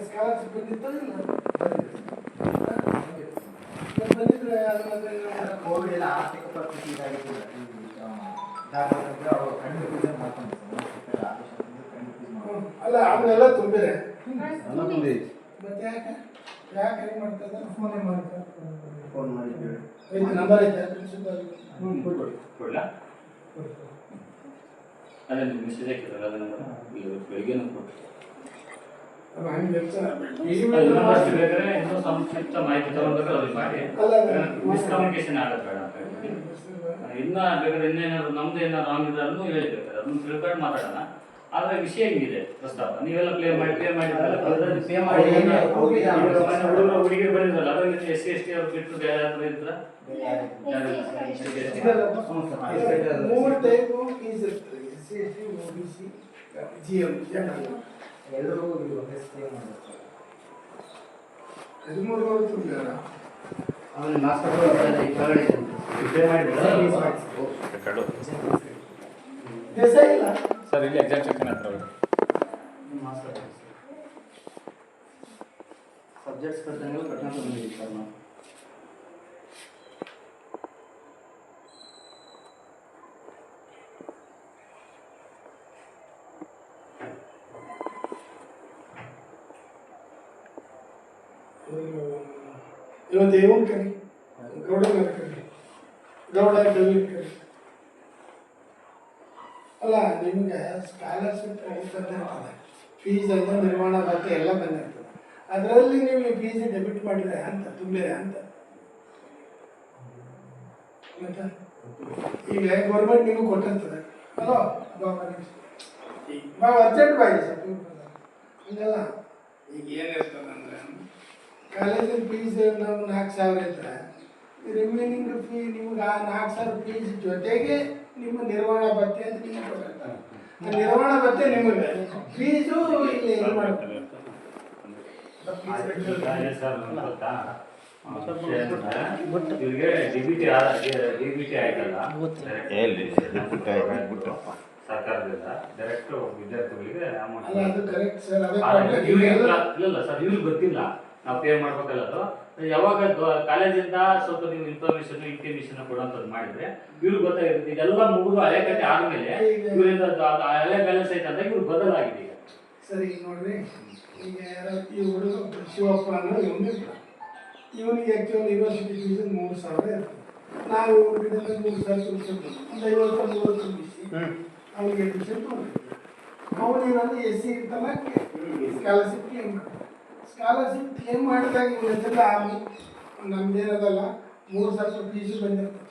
Scholarship ಬಂದಿತ್ತು ಬಂದಿದ್ರೆ Covid ಎಲ್ಲ ಆರ್ಥಿಕ ಪರಿಸ್ಥಿತಿ ಇದಾಗಿತ್ತು. ಅಲ್ಲ ಅವನ್ನೆಲ್ಲ ತುಂಬಿದೆ ಮತ್ತೆ ಯಾಕೆ ಯಾಕೆ ಹೆಂಗೆ ಮಾಡ್ತಾರೆ ಫೋನೇ ಮಾಡ್ತಾರೆ ಫೋನ್ ಮಾಡಿದ್ವಿ ನಂಬರ್ ಐತೆ ಪ್ರಿನ್ಸಿಪಲ್ ಕೊಡ್ಲಾ ಅದೇ ನಿಮ್ಗೆ ಮೆಸೇಜ್ ಹಾಕಿರಲ್ಲ ಅದನ್ನ ಬೆಳಿಗ್ಗೆ ಕೊಟ್ಟು ಬೇಕಾದ್ರೆ ಇನ್ನೂ ಸಂಕ್ಷಿಪ್ತ ಮಾಹಿತಿ ತಗೊಂಡ್ರೆ ಅದು ಮಾಡಿ ಮಿಸ್ಕಮ್ಯುನಿಕೇಶನ್ ಆಗೋದು ಬೇಡ ಅಂತ ಹೇಳಿ ಇನ್ನ ಬೇಕಾದ್ರೆ ಇನ್ನೇನಾದ್ರು ನಮ್ದು ಏನಾದ್ರು ರಾಂಗ್ ಇದ್ರೂ ಹೇಳಿರ್ತಾರೆ ಅದನ್ನ ತಿಳ್ಕೊಂಡು ಮಾತಾಡೋಣ. ಆದ್ರೆ ವಿಷಯ ಹೆಂಗಿದೆ ಪ್ರಸ್ತಾಪ ನೀವೆಲ್ಲ ಪ್ಲೇ ಹುಡುಗಿರು ಬಂದಿದ್ರಲ್ಲ ಅದರಲ್ಲಿ SC/ST ಅವ್ರು ಬಿಟ್ಟು ಬೇರೆ ಯಾರು ಇದ್ರ ಮೂರು ಟೈಪ್ ಫೀಸ್ ಇರ್ತದೆ SC/ST OBC GM ಎಲ್ಲರೂ 13 ತುಂಬಿದಾರ ಅವನು ಮಾಸ್ಟರ್ ಇಲ್ಲ ಸರ್ ಇಲ್ಲಿ ಎಕ್ಸಾಕ್ಟ್ ಸೆಕ್ಷನ್ ಹತ್ರ ಮಾಸ್ಟರ್ ಸಬ್ಜೆಕ್ಟ್ಸ್ ಕಟ್ಟಂಗೆಲ್ಲ ಕಟ್ಕೊಂಡು ಬಂದಿದ್ದೀವಿ ಸರ್ ನಾವು. ಇವತ್ತು ಏನು ಕರಿ ಗೌಡ ಕರಿ ಗೌಡ ಕರಿ ಅಲ್ಲ ನಿಮಗೆ ಸ್ಕಾಲರ್ಶಿಪ್ ಬಂದಿರ್ತದೆ ಫೀಸ್ ಅಂತ ನಿರ್ವಹಣಾ ಭತ್ಯೆ ಎಲ್ಲ ಬಂದಿರ್ತದೆ ಅದರಲ್ಲಿ ನೀವು ಫೀಸ್ ಡೆಬಿಟ್ ಮಾಡಿದ್ರೆ ಅಂತ ತುಂಬಿದೆ ಅಂತ ಮತ್ತೆ ಈಗ ಗೌರ್ಮೆಂಟ್ ನಿಮಗೆ ಕೊಟ್ಟಿರ್ತದೆ ಅಲೋ ಈಗ ಅರ್ಜೆಂಟ್ ಬಾಯಿ ಸರ್ ಹಂಗಲ್ಲ ಈಗ ಏನಿರ್ತದೆ ಅಂದರೆ ಕಾಲೇಜಿನ ಫೀಸ್ ನಾವು 4,000 ಇದ್ರೆ ರಿಮೈನಿಂಗ್ ಫೀ ನಿಮ್ಗೆ ಆ 4,000 ಫೀಸ್ ಜೊತೆಗೆ ನಿಮ್ಮ ನಿರ್ವಹಣಾ ಭತ್ಯೆ ಅಂತ ನಿಮಗೆ ಕೊಟ್ಟಿರ್ತಾರೆ. ಆ ನಿರ್ವಹಣಾ ಭತ್ಯೆ ನಿಮಗೆ ಫೀಸು ಇಲ್ಲಿ ಇದು ಮಾಡ್ತಾರೆ. ಇವರಿಗೆ ಡಿಬಿಟಿ ಆಯ್ತಲ್ಲ ಸರ್ಕಾರದಿಂದ ಡೈರೆಕ್ಟ್ ವಿದ್ಯಾರ್ಥಿಗಳಿಗೆ ಅಮೌಂಟ್ ಅಲ್ಲ ಅದು ಕರೆಕ್ಟ್ ಸರ್ ಇಲ್ಲ ಸರ್ ಇವ್ರಿಗೆ ಗೊತ್ತಿಲ್ಲ ನಾವು ಪೇ ಮಾಡ್ಬೇಕಲ್ಲ ಅದು ಯಾವಾಗ ಕಾಲೇಜಿಂದ ಸ್ವಲ್ಪ ನೀವು ಇಂಟಿಮೇಷನ್ ಕೊಡುವಂಥದ್ದು ಮಾಡಿದ್ರೆ ಇವ್ರಿಗೆ ಗೊತ್ತಾಗಿರುತ್ತೆ ಇದೆಲ್ಲ ಮುಗಿದು ಹಳೆ ಕಟ್ಟೆ ಆದ್ಮೇಲೆ ಇವರಿಂದ ಹಳೆ ಬ್ಯಾಲೆನ್ಸ್ ಐತೆ ಅಂತ ಇವ್ರಿಗೆ ಬದಲಾಗಿದೆ ಈಗ ಸರಿ ನೋಡ್ರಿ ಈಗ ಈ ಹುಡುಗ ಶಿವಪ್ಪ ಅನ್ನೋ ಇವನಿಗೆ ಆ್ಯಕ್ಚುಲಿ ಯೂನಿವರ್ಸಿಟಿ ಫೀಸ್ 3,000 ಇರ್ತದೆ. ನಾವು ಇವ್ರ ಕಡೆಯಿಂದ 3,000 ತುಂಬಿಸಿರ್ತೀವಿ ಒಂದು 53 ತುಂಬಿಸಿ ಅವನಿಗೆ ಅಡ್ಮಿಷನ್ ತೊಗೊಂಡಿರ್ತೀವಿ. ಅವನೇನಾದ್ರು SC ಇರ್ತಲ್ಲ ಸ್ಕಾಲರ್ಶಿಪ್ ಕ್ಲೇಮ್ ಮಾಡಿ ಸ್ಕಾಲರ್ಶಿಪ್ ಕ್ಲೇಮ್ ಮಾಡಿದಾಗ ಇವನ್ನೆಲ್ಲ ನಮ್ದೇನದಲ್ಲ 3,000 ಫೀಸು ಬಂದಿರ್ತದೆ.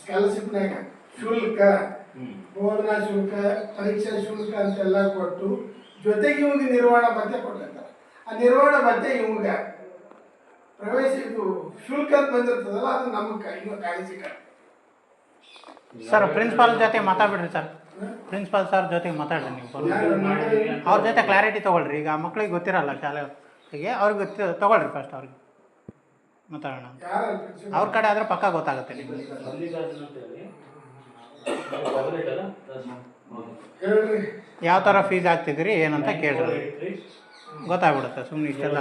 ಸ್ಕಾಲರ್ಶಿಪ್ನಾಗ ಶುಲ್ಕ ಬೋಧನಾ ಶುಲ್ಕ ಪರೀಕ್ಷಾ ಶುಲ್ಕ ಅಂತೆಲ್ಲ ಕೊಟ್ಟು ಜೊತೆಗೆ ಇವಾಗ ನಿರ್ವಹಣಾ ಭತ್ಯೆ ಕೊಟ್ಟಿರ್ತಾರೆ. ಆ ನಿರ್ವಹಣಾ ಭತ್ಯೆ ಇವಾಗ ಪ್ರವೇಶ ಇದು ಶುಲ್ಕ ಅಂತ ಬಂದಿರ್ತದಲ್ಲ ಅದು ನಮಗೆ ಇವಾಗ ಕಾಲೇಜಿಗೆ ಸರ್ ಪ್ರಿನ್ಸಿಪಾಲ್ ಜೊತೆ ಮಾತಾಡ್ಬಿಡ್ರಿ ಸರ್ ಪ್ರಿನ್ಸಿಪಾಲ್ ಸರ್ ಜೊತೆಗೆ ಮಾತಾಡ್ರಿ ನೀವು ಅವ್ರ ಜೊತೆ ಕ್ಲಾರಿಟಿ ತೊಗೊಳ್ರಿ. ಈಗ ಮಕ್ಳಿಗೆ ಗೊತ್ತಿರಲ್ಲ ಶಾಲೆಗೆ ಅವ್ರಿಗೆ ತೊಗೊಳ್ರಿ ಫಸ್ಟ್ ಅವ್ರಿಗೆ ಮಾತಾಡೋಣ. ಅವ್ರ ಕಡೆ ಆದರೆ ಪಕ್ಕ ಗೊತ್ತಾಗುತ್ತೆ ನಿಮಗೆ ಯಾವ ಥರ ಫೀಸ್ ಹಾಕ್ತಿದ್ರಿ ಏನಂತ ಕೇಳ್ರಿ ಗೊತ್ತಾಗ್ಬಿಡುತ್ತೆ. ಸುಮ್ಮನೆ ಇಷ್ಟೆಲ್ಲ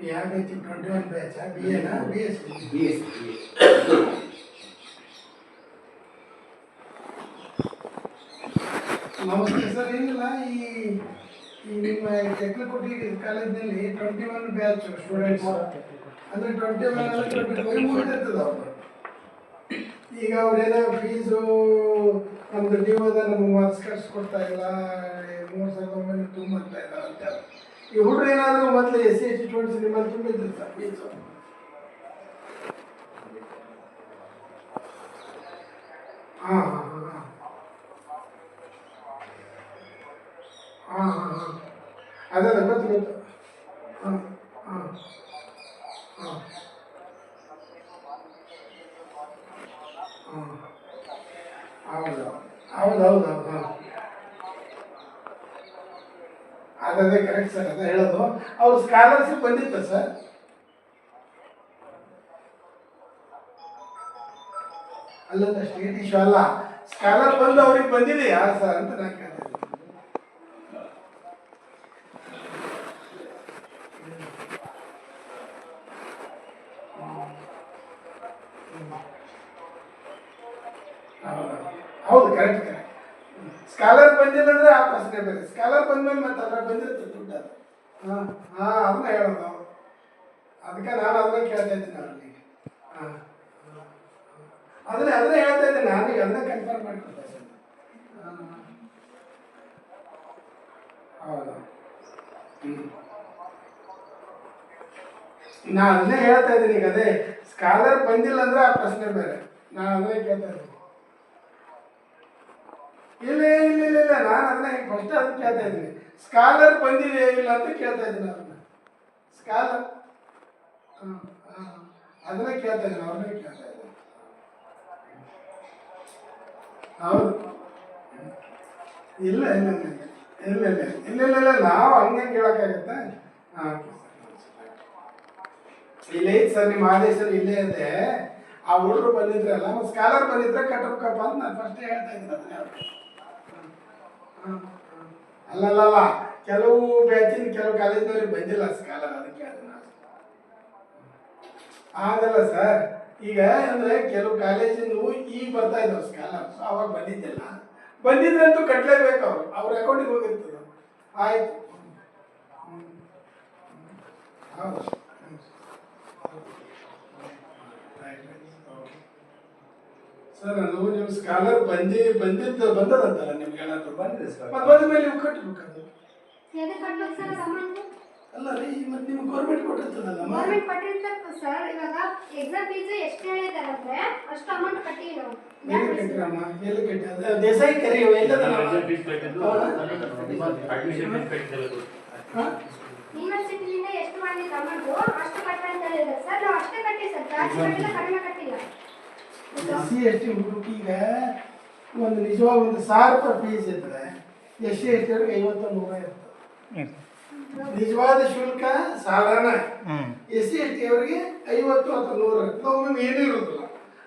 ಯಾಕೈತಿ 21 ಬ್ಯಾಚ್ BA BSc ನಮಸ್ತೆ ಸರ್. ಏನಿಲ್ಲ ಈ ನಿಮ್ಮ ಟೆಕ್ನಿಕೋಟಿ ಕಾಲೇಜಿನಲ್ಲಿ 21 ಬ್ಯಾಚ್ ಸ್ಟೂಡೆಂಟ್ಸ್ ಅಂದರೆ 21 ಮುಗಿದಿರ್ತದೆ ಅವರು. ಈಗ ಅವ್ರೇನೋ ಫೀಸು ನಮ್ದು ಡಿಒದ ನಮಗೆ ಮಾರ್ಕ್ಸ್ ಕಾರ್ಡ್ಸ್ ಕೊಡ್ತಾ ಇಲ್ಲ 3,900 ತುಂಬಂತ ಇಲ್ಲ ಅಂತ ಈ ಹುಡುಗರು ಏನಾದರೂ ಮೊದಲು SC/ST ಸ್ಟೂಡೆಂಟ್ಸ್ ನಿಮ್ಮಲ್ಲಿ ತುಂಬಿದ್ರು ಸರ್ ಫೀಸು ಹಾಂ ಹಾಂ ಹಾಂ ಹಾಂ ಹಾಂ ಅದೇ ಗೊತ್ತು ಗೊತ್ತು ಹಾಂ ಹಾಂ ಹಾಂ ಹಾಂ ಹೌದು ಹೌದು ಹೌದು ಹೌದು ಹಾಂ ಅದೇ ಕರೆಕ್ಟ್ ಸರ್ ಅದೇ ಹೇಳೋದು. ಅವ್ರು ಸ್ಕಾಲರ್ಶಿಪ್ ಬಂದಿತ್ತ ಸರ್ ಅಲ್ಲಲ್ಲ ಸ್ಟೇಟ್ ಇಶ್ಯೂ ಅಲ್ಲ, ಸ್ಕಾಲರ್ ಬಂದು ಅವ್ರಿಗೆ ಬಂದಿದೆಯಾ ಸರ್ ಅಂತ ನಾನು ಕೇಳ್ತಾ ಇದ್ದೀನಿ. ಹೌದು ಕರೆಕ್ಟ್ ಕರೆಕ್ಟ್. ಸ್ಕಾಲರ್ ಬಂದಿಲ್ಲ ಅಂದ್ರೆ ಆ ಪ್ರಶ್ನೆ ಬೇರೆ. ಸ್ಕಾಲರ್ ಬಂದ್ಮೇಲೆ ಮತ್ತೆ ಅದ್ರ ಬಂದಿರುತ್ತೆ ದುಡ್ಡು ಅದು. ಹಾಂ ಹಾಂ ಅದನ್ನ ಹೇಳೋದು ನಾವು. ಅದಕ್ಕೆ ನಾನು ಅದನ್ನ ಕೇಳ್ತಾ ಇದ್ದೀನಿ ಅವ್ರಿಗೆ. ಹಾಂ ಅದನ್ನೇ ಹೇಳ್ತಾ ಇದ್ದೀನಿ ನಾನು, ಅದನ್ನ ಕನ್ಫರ್ಮ್ ಮಾಡ್ಕೊಳ್ತಾ ಇದ್ದೀನಿ. ಹೌದು ನಾನು ಅದನ್ನೇ ಹೇಳ್ತಾ ಇದ್ದೀನಿ ಈಗ. ಅದೇ ಸ್ಕಾಲರ್ ಬಂದಿಲ್ಲ ಅಂದ್ರೆ ಆ ಪ್ರಶ್ನೆ ಬೇರೆ. ನಾನು ಅದನ್ನೇ ಕೇಳ್ತಾ ಇದ್ದೀನಿ. ಇಲ್ಲ ಇಲ್ಲ ಇಲ್ಲ ಇಲ್ಲ ನಾನು ಅದನ್ನ ಫಸ್ಟ್ ಅದನ್ನ ಕೇಳ್ತಾ ಇದ್ದೀನಿ. ಸ್ಕಾಲರ್ ಬಂದಿದೆ ಇಲ್ಲ ಅಂತ ಕೇಳ್ತಾ ಇದ್ದೀನಿ ಅದನ್ನ. ಸ್ಕಾಲರ್ ಅದನ್ನೇ ಕೇಳ್ತಾ ಇದ್ದೀನಿ, ಅವ್ರನ್ನೇ ಕೇಳ್ತಾ ಇದ್ದೀನಿ. ಹೌದು ಇಲ್ಲ ಇಲ್ಲ ಇಲ್ಲ ಇಲ್ಲ ಇಲ್ಲ ಇಲ್ಲ ಇಲ್ಲ ಇಲ್ಲ ನಾವು ಹಂಗೆ ಕೇಳೋಕ್ಕಾಗತ್ತೆ. ಹಾಂ ಇಲ್ಲೇ ಐತೆ ಸರ್, ನಿಮ್ಮ ಆದೇಶ ಇಲ್ಲೇ ಇದೆ. ಆ ಹುಡುಗರು ಬಂದಿದ್ರಲ್ಲ, ಸ್ಕಾಲರ್ ಬಂದಿದ್ರೆ ಕಟ್ಟಬೇಕಪ್ಪ ಅಂತ ನಾನು ಫಸ್ಟ್ ಹೇಳ್ತಾ ಇದ್ದೀನಿ ಅದನ್ನೇ. ಅಲ್ಲಲ್ಲ ಕೆಲವು ಬ್ಯಾಚಿನ ಕೆಲವು ಕಾಲೇಜಿನಲ್ಲಿ ಬಂದಿಲ್ಲ ಸ್ಕಾಲರ್, ಅದಕ್ಕೆ ಅದನ್ನ ಆಗಲ್ಲ ಸರ್. ಈಗ ಅಂದ್ರೆ ಕೆಲವು ಕಾಲೇಜಿನ ಈಗ ಬರ್ತಾ ಇದ್ದಾವೆ ಸ್ಕಾಲರ್, ಅವಾಗ ಬಂದಿದ್ದಿಲ್ಲ. ಬಂದಿದ್ರಂತೂ ಕಟ್ಟಲೇಬೇಕು, ಅವ್ರ ಅಕೌಂಟಿಗೆ ಹೋಗಿರ್ತದೆ. ಆಯ್ತು ಹೌದು ಸರ್. ಅದು ನೀವು ಸ್ಕಾಲರ್ ಬಂದದಂತಲ್ಲ ನಿಮ್ಗೆ ಏನಾದ್ರು ಬಂದಿದೆ ಸರ್. ಬಂದ ಮೇಲೆ ನೀವು ಕಟ್ಟಬೇಕು. ಎದಕ್ಕೆ ಕಟ್ಬೇಕು ಸರ್ ಅಮೌಂಟ್? ಅಲ್ಲ ರೀ, ಮತ್ತೆ ನಿಮ್ಗೆ ಗೌರ್ಮೆಂಟ್ ಕೊಟ್ಟಿರ್ತದಲ್ಲ. ಗೌರ್ಮೆಂಟ್ ಕೊಟ್ಟಿರ್ತಕ್ಕ ಸರ್. ಇವಾಗ ಎಕ್ಸಾಮ್ ಫೀಸ್ ಎಷ್ಟು ಹೇಳಿದಾರೆ ಅಂದ್ರೆ ಅಷ್ಟು ಅಮೌಂಟ್ ಕಟ್ಟಿವಿ ನಾವು. ಎಲ್ಲಿ ಕಟ್ಟಿರಮ್ಮ? ಎಲ್ಲಿ ಕಟ್ಟಿ? ಅದು ದೇಸಾಯಿ ಕರಿ ಎಲ್ಲದ ಫೀಸ್ ಕಟ್ಟಿದ್ದು, ಅಡ್ಮಿಷನ್ ಫೀಸ್ ಕಟ್ಟಿದ್ದಲ್ಲ. ಯೂನಿವರ್ಸಿಟಿಯಿಂದ ಎಷ್ಟು ಮಾಡಿದ ಅಮೌಂಟ್ ಅಷ್ಟು ಕಟ್ಟ ಅಂತ ಹೇಳಿದ್ದಾರೆ ಸರ್. ನಾವು ಅಷ್ಟೇ ಕಟ್ಟಿ ಸರ್, ಜಾಸ್ತಿ ಕಟ್ಟಿಲ್ಲ, ಕಡಿಮೆ ಕಟ್ಟಿಲ್ಲ. SC ST ಹುಡುಗರಿಗೆ ಈಗ ಒಂದು ನಿಜವಾಗ ಒಂದು 1000 ರೂಪಾಯಿ ಫೀಸ್ ಇದ್ರೆ SC ST ಅವ್ರಿಗೆ 50-100 ಇರ್ತದೆ. ನಿಜವಾದ ಶುಲ್ಕ ಸಾಧಾರಣ. SC ST ಅವರಿಗೆ 50 ಅಥವಾ 100 ಇರ್ತದೆ. ಒಮ್ಮೆ ಏನೂ ಇರೋದಿಲ್ಲ.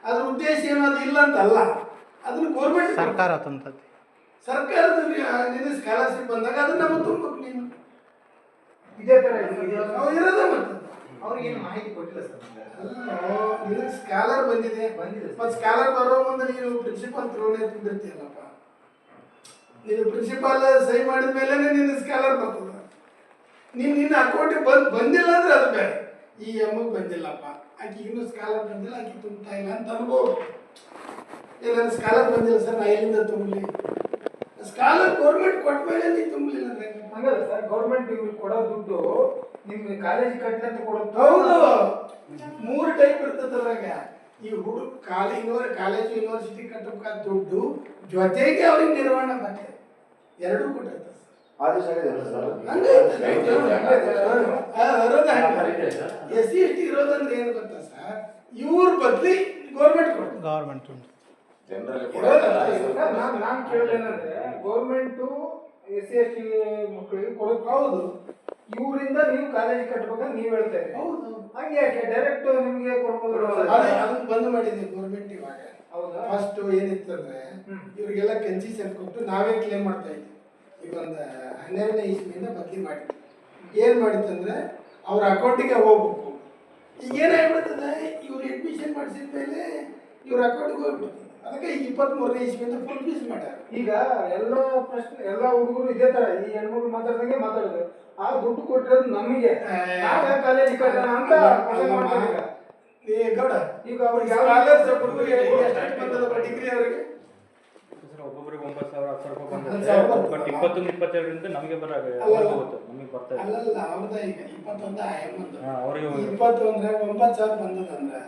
ಅದ್ರ ಉದ್ದೇಶ ಏನದು ಇಲ್ಲ ಅಂತಲ್ಲ, ಅದನ್ನು ಗೌರ್ಮೆಂಟ್ ಸರ್ಕಾರ ತಂತದ್ದು. ಸರ್ಕಾರದ ನಿನ್ನ ಸ್ಕಾಲರ್ಶಿಪ್ ಬಂದಾಗ ಅದನ್ನ ನಾವು ತುಂಬಬೇಕು. ನೀನು ಇದೇ ಥರ ಇರೋದೇ ಮತ್ತೆ ಅವ್ರಿಗೇನು ಮಾಹಿತಿ ಕೊಟ್ಟಿಲ್ಲ ಸರ್. ನಿನಗೆ ಸ್ಕಾಲರ್ ಬಂದಿದೆ. ಮತ್ತು ಸ್ಕಾಲರ್ ಬರೋ ಮುಂದೆ ನೀನು ಪ್ರಿನ್ಸಿಪಾಲ್ ತ್ರೋನೇ ತುಂಬಿರ್ತೀಯಲ್ಲಪ್ಪ. ನೀನು ಪ್ರಿನ್ಸಿಪಾಲ್ ಸಹಿ ಮಾಡಿದ ಮೇಲೆ ನಿನ್ನ ಸ್ಕಾಲರ್ ಬರ್ತದೆ. ನಿನ್ನ ಅಕೌಂಟಿಗೆ ಬಂದಿಲ್ಲ ಅಂದ್ರೆ ಅದು ಬೇರೆ. ಈ ಅಮ್ಮಗೆ ಬಂದಿಲ್ಲಪ್ಪ, ಆಕೆ ಇನ್ನೂ ಸ್ಕಾಲರ್ ಬಂದಿಲ್ಲ, ಆಕೆ ತುಂಬ್ತಾ ಇಲ್ಲ ಅಂತ ಅನ್ಬೋದು. ಇಲ್ಲ ನನ್ನ ಸ್ಕಾಲರ್ ಬಂದಿಲ್ಲ ಸರ್, ನಾ ಎಲ್ಲಿಂದ ತುಂಬಲಿ? ಸ್ಕಾಲರ್ ಗೌರ್ಮೆಂಟ್ ಕೊಟ್ಟ ಮೇಲೆ ನೀನು ತುಂಬಲಿಲ್ಲ ಅಂದ್ರೆ ಹಂಗಲ್ಲ ಸರ್, ಗೌರ್ಮೆಂಟ್ ಇವ್ರಿಗೆ ಕೊಡೋ ದುಡ್ಡು ನಿಮ್ಗೆ ಕಾಲೇಜ್ ಕಟ್ಟಲೆ ಅಂತ ಕೊಡೋದು. ಹೌದು, 3 ಟೈಪ್ ಇರ್ತದೆ ಅದ್ರಾಗ. ಈ ಹುಡುಗ ಕಾಲೇಜು ಯೂನಿವರ್ಸಿಟಿ ಕಟ್ಟಬೇಕಾದ ದುಡ್ಡು ಜೊತೆಗೆ ಅವ್ರಿಗೆ ನಿರ್ವಹಣೆ ಮತ್ತೆ ಎರಡೂ ಕೊಟ್ಟಿರ್ತಾರೆ. ಆದೇಶ SC ST ಇರೋದಂದ್ರೆ ಏನು ಗೊತ್ತಾ ಸರ್? ಇವ್ರ ಬದಲಿ ಗೌರ್ಮೆಂಟ್ ಕೊಡ್ತಾರೆ. ಗೌರ್ಮೆಂಟ್ ನಾನು ಕೇಳೋದೇನಂದ್ರೆ, ಗೌರ್ಮೆಂಟು SC ST ಮಕ್ಕಳಿಗೆ ಕೊಡೋದು. ಹೌದು, ಇವರಿಂದ ನೀವು ಕಾಲೇಜ್ ಕಟ್ಬೇಕಂತ ನೀವು ಹೇಳ್ತಾ ಇದ್ದೀರಿ. ಹೌದು, ಹಂಗೆ ಯಾಕೆ ಡೈರೆಕ್ಟ್ ನಿಮಗೆ ಕೊಡ್ಬೋದು? ಅದನ್ನ ಬಂದ್ ಮಾಡಿದೆ ಗೌರ್ಮೆಂಟ್ ಇವಾಗ. ಹೌದಾ? ಫಸ್ಟ್ ಏನಿತ್ತಂದ್ರೆ ಇವ್ರಿಗೆಲ್ಲ ಕನ್ಸಿಷನ್ ಕೊಟ್ಟು ನಾವೇ ಕ್ಲೇಮ್ ಮಾಡ್ತಾ ಇದ್ವಿ. ಈಗ ಒಂದು 12ನೇ ಇಸ್ವಿಯಿಂದ ಬದಲಿ ಮಾಡಿದ್ವಿ. ಏನು ಮಾಡಿತ್ತಂದ್ರೆ ಅವ್ರ ಅಕೌಂಟಿಗೆ ಹೋಗ್ಬೇಕು. ಈಗ ಏನಾಗ್ಬಿಡ್ತದೆ, ಇವ್ರು ಅಡ್ಮಿಷನ್ ಮಾಡಿಸಿದ ಮೇಲೆ ಇವ್ರ ಅಕೌಂಟಿಗೆ ಹೋಗ್ಬಿಡ್ತದೆ. ಅದಕ್ಕೆ 23ನೇ ಇಸ್ವಿಯಿಂದ ಫುಲ್ ಫೀಸ್ ಮಾಡ್ಯಾರ. ಈಗ ಎಲ್ಲ ಪ್ರಶ್ನೆ ಎಲ್ಲ ಹುಡುಗರು ಇದೇ ತರ ಈ ಹೆಣ್ಮಕ್ಳು ಮಾತಾಡ್ದಂಗೆ ಮಾತಾಡೋದು. ಆ ದುಡ್ಡು ಕೊಟ್ಟಿರೋದು ನಮಗೆ, ಕಾಲೇಜ್ ಕಟ್ಟೋಣ ಅಂತ ಗೌಡ. ಈಗ ಅವ್ರಿಗೆ ಡಿಗ್ರಿ ಅವರಿಗೆ ಒಬ್ಬೊಬ್ಬರಿಗೆ 9,000 10,000 ರೂಪಾಯಿ ಬಂದಿದೆ. ಬಟ್ 20-22ರಿಂದ ನಮಗೆ ನಮಗೆ ಬರ್ತಾ ಇದೆ. ಅಲ್ಲಲ್ಲ, ಅವ್ರದ ಈಗ 21 ಆಯಮ್ಮಂದು. ಅವರಿಗೆ 21 9,000 ಬಂದದಂದ್ರೆ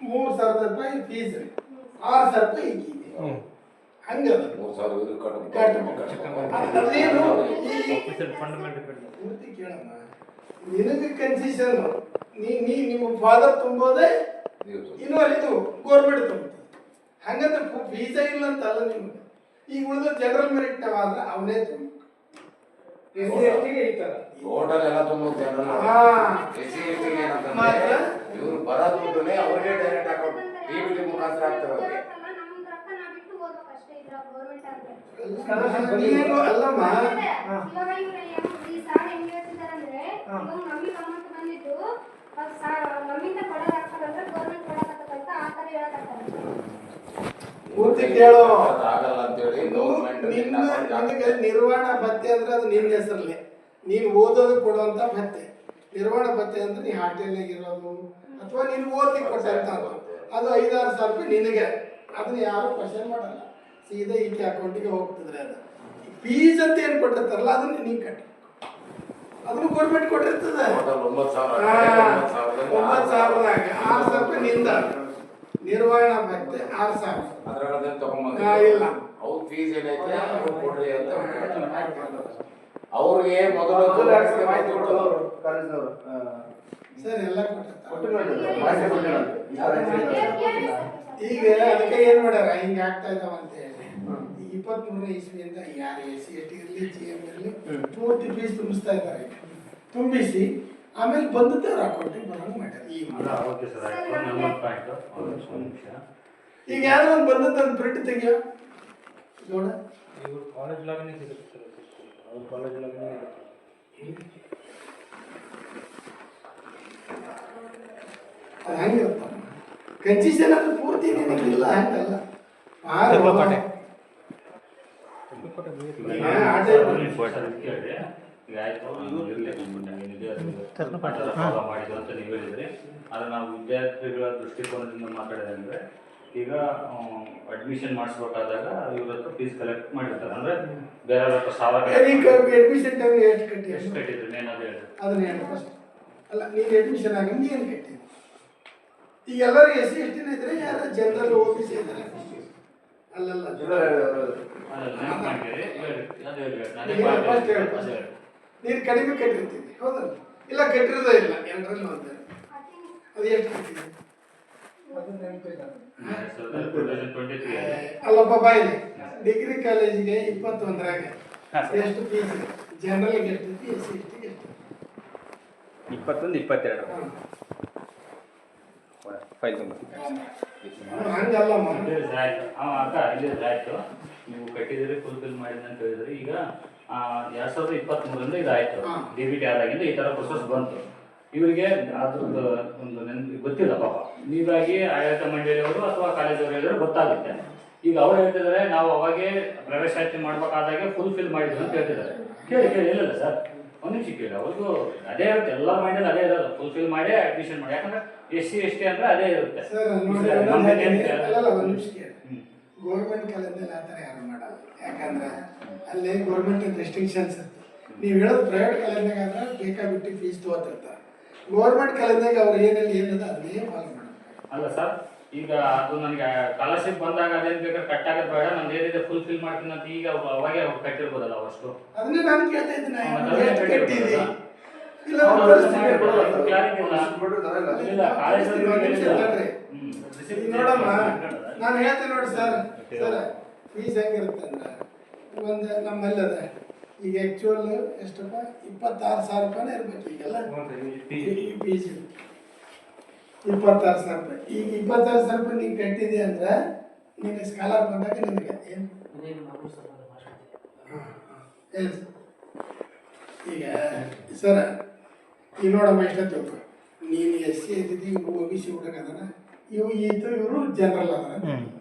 3,000 ರೂಪಾಯಿ ಫೀಸ್ ರೀ, 6,000 ರೂಪಾಯಿ ಈಗ ಹಂಗದ 3,000 ಅದೇನು ಫಂಡಮೆಂಟಲ್ ಪೂರ್ತಿ ಕೇಳಮ್ಮ. ನಿನಗೆ ಕನ್ಸಿಷನ್ ನಿಮ್ಮ ಫಾದರ್ ತುಂಬೋದೇ ಇನ್ನೂ ಇದು ಗೌರ್ಮೆಂಟ್ ತುಂಬುತ್ತೆ. ಹಂಗಂದ್ರೆ ಫೀಸೇ ಇಲ್ಲ ಅಂತ ಅಲ್ಲ ನಿಮ್ಗೆ. ಈಗ ಉಳಿದ ಜನರಲ್ ಮೆರಿಟ್ ನಾವಾದ್ರೆ ಅವನೇ ತುಂಬ ಟೋಟಲ್ ಎಲ್ಲ ತುಂಬ ಇವ್ರು ಬರೋ ದುಡ್ಡನ್ನೇ ಅವ್ರಿಗೆ ಡೈರೆಕ್ಟ್ ಅಕೌಂಟ್ PBT ಮುಖಾಂತರ ಮಾತ್ರ ಆಗ್ತದೆ ಓದಕ್ಕಲ್ಲ, ನಮ್ದು ರೊಕ್ಕ ನಾವ್ ಬಿಟ್ಟು ಓದ್ಬೇಕು ಅಷ್ಟೇ ಇದ್ರ ಗೌರ್ಮೆಂಟ್ ಆದ್ರೆ. ನೀನು ಅಲ್ಲಮ್ಮ ಇವಾಗ ಇವ್ರು ಈ ಸಾರ್ ಹೆಂಗ್ ಹೇಳ್ತಿದಾರಂದ್ರೆ ಇವಾಗ ನಮಗೆ ಅಮೌಂಟ್ ಬಂದಿದ್ದು ನಮ್ಮಿಂದ ಕೊಡೋದಾಗ್ತದಂದ್ರೆ ಗೌರ್ಮೆಂಟ್ ಕೊಡೋದಾಗತ್ತಂತ ಆ ಥರ ಹೇಳಕತ್ತಾರೆ. ಪೂರ್ತಿ ಕೇಳೋ ಆಗಲ್ಲ ಅಂತೇಳಿ ಗೌರ್ಮೆಂಟ್ ನಿನಗೆ ನಿರ್ವಹಣಾ ಭತ್ಯೆ ಅಂದ್ರೆ ಅದು ನಿನ್ನ ಹೆಸರಲ್ಲಿ ನೀನು ಓದೋದು ಕೊಡುವಂತ ಭತ್ಯೆ. ನಿರ್ವಹಣಾ ಭತ್ಯೆ ಅಂದ್ರೆ ನೀ ಹಾಟೆಲ್ನಾಗ ಇರೋದು ಅಥವಾ ನೀನು ಓದ್ಲಿಕ್ಕೆ ಕೊಟ್ಟಂತ ಅದು 5-6 ಸಾವಿರ ರೂಪಾಯಿ ನಿನಗೆ. ಅದನ್ನ ಯಾರು ಕ್ವಶನ್ ಮಾಡಲ್ಲ, ಸೀದಾ ಈಕೆ ಅಕೌಂಟಿಗೆ ಹೋಗ್ತಿದ್ರೆ ಅದು. ಫೀಸ್ ಅಂತ ಏನು ಕೊಟ್ಟಿರ್ತಾರಲ್ಲ ಅದನ್ನ ನೀನು ಕಟ್ಟಿ, ಅದನ್ನು ಗೌರ್ಮೆಂಟ್ ಕೊಟ್ಟಿರ್ತದೆ. 9,000ದಾಗ 6,000 ರೂಪಾಯಿ ನಿಂದ ನಿರ್ವಹಣಾ ಭತ್ಯೆ 6,000 ಅದ್ರೊಳಗೆ ತಗೊಂಬಂದ ಇಲ್ಲ. ಅವ್ರ ಫೀಸ್ ಏನೈತೆ ಅವ್ರು ಕೊಡ್ರಿ ಅಂತ ಅವ್ರಿಗೆ ಮೊದಲು ಸರ್ ಎಲ್ಲ ಕೊಟ್ಟಿರ್ತಾರೆ. ಈಗ ಅದಕ್ಕೆ ಏನ್ ಮಾಡ್ಯಾರ ಹಿಂಗ ಆಗ್ತಾ ಇದಾವ ಅಂತ ಹೇಳಿ ಈಗ 23ನೇ ಇಸ್ವಿಯಿಂದ ಯಾರು SC ST ಇರಲಿ GM ಇರಲಿ ಪೂರ್ತಿ ಫೀಸ್ ತುಂಬಿಸ್ತಾ ಇದ್ದಾರೆ. ತುಂಬಿಸಿ ಆಮೇಲೆ ಬಂದದ್ದು ಅವ್ರ ಅಕೌಂಟಿಗೆ ಬರೋಂಗ್ ಮಾಡ್ಯಾರ. ಓಕೆ ಸರ್, ಆಯ್ತು. ಇನ್ನೊಂದು ಪಾಯಿಂಟ್, ಒಂದು ನಿಮಿಷ. ಈಗ ಯಾರೋ ಒಂದು ಬಂದದ್ದು ಒಂದು ಪ್ರಿಂಟ್ ತೆಗಿಯೋ ನೋಡ. ಇವ್ರು ಕಾಲೇಜ್ ಲಾಗನೇ ಸಿಗುತ್ತೆ ಸರ್, ಅವ್ರ ಕಾಲೇಜ್ ಲಾಗನೇ ಇರುತ್ತೆ. ಅದು ಹಂಗಿರುತ್ತ ಕನ್ಸಿಷನ್ ಅದು ಪೂರ್ತಿ ನಿನಗಿಲ್ಲ ಹಂಗಲ್ಲ. ತಿರುಪತಿ. ಈಗ ಆಯ್ತು, ಇರಲಿ ಮಾಡಿದ್ರು ಅಂತ ನೀವು ಹೇಳಿದ್ರಿ. ಆದರೆ ನಾವು ವಿದ್ಯಾರ್ಥಿಗಳ ದೃಷ್ಟಿಕೋನದಿಂದ ಮಾತಾಡೋದಂದ್ರೆ ಈಗ ಅಡ್ಮಿಷನ್ ಮಾಡಿಸ್ಬೇಕಾದಾಗ ಇವ್ರ ಹತ್ರ ಫೀಸ್ ಕಲೆಕ್ಟ್ ಮಾಡಿರ್ತಾರೆ. ಅಂದ್ರೆ ಬೇರೆ ಹತ್ರ 1,000 ಅಡ್ಮಿಷನ್ ಟೈಮ್ ಎಷ್ಟು ಕಟ್ಟಿ ಎಷ್ಟು ಕಟ್ಟಿದ್ರು ಮೇನ್ ಅದು ಹೇಳಿದ್ರು. ಅದನ್ನ ಹೇಳಿ ಫಸ್ಟ್. ಅಲ್ಲ ನೀನು ಅಡ್ಮಿಷನ್ ಆಗಿ ನೀನು ಕಟ್ಟಿ. ಈಗ ಎಲ್ಲರೂ SC ST ಇದ್ರೆ ಯಾರು ಜನರಲ್ OBC ಇದ್ದಾರೆ ಅಲ್ಲಲ್ಲ. ನೀನು ಕಡಿಮೆ ಕಟ್ಟಿರ್ತೀನಿ ಹೌದಲ್ಲ? ಇಲ್ಲ ಕಟ್ಟಿರೋದೇ ಇಲ್ಲ, ಎಲ್ಲರಲ್ಲಿ ಒಂದೇ. ಅದು ಎಷ್ಟು ಕಟ್ಟಿದೆ ಅಲ್ಲಪ್ಪ ಬಾಯಿಲಿ. ಡಿಗ್ರಿ ಕಾಲೇಜಿಗೆ 21ರಾಗ ಎಷ್ಟು ಫೀಸ್? ಜನರಲ್ಗೆ ಎಷ್ಟೈತಿ, SC STಗೆ ಎಷ್ಟು? 21, 22 ಫೈಲ್ ತುಂಬ ಹಂಗಲ್ಲಮ್ಮ. ಅಕ್ಕ ಇಲ್ಲಿ ಆಯ್ತು, ನೀವು ಕಟ್ಟಿದಿರಿ ಫುಲ್ಫಿಲ್ ಮಾಡಿದ್ರಿ ಅಂತ ಹೇಳಿದ್ರಿ. ಈಗ 2023ರಿಂದ ಇದಾಯ್ತು, DBT ಆದಾಗಿಂದ ಈ ಥರ ಪ್ರೊಸೆಸ್ ಬಂತು. ಇವರಿಗೆ ಅದ್ರದ್ದು ಒಂದು ಗೊತ್ತಿಲ್ಲ ಪಾಪ. ನೀವಾಗಿ ಆಡಳಿತ ಮಂಡಳಿಯವರು ಅಥವಾ ಕಾಲೇಜವರು ಹೇಳಿದ್ರೆ ಗೊತ್ತಾಗುತ್ತೆ. ಈಗ ಅವ್ರು ಹೇಳ್ತಿದ್ದಾರೆ ನಾವು ಅವಾಗೇ ಪ್ರವೇಶಾತಿ ಮಾಡ್ಬೇಕಾದಾಗೆ ಫುಲ್ಫಿಲ್ ಮಾಡಿದ್ರು ಅಂತ ಹೇಳ್ತಿದ್ದಾರೆ. ಕೇಳಿ ಇಲ್ಲ ಸರ್, ಒಂದು ನಿಮಿಷ ಕೇಳಿ. ಅವ್ರಿಗೂ ಅದೇ ಇರುತ್ತೆ, ಎಲ್ಲ ಮೈಂಡಲ್ಲಿ ಅದೇ ಇರೋದು, ಫುಲ್ಫಿಲ್ ಮಾಡಿ ಅಡ್ಮಿಷನ್ ಮಾಡಿ. ಯಾಕಂದ್ರೆ SC ST ಅಂದ್ರೆ ಅದೇ ಇರುತ್ತೆ. ಗೌರ್ಮೆಂಟ್ ಕಾಲೇಜಲ್ಲಿ ಆ ಥರ ಯಾರು ಮಾಡಲ್ಲ. ಯಾಕಂದ್ರೆ ಅಲ್ಲಿ ಗೌರ್ಮೆಂಟ್ ರೆಸ್ಟ್ರಿಕ್ಷನ್ಸ್ ಇರ್ತದೆ. ನೀವು ಹೇಳೋದು ಪ್ರೈವೇಟ್ ಕಾಲೇಜ್ನಾಗ ಆದ್ರೆ ಬೇಕಾಬಿಟ್ಟು ಫೀಸ್ ತೊಗೋತಿರ್ತಾರೆ. ಗೌರ್ಮೆಂಟ್ ಕಾಲೇಜ್ನಾಗ ಅವ್ರು ಏನಲ್ಲಿ ಏನದ ಅದನ್ನೇ ಫಾಲೋ ಮಾಡೋದು. ಅಲ್ಲ ಸರ್, ಈಗ ಅದು ನನಗೆ ಸ್ಕಾಲರ್ಶಿಪ್ ಬಂದಾಗ ಅದೇನು ಬೇಕಾದ್ರೆ ಕಟ್ಟಾಗೋದು ಬೇಡ, ನಾನು ಏನಿದೆ ಫುಲ್ಫಿಲ್ ಮಾಡ್ತೀನಿ ಅಂತ ಈಗ ಅವಾಗೆ ಅವ್ರು ಕಟ್ಟಿರ್ಬೋದಲ್ಲ ಅವಷ್ಟು. ಅದನ್ನೇ ನಾನು ಕೇಳ್ತಾ ಇದ್ದೀನಿ. ಇಲ್ಲ ನೋಡಮ್ಮ, ನಾನು ಹೇಳ್ತೀನಿ ನೋಡಿ ಸರ್. ಫೀಸ್ ಹೆಂಗಿರುತ್ತೆ ಅಂದ್ರೆ ಒಂದು ನಮ್ಮಲ್ಲಿ ಅದ ಈಗ ಆ್ಯಕ್ಚುಯಲ್ ಎಷ್ಟಪ್ಪ 26,000 ರೂಪಾಯಿನೇ ಇರ್ಬೇಕು ಈಗೆಲ್ಲ ಫೀಸ್. 26,000 ರೂಪಾಯಿ. ಈಗ 26,000 ರೂಪಾಯಿ ನೀನು ಕಟ್ಟಿದೆ ಅಂದ್ರೆ ನಿನಗೆ ಸ್ಕಾಲರ್ ಬಂದಾಗ ನಿನಗೆ ಏನು ಈಗ ಸರ್ ಈಗ ನೋಡಮ್ಮ ಎಷ್ಟೊತ್ತು ನೀನು SC ಇದ್ದಿದ್ದು ಇವ್ರು OBC ಹುಡುಗ ಅದನ ಇವರು ಜನರಲ್ ಅದಾರ.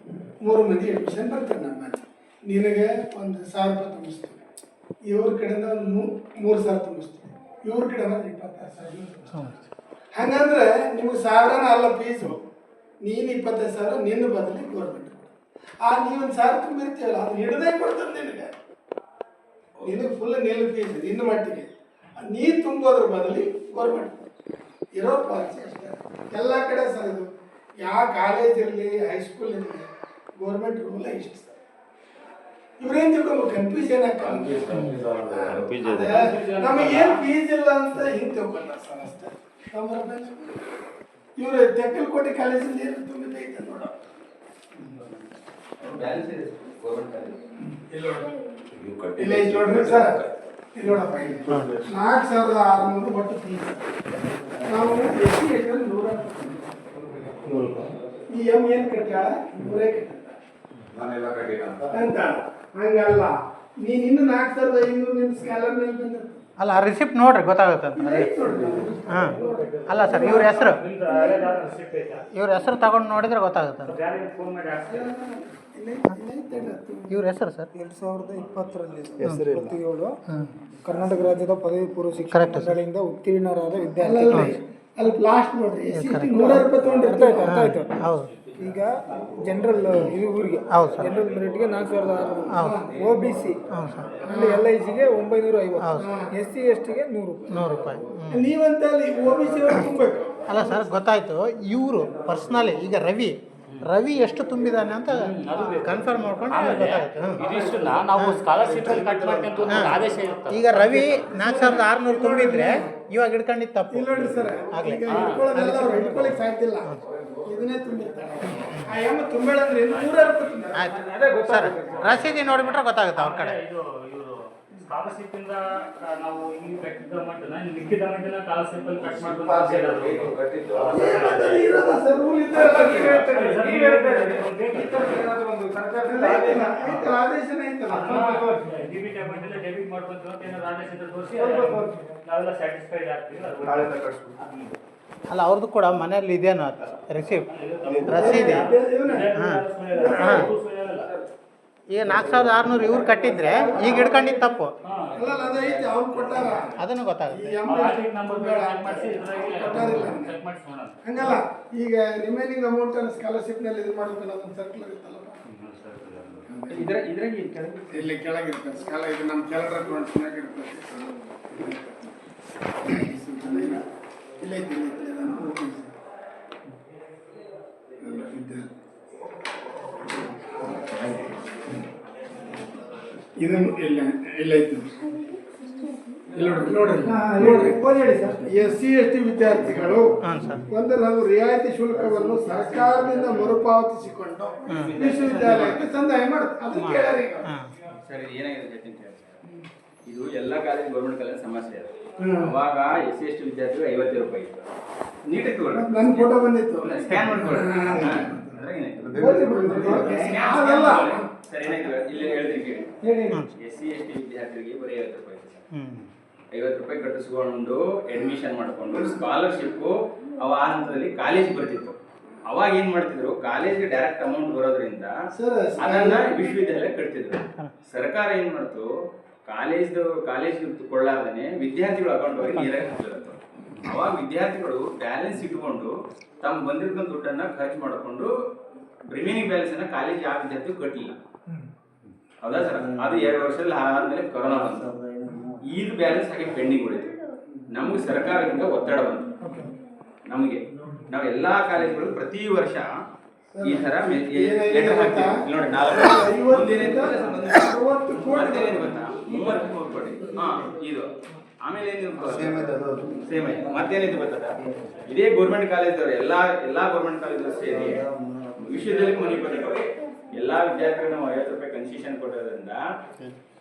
3 ಮಂದಿ ಅಡ್ಮಿಷನ್ ಬರ್ತಾರೆ ನಮ್ಮಲ್ಲಿ. ನಿನಗೆ ಒಂದು 1,000 ರೂಪಾಯಿ ತುಂಬಿಸ್ತೀವಿ, ಇವ್ರ ಕಡೆಯಿಂದ ಒಂದು 3,000 ತುಂಬಿಸ್ತೀವಿ, ಇವ್ರ ಕಡೆ ಒಂದು 26,000. ಹಂಗಂದ್ರೆ ನಿಮ್ಗೆ 1,000ನ ಅಲ್ಲ ಫೀಸು, ನೀನು 25,000 ನಿನ್ನ ಬದಲಿ ಗೌರ್ಮೆಂಟ್. ನೀವು ಒಂದು 1,000 ತುಂಬಿರ್ತೀವಲ್ಲ ಅದು ಹಿಡ್ದೇ ಕೊಡ್ತದೆ ನಿನಗೆ. ನಿನಗೆ ಫುಲ್ ನಿಲ್ ಫೀಸ್ ನಿನ್ನ ಮಟ್ಟಿಗೆ, ನೀ ತುಂಬೋದ್ರ ಬದಲಿ ಗೌರ್ಮೆಂಟ್ ಇರೋ ಪಾಲಿಸಿ ಅಷ್ಟೇ ಎಲ್ಲ ಕಡೆ ಸರ್. ಇದು ಯಾವ ಕಾಲೇಜ್ ಇರಲಿ ಹೈಸ್ಕೂಲ್ ಇರಲಿ ಗೌರ್ಮೆಂಟ್ ರೂಲೇ ಇಷ್ಟ ಸರ್. ಇವ್ರೇನು ತಿಳ್ಕೊಬೇಕು, ಕನ್ಫ್ಯೂಷನ್ ನಮಗೇನು ಫೀಸ್ ಇಲ್ಲ ಅಂತ ಹಿಂಗೆ ತಿಳ್ಕೊಂಡ ಸರ್ ಅಷ್ಟೇ. ಇವರು ತೆಕ್ಕಲಕೋಟೆ ಕಾಲೇಜಲ್ಲಿ ಏನು ತುಂಬಿದೈತೆ ನೋಡ. ಇಲ್ಲ ಇದು ನೋಡ್ರಿ ಸರ್, ಇಲ್ಲಿ ನೋಡಪ್ಪ, 4,600 ಒಟ್ಟು ಫೀಸ್. ನಾವು SC ST 100 ಈ ಎಮ್ ಏನು ಕಟ್ಟಾಳ ಇವರೇ ಕಟ್ಟಿರ್ತಾರೆ ನಾನೆಲ್ಲ ಕಟ್ಟಿಲ್ಲ ಅಂತ ಹಂಗಲ್ಲ ನೀನು ಇನ್ನು 4,500 ನಿಮ್ಮ ಸ್ಕ್ಯಾಲರ್ ಮೇಲೆ ಬಂದಿರ್ತ ಅಲ್ಲ ಆ ರಿಸಿಪ್ಟ್ ನೋಡ್ರಿ ಗೊತ್ತಾಗುತ್ತೆ ಅಂತ ಹಾಂ ಅಲ್ಲ ಸರ್ ಇವ್ರ ಹೆಸರು ತಗೊಂಡು ನೋಡಿದ್ರೆ ಗೊತ್ತಾಗುತ್ತೆ ಫೋನ್ ಮಾಡಿ ಹಾಕ್ಸ್ತೀನಿ. ಇವ್ರ ಹೆಸರು ಸರ್ 2020ರಲ್ಲಿ 27 ಕರ್ನಾಟಕ ರಾಜ್ಯದ ಪದವಿ ಪೂರ್ವ ಶಿಕ್ಷಣ Correct, sir. ಮಂಡಳಿಯಿಂದ ಉತ್ತೀರ್ಣರಾದ ವಿದ್ಯಾರ್ಥಿಗಳು ಅಲ್ಲಿ ಲಾಸ್ಟ್ ನೋಡ್ರಿ $120 ತೊಗೊಂಡಿರ್ತಾರೆ ಆಯ್ತು ಹೌದು ಈಗ ಜನರಲ್ ಇದು ಊರಿಗೆ ಹೌದು ಸರ್ ಜನರಲ್ ಮೆರಿಟ್ಗೆ 4,600 ಒ ಬಿ ಸಿ ಹೌದು ಸರ್ ಆಮೇಲೆ ಎಲ್ ಐ ಸಿಗೆ 950 ಎಸ್ ಸಿ ಎಸ್ ಟಿಗೆ 100 ರೂಪಾಯಿ $100 ನೀವಂತ ಅಲ್ಲಿ OBC ಅವ್ರು ತುಂಬಬೇಕು ಅಲ್ಲ ಸರ್ ಗೊತ್ತಾಯ್ತು ಇವರು ಪರ್ಸ್ನಲಿ ಈಗ ರವಿ ಎಷ್ಟು ತುಂಬಿದಾನೆ ಅಂತ ಕನ್ಫರ್ಮ್ ಮಾಡ್ಕೊಂಡು ಗೊತ್ತಾಗುತ್ತೆ ಇದಿಷ್ಟನ್ನ ನಾವು ಸ್ಕಾಲರ್ಶಿಪ್ ಕಟ್ ಮಾಡ್ತೀವಿ ಅಂತ ಒಂದು ಆದೇಶ ಇರುತ್ತೆ. ಈಗ ರವಿ 4,600 ತುಂಬಿದ್ರೆ ಇವಾಗ ಹಿಡ್ಕೊಂಡಿದ್ದು ತಪ್ಪು ಇಲ್ಲ ನೋಡ್ರಿ ಸರ್ ಆಗ್ಲಿ. ಈಗ ಹಿಡ್ಕೊಳ್ಳೋದೆಲ್ಲ ಅವ್ರು ಹಿಡ್ಕೊಳ್ಳಿಕ್ಕೆ ಸಾಧ್ಯ ಇಲ್ಲ ಇದನ್ನೇ ತುಂಬಿರ್ತಾರೆ ಆ ಎಮ್ಮ ತುಂಬಬೇಡ ಅಂದ್ರೆ $120 ಆಯ್ತು ಸರ್ ರಸೀದಿ ನೋಡಿಬಿಟ್ರೆ ಗೊತ್ತಾಗುತ್ತೆ ಅವ್ರ ಕಡೆ ಇದು ಇವರು ಸ್ಕಾಲರ್ಶಿಪ್ ಇಂದ ನಾವು ಇಲ್ಲಿ ಕಟ್ಟಿದ್ದ ಅಮೌಂಟ್ನ ಮಿಕ್ಕಿದ ಅಮೌಂಟ್ನ ಸ್ಕಾಲರ್ಶಿಪ್ ಅಲ್ಲಿ ಕಟ್ ಮಾಡ್ಬೇಕು ಅಂತ ಹೇಳಿದ್ರು. ಇರೋದ ಸರ್ ರೂಲ್ ಇದ್ದಾರಲ್ಲ ನೀವ್ ಹೇಳ್ತಾರೆ. ಈ ಥರದ್ದು ಏನಾದ್ರು ಒಂದು ಸರ್ಕಾರದಿಂದ ಆದೇಶ ಐತಲ್ಲ ಆದೇಶನೇ ಐತಲ್ಲ ಡಿಬಿಟಿ ಅಮೌಂಟ್ ಎಲ್ಲ ಡೆಬಿಟ್ ಮಾಡ್ಕೊಂತೀವಿ ಅಂತ ಏನಾದ್ರು ಆದೇಶ ಇದ್ರೆ ತೋರಿಸಿ ನಾವೆಲ್ಲ ಸ್ಯಾಟಿಸ್ಫೈಡ್ ಆಗ್ತೀವಿ ಅದು ಅಲ್ಲ ಅವ್ರದ್ದು ಕೂಡ ಮನೆಯಲ್ಲಿ ಇದೇನು ರಿಸಿಪ್ಟ್ ರಸೀದಿ ಈಗ 4,600 ಇವ್ರು ಕಟ್ಟಿದ್ರೆ ಈಗ ಹಿಡ್ಕೊಂಡಿದ್ದು ತಪ್ಪು ಅಲ್ಲ ಅದು ಐತಿ ಅವ್ನು ಕೊಟ್ಟಾರ ಅದನ್ನು ಗೊತ್ತಾಗುತ್ತೆ ಈ ಎಮ್ಮ ಚೆಕ್ ಮಾಡಿಸಿ ಚೆಕ್ ಮಾಡಿಸಿ ನೋಡೋಣ. ಹಂಗಲ್ಲ ಈಗ ರಿಮೈನಿಂಗ್ ಅಮೌಂಟ್ ಅನ್ನು ಸ್ಕಾಲರ್ಶಿಪ್ ನಲ್ಲಿ ಇದು ಮಾಡ್ಬೇಕಲ್ಲ ಅದೊಂದು ಸರ್ಕಲ್ ಇರುತ್ತಲ್ಲ ಇಲ್ಲಿ ಕೆಳಗಿರ್ತದೆ ಸ್ಕಾಲ ಇದು ನಮ್ಮ ಕೆಳಗಡೆ ಅಕೌಂಟ್ಸ್ನಾಗ ಇರ್ತದೆ ಇಲ್ಲೇ ಐತಿ ಇದನ್ನು ಇಲ್ಲ ಇಲ್ಲ ಐತಿ ನೋಡ್ರಿ SC ST ವಿದ್ಯಾರ್ಥಿಗಳು ಹಾಂ ಸರ್ ಒಂದು ನಾವು ರಿಯಾಯಿತಿ ಶುಲ್ಕವನ್ನು ಸರ್ಕಾರದಿಂದ ಮರುಪಾವತಿಸಿಕೊಂಡು ವಿಶ್ವವಿದ್ಯಾಲಯಕ್ಕೆ ಸಂದಾಯ ಮಾಡುತ್ತೆ ಅದನ್ನ ಕೇಳ್ಯಾರ ಈಗ ಹಾಂ ಸರ್ ಇದು ಏನಾಗಿದೆ ಹೇಳ್ತೀನಿ ಕೇಳಿ. ಇದು ಎಲ್ಲ ಕಾಲೇಜ್ ಗೌರ್ಮೆಂಟ್ ಕಾಲೇಜ್ ಸಮಸ್ಯೆ ಅದು ಅವಾಗ ಎಸ್ ಸಿ ಎಸ್ ಟಿ ವಿದ್ಯಾರ್ಥಿಗಳು ₹50 ಇತ್ತು ನೀಟಾಗಿ ತಗೊಳ್ಳಿ ನನ್ನ ಫೋಟೋ ಬಂದಿತ್ತು ಸ್ಕ್ಯಾನ್ ಮಾಡ್ಕೊಳ್ಳಿ ಅದಲ್ಲ. ಸರ್ ಏನಾಗಿದೆ ಇಲ್ಲಿ ಹೇಳ್ತೀನಿ ಕೇಳಿ ಎಸ್ ಸಿ ಎಸ್ ಟಿ ವಿದ್ಯಾರ್ಥಿಗಳಿಗೆ ಬರೀ ₹50 ಇತ್ತು ಸರ್ ₹50 ಕಟ್ಟಿಸ್ಕೊಂಡು ಅಡ್ಮಿಷನ್ ಮಾಡಿಕೊಂಡು ಸ್ಕಾಲರ್ಶಿಪ್ಪು ಅವ ಆ ಹಂತದಲ್ಲಿ ಕಾಲೇಜ್ ಬರ್ತಿತ್ತು. ಅವಾಗ ಏನ್ ಮಾಡ್ತಿದ್ರು ಕಾಲೇಜ್ಗೆ ಡೈರೆಕ್ಟ್ ಅಮೌಂಟ್ ಬರೋದ್ರಿಂದ ಅದನ್ನ ವಿಶ್ವವಿದ್ಯಾಲಯ ಕಟ್ತಿದ್ರು. ಸರ್ಕಾರ ಏನ್ ಮಾಡ್ತು ಕಾಲೇಜ್ ಕೊಳ್ಳಾರ್ದೇನೆ ವಿದ್ಯಾರ್ಥಿಗಳ ಅಕೌಂಟ್ ಹೋಗಿ ನೀರಾಗಿ ಹಾಕ್ತಿರುತ್ತೆ. ಅವಾಗ ವಿದ್ಯಾರ್ಥಿಗಳು ಬ್ಯಾಲೆನ್ಸ್ ಇಟ್ಕೊಂಡು ತಮ್ಮ ಬಂದಿರ್ತಕ್ಕಂಥ ದುಡ್ಡನ್ನ ಖರ್ಚು ಮಾಡಿಕೊಂಡು ರಿಮೈನಿಂಗ್ ಬ್ಯಾಲೆನ್ಸ್ ಅನ್ನ ಕಾಲೇಜ್ ಯಾವ ವಿದ್ಯಾರ್ಥಿ ಕಟ್ಟಲಿಲ್ಲ. ಹೌದಾ ಸರ್? ಅದು 2 ವರ್ಷದಲ್ಲಿ ಆದ್ಮೇಲೆ ಕೊರೋನಾ ಬಂತು. ಈಗ ಬ್ಯಾಲೆನ್ಸ್ ಹಾಗೆ ಪೆಂಡಿಂಗ್ ಉಳಿತು. ನಮಗೆ ಸರ್ಕಾರದಿಂದ ಒತ್ತಡ ಬಂತು. ನಮಗೆ ನಾವು ಎಲ್ಲಾ ಕಾಲೇಜುಗಳು ಪ್ರತಿ ವರ್ಷ ಈ ತರ ಲೆಟರ್ ಹಾಕ್ತೀವಿ. ನೋಡಿ 30 ಕೋಟಿ ಇದು ಆಮೇಲೆ ಸೇಮ್ ಆಯ್ತು. ಮತ್ತೇನಿದೆ ಗೊತ್ತದ ಇದೇ ಗೌರ್ಮೆಂಟ್ ಕಾಲೇಜ್ ಎಲ್ಲಾ ಗೌರ್ಮೆಂಟ್ ಕಾಲೇಜ್ ಸೇರಿ ವಿಶ್ವವಿದ್ಯಾಲಯಕ್ಕೆ ಮನೆ ಕೊಟ್ಟಿದ್ದಾರೆ. ಎಲ್ಲಾ ವಿದ್ಯಾರ್ಥಿಗಳು ನಾವು ₹50 ಕನ್ಸೆಷನ್ ಕೊಟ್ಟೋದ್ರಿಂದ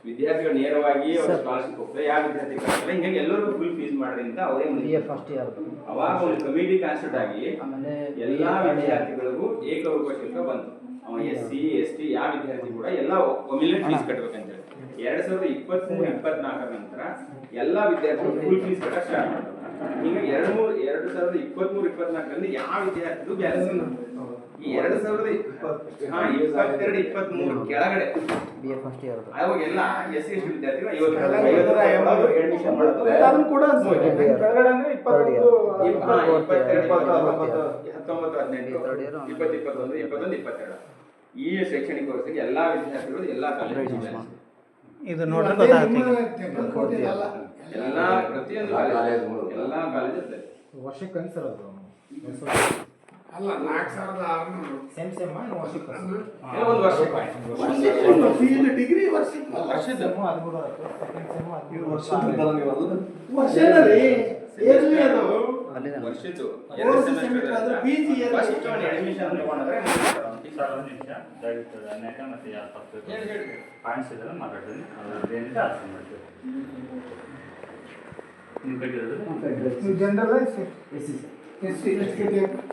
ವಿದ್ಯಾರ್ಥಿಗಳು ನೇರವಾಗಿ ಅವ್ರ ಸ್ಕಾಲರ್ಶಿಪ್ ಹೋಗ್ತಾರೆ. ಯಾವ ವಿದ್ಯಾರ್ಥಿ ಕಟ್ಟಿಲ್ಲ ಹಿಂಗಾಗಿ ಎಲ್ಲರಿಗೂ ಫುಲ್ ಫೀಸ್ ಮಾಡ್ರಿ ಅಂತ ಅವರೇ ಅವಾಗ ಒಂದು ಕಮಿಟಿ ಕಾನ್ಸ್ಟಿಟ್ಯೂಟ್ ಆಗಿ ಎಲ್ಲಾ ವಿದ್ಯಾರ್ಥಿಗಳಿಗೂ ಏಕರೂಪ ಶುಲ್ಕ ಬಂತು. ಅವ SC ST ಯಾವ ವಿದ್ಯಾರ್ಥಿ ಕೂಡ ಎಲ್ಲ ಒಮ್ಮೆಲೆ ಫೀಸ್ ಕಟ್ಟಬೇಕಂತ ಹೇಳಿ 2023-24 ನಂತರ ಎಲ್ಲಾ ವಿದ್ಯಾರ್ಥಿಗಳು ಫುಲ್ ಫೀಸ್ ಕಟ್ಟಕ್ಕೆ ಸ್ಟಾರ್ಟ್ ಮಾಡ್ತಾರೆ. ಈಗ 2023-24ರಲ್ಲಿ ಯಾವ ವಿದ್ಯಾರ್ಥಿಗೂ ಬ್ಯಾಲೆನ್ಸ್ ಇಲ್ಲ. ಈ 2022-23 ಕೆಳಗಡೆ ಅವಾಗೆಲ್ಲ SC ST ವಿದ್ಯಾರ್ಥಿಗಳು ಅಡ್ಮಿಷನ್ ಮಾಡೋದು ಅದನ್ನು ಕೂಡ ಕೆಳಗಡೆ ಅಂದ್ರೆ 19, 20, 21, 22 ಈ ಶೈಕ್ಷಣಿಕ ವರ್ಷಕ್ಕೆ ಎಲ್ಲಾ ವಿದ್ಯಾರ್ಥಿಗಳು ಎಲ್ಲಾ ಕಾಲೇಜು ಇದು ನೋಡ್ರಿ ಗೊತ್ತಾಗುತ್ತೆ ಎಲ್ಲಾ ಪ್ರತಿಯೊಂದು ಕಾಲೇಜ್ ಎಲ್ಲಾ ಕಾಲೇಜ್ ವರ್ಷಕ್ಕೆ ಅನ್ಸರೋದು ಅಲ್ಲ 4,600 ಸೇಮ್ ವರ್ಷಕ್ಕೆ ಒಂದು ಫೀಸ್ ಡಿಗ್ರಿ ವರ್ಷಕ್ಕೆ ವರ್ಷದ 13 ವರ್ಷದಲ್ಲಿ ಏರ್ಲಿ ಅದು ವರ್ಷದ್ದು ಎರಡು ಸೆಮಿಸ್ಟರ್ ಆದ್ರೆ PG ಫಸ್ಟ್ ಅಡ್ಮಿಷನ್ ತಗೊಂಡ್ರೆ ದಯವಿಟ್ಟು ಅನೇಕ ಮತ್ತು ಪಾಯಿಂಟ್ಸ್ ಇದೆಲ್ಲ ಮಾತಾಡ್ತೀನಿ ಅದೇನಿದೆ ಅರ್ಥ ಮಾಡ್ತೀವಿ. ನೀವು ಕಟ್ಟಿರೋದು ಜನರಲ್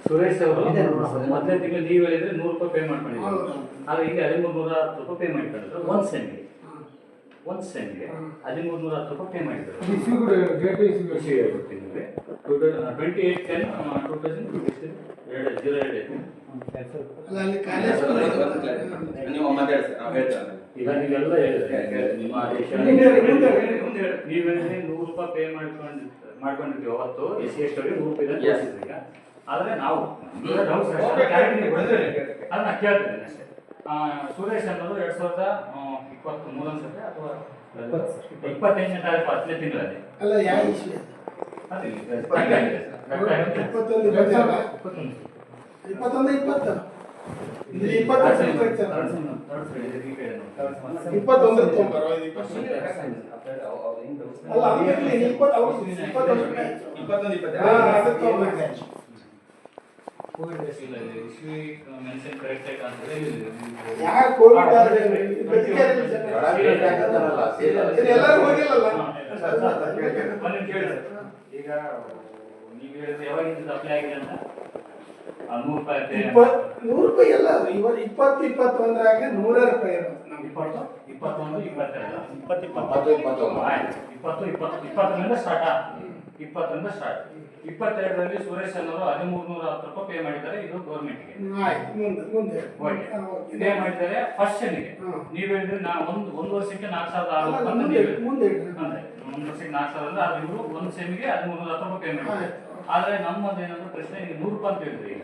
ಸುರೇಶ್ ಅವರು ಮೊದಲನೇ ತಿಂಗಳು ನೀವು ಹೇಳಿದ್ರೆ 100 ರೂಪಾಯಿ ಪೇ ಮಾಡ್ಕೊಂಡಿದ್ರು. ಆದ್ರೆ ಈಗ 1310 ರೂಪಾಯಿ ಪೇ ಮಾಡಿದ್ರು ಒಂದು ಸೆಮ್ಗೆ 1310 ರೂಪಾಯಿ ಪೇ ಮಾಡಿದ್ರು. 28/10/2022 ಅಲ್ಲ ಅಲ್ಲಿ ಕಾಲೇಜ್ ನೀವು ಮಾತಾಡಿ ಸರ್, ನಾವು ಹೇಳ್ತೇವೆ. ಈಗ ನೀವೆಲ್ಲ ಹೇಳಿದ್ರೆ ನಿಮ್ಮ ಆದೇಶ ನೀವೇನೇ 100 ರೂಪಾಯಿ ಪೇ ಮಾಡ್ಕೊಂಡಿರ್ತೀವಿ ಅವತ್ತು SC/ST ಅವರಿಗೆ 100 ರೂಪಾಯಿ ತೋರಿಸಿದ್ರಿ. ಈಗ ಆದರೆ ನಾವು ಅದನ್ನ ಕೇಳ್ತೇನೆ ಅಷ್ಟೇ. ಸುರೇಶ್ ಅನ್ನೋದು 2023 ಅನ್ಸುತ್ತೆ ಅಥವಾ 28ನೇ ತಾರೀಕು 10ನೇ ತಿಂಗಳಲ್ಲಿ ಅಲ್ಲ ಯಾವ ವಿಷಯ ಅದೇ 21 ಈಗ ನೀವು ಹೇಳಿದ್ರೆ ಯಾವಾಗಿಂದ ಅಪ್ಲೈ ಆಗಿದೆ ಅಂತ 100 ರೂಪಾಯಿ 100 ರೂಪಾಯಿ ಎಲ್ಲ 2021 100 ರೂಪಾಯಿ ಇರೋದು ನಮ್ಗೆ 21 22 20ರಿಂದ ಸ್ಟಾರ್ಟ್ 22ರಲ್ಲಿ ಸುರೇಶ್ ಅನ್ನೋರು 1310 ರೂಪಾಯಿ ಪೇ ಮಾಡಿದ್ದಾರೆ. ಇದು ಗೌರ್ಮೆಂಟ್ಗೆ ಪೇ ಮಾಡಿದ್ದಾರೆ ಫಸ್ಟ್ ಸೆಮಿಗೆ. ನೀವು ಹೇಳಿದ್ರೆ ನಾ ಒಂದು ವರ್ಷಕ್ಕೆ 4600 ಮುಂದೆ ಒಂದು ವರ್ಷಕ್ಕೆ 4000 ಅಂದ್ರೆ ಅದು ಇವರು ಒಂದು ಸೆಮಿಗೆ 1310 ರೂಪಾಯಿ ಪೇ ಮಾಡಿದ್ದಾರೆ. ಆದ್ರೆ ನಮ್ಮದೇನಂದ್ರೆ ಪ್ರಶ್ನೆ ಈಗ 100 ರೂಪಾಯಿ ಅಂತ ಹೇಳಿದ್ರೆ ಈಗ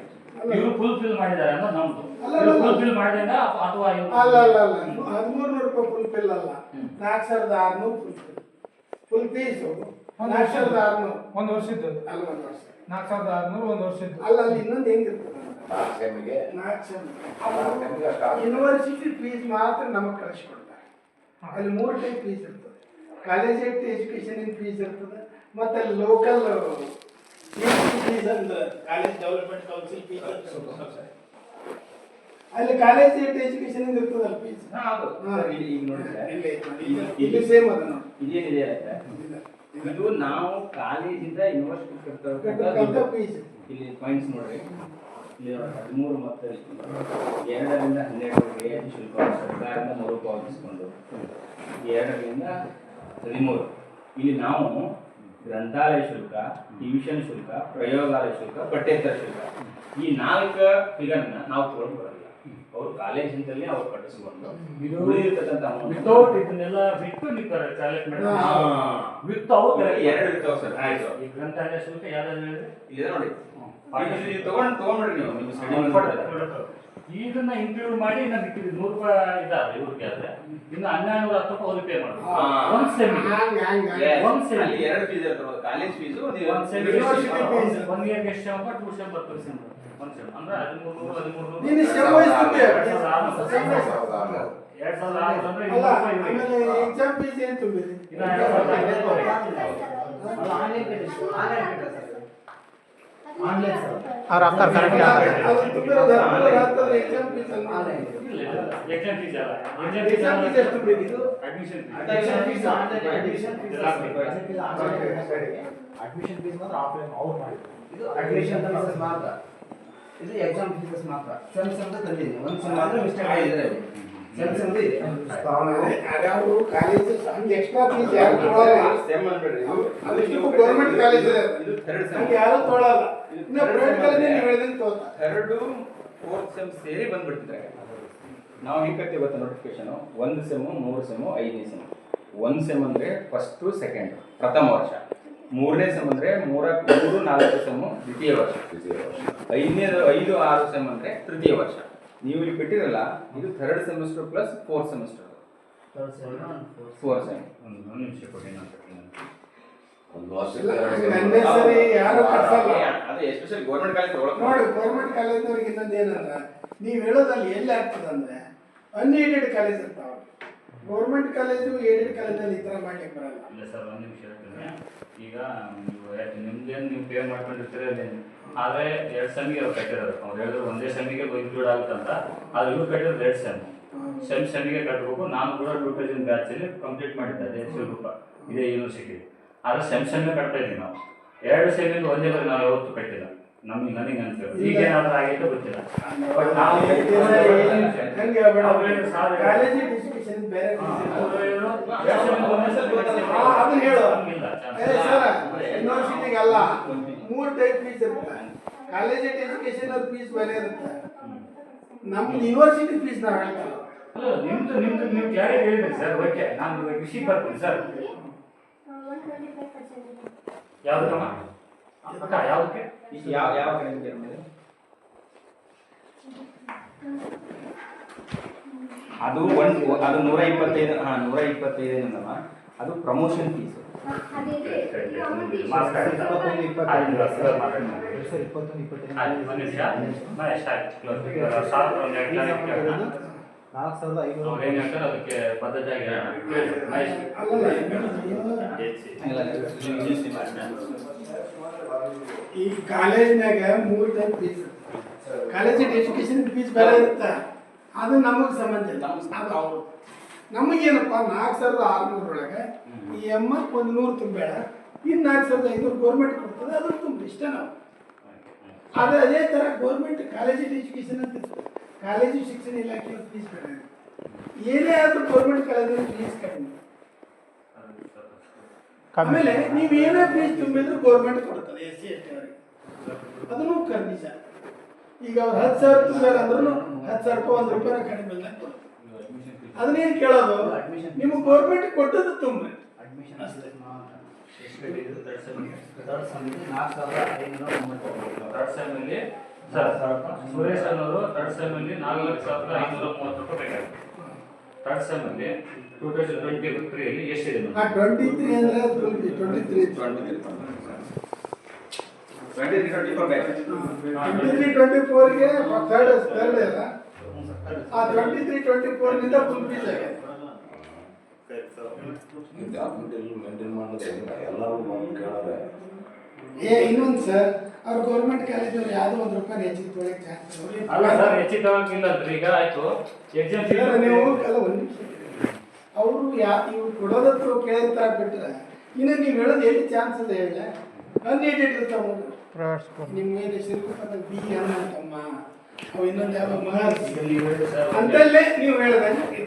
ಇವರು ಫುಲ್ ಫಿಲ್ ಮಾಡಿದ್ದಾರೆ ಅನ್ನೋದು ನಮ್ದು. ಫುಲ್ ಫಿಲ್ ಮಾಡಿದಾಗ ಅಥವಾ ಅಲ್ಲ 1300 ರೂಪಾಯಿ ಫುಲ್ ಬಿಲ್ ಅಲ್ಲ, 4600 ಫುಲ್ ಫೀಸ್ 4600 ಒಂದು ವರ್ಷದ್ದು ಅಲ್ಲ, 1 ವರ್ಷ 4600 ಒಂದು ವರ್ಷದ್ದು. ಅಲ್ಲ ಅಲ್ಲಿ ಇನ್ನೊಂದು ಹೆಂಗಿರ್ತದೆ ಸೆಮಿಗೆ 4 ಯೂನಿವರ್ಸಿಟಿ ಫೀಸ್ ಮಾತ್ರ ನಮಗೆ ಕಳಿಸ್ಕೊಡ್ತಾರೆ. ಅಲ್ಲಿ 3 ಟೈಪ್ ಫೀಸ್ ಇರ್ತದೆ. ಕಾಲೇಜ್ ಎಜುಕೇಶನ್ ಫೀಸ್ ಇರ್ತದೆ, ಮತ್ತೆ ಅಲ್ಲಿ ಲೋಕಲ್ ಫೀಸ್ ಅಂದ್ರೆ ಕಾಲೇಜ್ ಡೆವಲಪ್ಮೆಂಟ್ ಕೌನ್ಸಿಲ್ ಫೀಸ್ ಅಲ್ಲಿ ಕಾಲೇಜ್ ಎಜುಕೇಶನ್ ಇರ್ತದಲ್ಲ ಫೀಸ್. ಈಗ ನೋಡಿದ್ರೆ ಇಲ್ಲಿ ಸೇಮ್ ಅದ ನೋಡಿ. ಇದೇನಿದೆ ಅಂದ್ರೆ ಇದು ನಾವು ಕಾಲೇಜಿಂದ ಯೂನಿವರ್ಸಿಟಿ ಕಟ್ಟತಕ್ಕಂಥ ಫೀಸ್. ಇಲ್ಲಿ ಪಾಯಿಂಟ್ಸ್ ನೋಡ್ರಿ, ಇಲ್ಲಿ 13 ಮತ್ತು 2ರಿಂದ 12 ರಿಯಾಯಿತಿ ಶುಲ್ಕ ಸರ್ಕಾರದಿಂದ ಮರುಪಾವತಿಸಿಕೊಂಡು 2ರಿಂದ 13 ಇಲ್ಲಿ ನಾವು ಗ್ರಂಥಾಲಯ ಶುಲ್ಕ, ಟ್ಯೂಷನ್ ಶುಲ್ಕ, ಪ್ರಯೋಗಾಲಯ ಶುಲ್ಕ, ಪಠ್ಯೇತರ ಶುಲ್ಕ ಈ 4 ಫಿಗರ್ನ ನಾವು ತಗೊಂಡು ಬರಲ್ಲ. ಅವರು ಕಾಲೇಜಿಂದಲೇ ಅವ್ರು ಕಟ್ಟಿಸ್ಕೊಂಡು ಉಳಿದಿರ್ತಕ್ಕಂಥ ವಿತೌಟ್ ಇದನ್ನೆಲ್ಲ ಬಿಟ್ಟು ನೀವು ಕಲೆಕ್ಟ್ ಮಾಡಿ ವಿತೌಟ್ 2 ಇರ್ತಾವೆ ಸರ್. ಆಯ್ತು, ಈ ಗ್ರಂಥಾಲಯ ಶುಲ್ಕ ಯಾವ್ದಾದ್ರು ಹೇಳಿದ್ರೆ ಇದೆ ನೋಡಿ, ಇಲ್ಲಿ ತಗೊಂಡ್ರಿ ನೀವು ನಿಮ್ಮ ಸ್ಟಡಿ ಇದನ್ನ ಇನ್ಕ್ಲೂಡ್ ಮಾಡಿ ನಮ್ಗೆ 100 ರೂಪಾಯಿ ಇದಾವೆ ಇವ್ರಿಗೆ. ಆದ್ರೆ ಇನ್ನು 1210 ರೂಪಾಯಿ ಅವ್ರಿಗೆ ಪೇ ಮಾಡ್ಬೇಕು ಒಂದು ಸೆಮಿಗೆ. ಒಂದು ಸೆಮಿಗೆ ಅಲ್ಲಿ 2 ಫೀಸ್ ಇರ್ತವೆ, ಕಾಲೇಜ್ ಫೀಸು ಒಂದು ಸೆಮಿಗೆ 1 ಇಯರ್ಗೆ ಎಷ್ಟು ಸೆಮ್ 2 ಸೆಮ್ ಬರ್ತದೆ. ಒಂದು ಸೆಮ್ ಅಂದ್ರೆ 1300 ನೀನು ಸೆಮ್ ವೈಸ್ ತುಂಬಿ 2600 ಅಂದ್ರೆ ಅಲ್ಲ, ಆಮೇಲೆ ಎಕ್ಸಾಮ್ ಫೀಸ್ ಏನು ತುಂಬಿರಿ? ಅವ್ರ ಅಕ್ಕ ಕರೆಕ್ಟ್ ಅದು ತುಂಬಿರೋದು ಎಕ್ಸಾಮ್ ಫೀಸ್ ಅಂತ. ಎಕ್ಸಾಮ್ ಫೀಸ್ ಅಲ್ಲ, ಎಕ್ಸಾಮ್ ಫೀಸ್ ಎಷ್ಟು ತುಂಬಿರಿ? ಇದು ಅಡ್ಮಿಷನ್ ಅಡ್ಮಿಷನ್ ಫೀಸ್ ಮಾತ್ರ ಆಫ್ಲೈನ್ ಅವ್ರು ಮಾಡಿದ್ರು. ಇದು ಅಡ್ಮಿಷನ್ ಫೀಸಸ್ ಮಾತ್ರ, ಇದು ಎಕ್ಸಾಮ್ ಫೀಸಸ್ ಮಾತ್ರ. ಸೆಮ್ಸ್ ಅಂತ ತಂದಿದ್ದೀನಿ, ಒಂದು ಸೆಮ್ ಮಾತ್ರ ಮಿಸ್ಟೇಕ್ ಆಗಿದ್ರೆ ಸೆಮ್ಸ್ ಅಂತ ಇದೆ. ಅದ್ಯಾವುದು ಕಾಲೇಜ್ ಹಂಗೆ ಎಕ್ಸ್ಟ್ರಾ ಫೀಸ್ ಯಾರು ತೊಗೊಳಲ್ಲ. ಸೆಮ್ ಅನ್ಬೇಡ್ರಿ, ಅದು ಗೌರ್ಮೆಂಟ್ ಕಾಲೇಜ್ ಇದೆ, ಇದು 3rd ಹಂಗೆ ಸೆಮ್. ಯಾರು ತೊಗೊಳಲ್ಲ. ಇನ್ನು ಪ್ರೈವೇಟ್ ಕಾಲೇಜ್ ನೀವು ಹೇಳಿದಂಗೆ ತೊಗೊಳ್ತಾರೆ. 3rd 4th ಸೆಮ್ ಸೇರಿ ಬಂದ್ಬಿಡ್ತಿದ್ದಾರೆ. ನಾವು ಹೆಂಗೆ ಕಟ್ತೀವಿ ಗೊತ್ತಾ ನೋಟಿಫಿಕೇಶನ್? 1 ಸೆಮ್ಮು, 3 ಸೆಮ್ಮು, 5ನೇ ಸೆಮ್. 1 ಸೆಮ್ ಅಂದರೆ ಫಸ್ಟು ಸೆಕೆಂಡ್ ಪ್ರಥಮ ವರ್ಷ, 3ನೇ ಸೆಮ್ ಅಂದರೆ 3, 4 ಸೆಮ್ಮು ದ್ವಿತೀಯ ವರ್ಷ, 5ನೇದು 5, 6 ಸೆಮ್ ಅಂದರೆ ತೃತೀಯ ವರ್ಷ. ನೀವು ಇಲ್ಲಿ ಬಿಟ್ಟಿರಲ್ಲ, ಇದು 3rd semester plus 4th semester, 4 sem. ಒಂದು ನಿಮಿಷ ಕೊಡಿ ನಾನು ಕಟ್ತೀನಿ. ಒಂದು ವರ್ಷಕ್ಕೆ ಇಲ್ಲ, 2 ಸೆಮ್. ನನ್ನ ಹೆಸರು ಯಾರು ಕಟ್ಸಲ್ಲ. ಅದು ಎಸ್ಪೆಷಲಿ ಗೌರ್ಮೆಂಟ್ ಕಾಲೇಜ್ ತಗೊಳಕ್ ನೋಡಿ, ಗೌರ್ಮೆಂಟ್ ಕಾಲೇಜ್ನವ್ರಿಗೆ ಇನ್ನೊಂದು ಏನಂದ್ರೆ ನೀವು ಹೇಳೋದಲ್ಲಿ ಎಲ್ಲಿ ಆಗ್ತದಂದ್ರೆ ಅನ್ಏಡೆಡ್ ಕಾಲೇಜ್ ಇರ್ತಾವ. ಗೌರ್ಮೆಂಟ್ ಕಾಲೇಜು ಏಡೆಡ್ ಕಾಲೇಜಲ್ಲಿ ಈ ಥರ ಮಾಡ್ಲಿಕ್ಕೆ ಬರಲ್ಲ. ಇಲ್ಲ ಸರ್, ಒಂದು ನಿಮಿಷ ಹೇಳ್ತೀನಿ. ಈಗ ನೀವು ನಿಮ್ದೇನು ನೀವು ಪೇ ಮಾಡ್ಕೊಂಡಿರ್ತೀರ ಅದೇನು, ಆದರೆ 2 ಸೆಮ್ಗೆ ಅವ್ರು ಕಟ್ಟಿರೋದು. ಅವ್ರು ಹೇಳಿದ್ರು ಒಂದೇ ಸೆಮ್ಮಿಗೆ ಇನ್ಕ್ಲೂಡ್ ಆಗುತ್ತಂತ, ಆದ್ರೆ ಇವ್ರು ಕಟ್ಟಿರೋದು 2 ಸೆಮ್ಮಿಗೆ ಕಟ್ಟಬೇಕು. ನಾನು ಕೂಡ 2000 ಬ್ಯಾಚಲ್ಲಿ ಕಂಪ್ಲೀಟ್ ಮಾಡಿದ್ದೆ, ಅದೇ ಶಿವರೂಪ ಇದೇ ಯೂನಿವರ್ಸಿಟಿ. ಆದರೆ ಸೆಮ್ಗೆ ಕಟ್ತಾ ಇದ್ದೀವಿ ನಾವು. 2 ಸೆಮ್ಮಿಂದ ಒಂದೇ ಬರೀ ನಾವು ಯಾವತ್ತೂ ಕಟ್ಟಿಲ್ಲ. ನನಗೆ ಅನ್ಸುತ್ತೆ ಈಗ ಏನಾದ್ರು ಆಗೈತೆ ಗೊತ್ತಿಲ್ಲ ಬಟ್ ನಾವು ಹಂಗೆ ಕಾಲೇಜ್ ಎಜುಕೇಶನ್ ಬೇರೆ ಅದನ್ನ ಹೇಳು ಸರ್ ಯೂನಿವರ್ಸಿಟಿಗೆ ಅಲ್ಲ 3 ಟೈಪ್ ಫೀಸ್ ಇರುತ್ತೆ. ಕಾಲೇಜ್ ಎಜುಕೇಶನ್ ಅವ್ರ ಫೀಸ್ ಬೇರೆ ಇರುತ್ತೆ. ನಮ್ದು ಯೂನಿವರ್ಸಿಟಿ ಫೀಸ್ ನಾವು ಹೇಳ್ತಾರೆ. ಅಲ್ಲ ನಿಮ್ದು ನೀವು ಕ್ಲಾರಿಟಿ ಹೇಳಿದ್ರಿ ಸರ್. ಓಕೆ ನಾನು ವಿಷಯ ಬರ್ತೀನಿ ಸರ್. 125% ಯಾವ್ದಮ್ಮ ಅಕ್ಕ ಯಾವ್ದಕ್ಕೆ ಯಾವ ಕಡೆ ಅದು 125 125 ಅದು ಪ್ರಮೋಷನ್ ಫೀಸ್. ಅದಕ್ಕೆ ಪದ್ಧತಿ ಈ ಕಾಲೇಜ್ನಾಗ 3 type fees. College education fees ಬೇರೆ ಇರುತ್ತೆ. ಅದು ನಮಗೆ ಸಂಬಂಧ ಇಲ್ಲ. ಅದು ಅವರು ನಮಗೇನಪ್ಪ 4,600 ಒಳಗೆ ಈ ಎಮ್ಮ 100 ತುಂಬಬೇಡ, ಇನ್ನು 4,500 ಗೌರ್ಮೆಂಟ್ ಕೊಡ್ತದೆ, ಅದನ್ನು ತುಂಬ ಇಷ್ಟ ನಾವು. ಅದೇ ಥರ ಗೌರ್ಮೆಂಟ್ ಕಾಲೇಜ್ ಎಜುಕೇಶನ್ ಅಂತ ಇರ್ತದೆ. ಕಾಲೇಜು ಶಿಕ್ಷಣ ಇಲಾಖೆ ಫೀಸ್ ಬೇರೆ. ಏನೇ ಆದರೂ ಗೌರ್ಮೆಂಟ್ ಕಾಲೇಜಲ್ಲಿ ಫೀಸ್ ಕಡಿಮೆ. ಆಮೇಲೆ ನೀವು ಏನೇ ಫೀಸ್ ತುಂಬಿದ್ರು ಗೌರ್ಮೆಂಟ್ ಕೊಡ್ತದೆ SC ST ಅವರಿಗೆ. ಅದನ್ನು ನಿಜ. ಈಗ ಅವ್ರು 10,000 ತುಂಬ್ಯಾರ ಅಂದ್ರೂ 10,000 ರೂಪಾಯಿ 1 ರೂಪಾಯಿ ಕಡಿಮೆ ಇಲ್ಲ ಕೊಡ್ತಾರೆ. ಅದನ್ನೇನು ಕೇಳೋದು, ನಿಮಗೆ ಗೌರ್ಮೆಂಟ್ ಕೊಟ್ಟದ್ದು ತುಂಬ್ರಿ ಅಷ್ಟೇ. ಸುರೇಶ್ ಅನ್ನೋರು 3rd ಸೆಮ್ಮಲ್ಲಿ 4,530 ರೂಪಾಯಿ ಬೇಕಾಗುತ್ತೆ. 3rd ಸೆಮ್ಮಲ್ಲಿ 2023 ಅಲ್ಲಿ ಎಷ್ಟಿದೆ? 23 ಅಂದ್ರೆ 23 24ಗೆ ಥರ್ಡ್ ಇಲ್ಲ. ಆ 23-24 ನಿಂದ ಫುಲ್ ಫೀಸ್ ಆಗಿದೆ. ಮೇಂಟೈನ್ ಮಾಡೋದು ಎಲ್ಲರೂ ಕೇಳೋದೆ. ಇನ್ನೊಂದು ಸರ್, ಅವ್ರು ಗೌರ್ಮೆಂಟ್ ಕಾಲೇಜವ್ರು ಯಾವುದೋ 1 ರೂಪಾಯಿ ಹೆಚ್ಚಿಗೆ ತೊಗೊಳಕ್ಕೆ ಚಾನ್ಸ್ ಅಲ್ಲ ಸರ್, ಹೆಚ್ಚಿಗೆ ತಗೊಳಕ್ಕಿಲ್ಲ ಅಂದ್ರೆ ಈಗ ಆಯ್ತು ಎಕ್ಸಾಮ್ ನೀವು ಅಲ್ಲ ಒಂದು ನಿಮಿಷ. ಅವರು ಇವ್ರು ಕೊಡೋದತ್ತು ಕೇಳಿರ್ತಾರ ಬಿಟ್ಟರೆ ಇನ್ನು ನೀವು ಹೇಳೋದು ಎಲ್ಲಿ ಚಾನ್ಸ್ ಇದೆ ಹೇಳ. ಅನ್ಎಡೆಡ್ ಇರ್ತಾವ ನಿಮ್ಗೆ ಶಿಲ್ಪದ ಬಿ ಅಂತಮ್ಮ ಅವು ಇನ್ನೊಂದು ಯಾವ ಮಹರ್ಷಿ ಅಂತಲ್ಲೇ ನೀವು ಹೇಳಿದಂಗೆ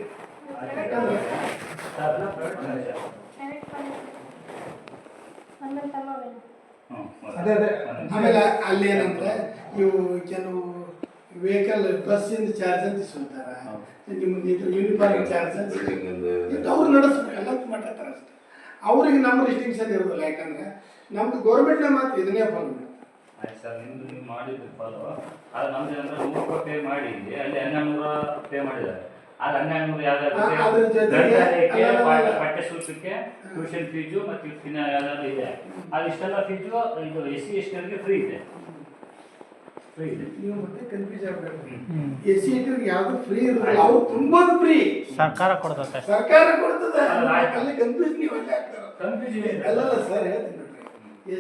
ಅದೇ ಆಮೇಲೆ ಅಲ್ಲಿ ಏನಂದ್ರೆ ಇವು ಕೆಲವು ವೆಹಿಕಲ್ ಬಸ್ಸಿಂದ ಚಾರ್ಜ್ ಅಂತ ಇಸ್ಕೊಳ್ತಾರೆ. ನಿಮ್ಗೆ ಯೂನಿಫಾರ್ಮ್ ಚಾರ್ಜ್ ಅಂತ ಅವ್ರು ನಡೆಸ್ಬೇಕು ಎಲ್ಲ ಮಾಡ್ತಾರೆ ಅಷ್ಟೇ. ಅವ್ರಿಗೆ ನಮ್ಮ ರಿಸ್ಟ್ರಿಕ್ಷನ್ ಇರೋದಿಲ್ಲ. ಯಾಕಂದ್ರೆ ನಮ್ದು ಗೌರ್ಮೆಂಟ್ನ ಮಾತ್ರ ಇದನ್ನೇ ಫಾಲೋ ಮಾಡಿ. ಆಯ್ತು ಸರ್, ನಿಮ್ದು ನೀವು ಮಾಡಿದ್ದು ಫಾಲೋ. ಅದು ನಮ್ದು ಅಂದ್ರೆ 100 ರೂಪಾಯಿ ಪೇ ಮಾಡಿ ಅಲ್ಲಿ 1,200 ಪೇ ಮಾಡಿದ್ದಾರೆ. ಅದು 1,200 ಯಾವ್ದಾದ್ರು ಪಠ್ಯ ಶುಲ್ಕಕ್ಕೆ ಟ್ಯೂಷನ್ ಫೀಸು ಮತ್ತು ಯಾವ್ದಾದ್ರು ಇದೆ. ಅದು ಇಷ್ಟೆಲ್ಲ ಫೀಸು ಇದು SC ST ಅವರಿಗೆ ಫ್ರೀ ಇದೆ. ನೀವು ಮತ್ತೆ ಕನ್ಫ್ಯೂಸ್ ಆಗಬೇಕು. SC ST ಅವ್ರಿಗೆ ಯಾವುದು ಫ್ರೀ ಇರೋದಿಲ್ಲ, ಅವ್ರು ತುಂಬೋದು ಫ್ರೀ. ಸರ್ಕಾರ ಕೊಡ್ತದೆ. ಸರ್ಕಾರ ಕೊಡ್ತದೆ. ಅಲ್ಲಿ ಕನ್ಫ್ಯೂಸ್ ನೀವು ಅಲ್ಲೇ ಆಗ್ತಾರೆ. ಅಲ್ಲ ಸರ್, ಹೇಳ್ತೀನಿ ನೋಡ್ರಿ.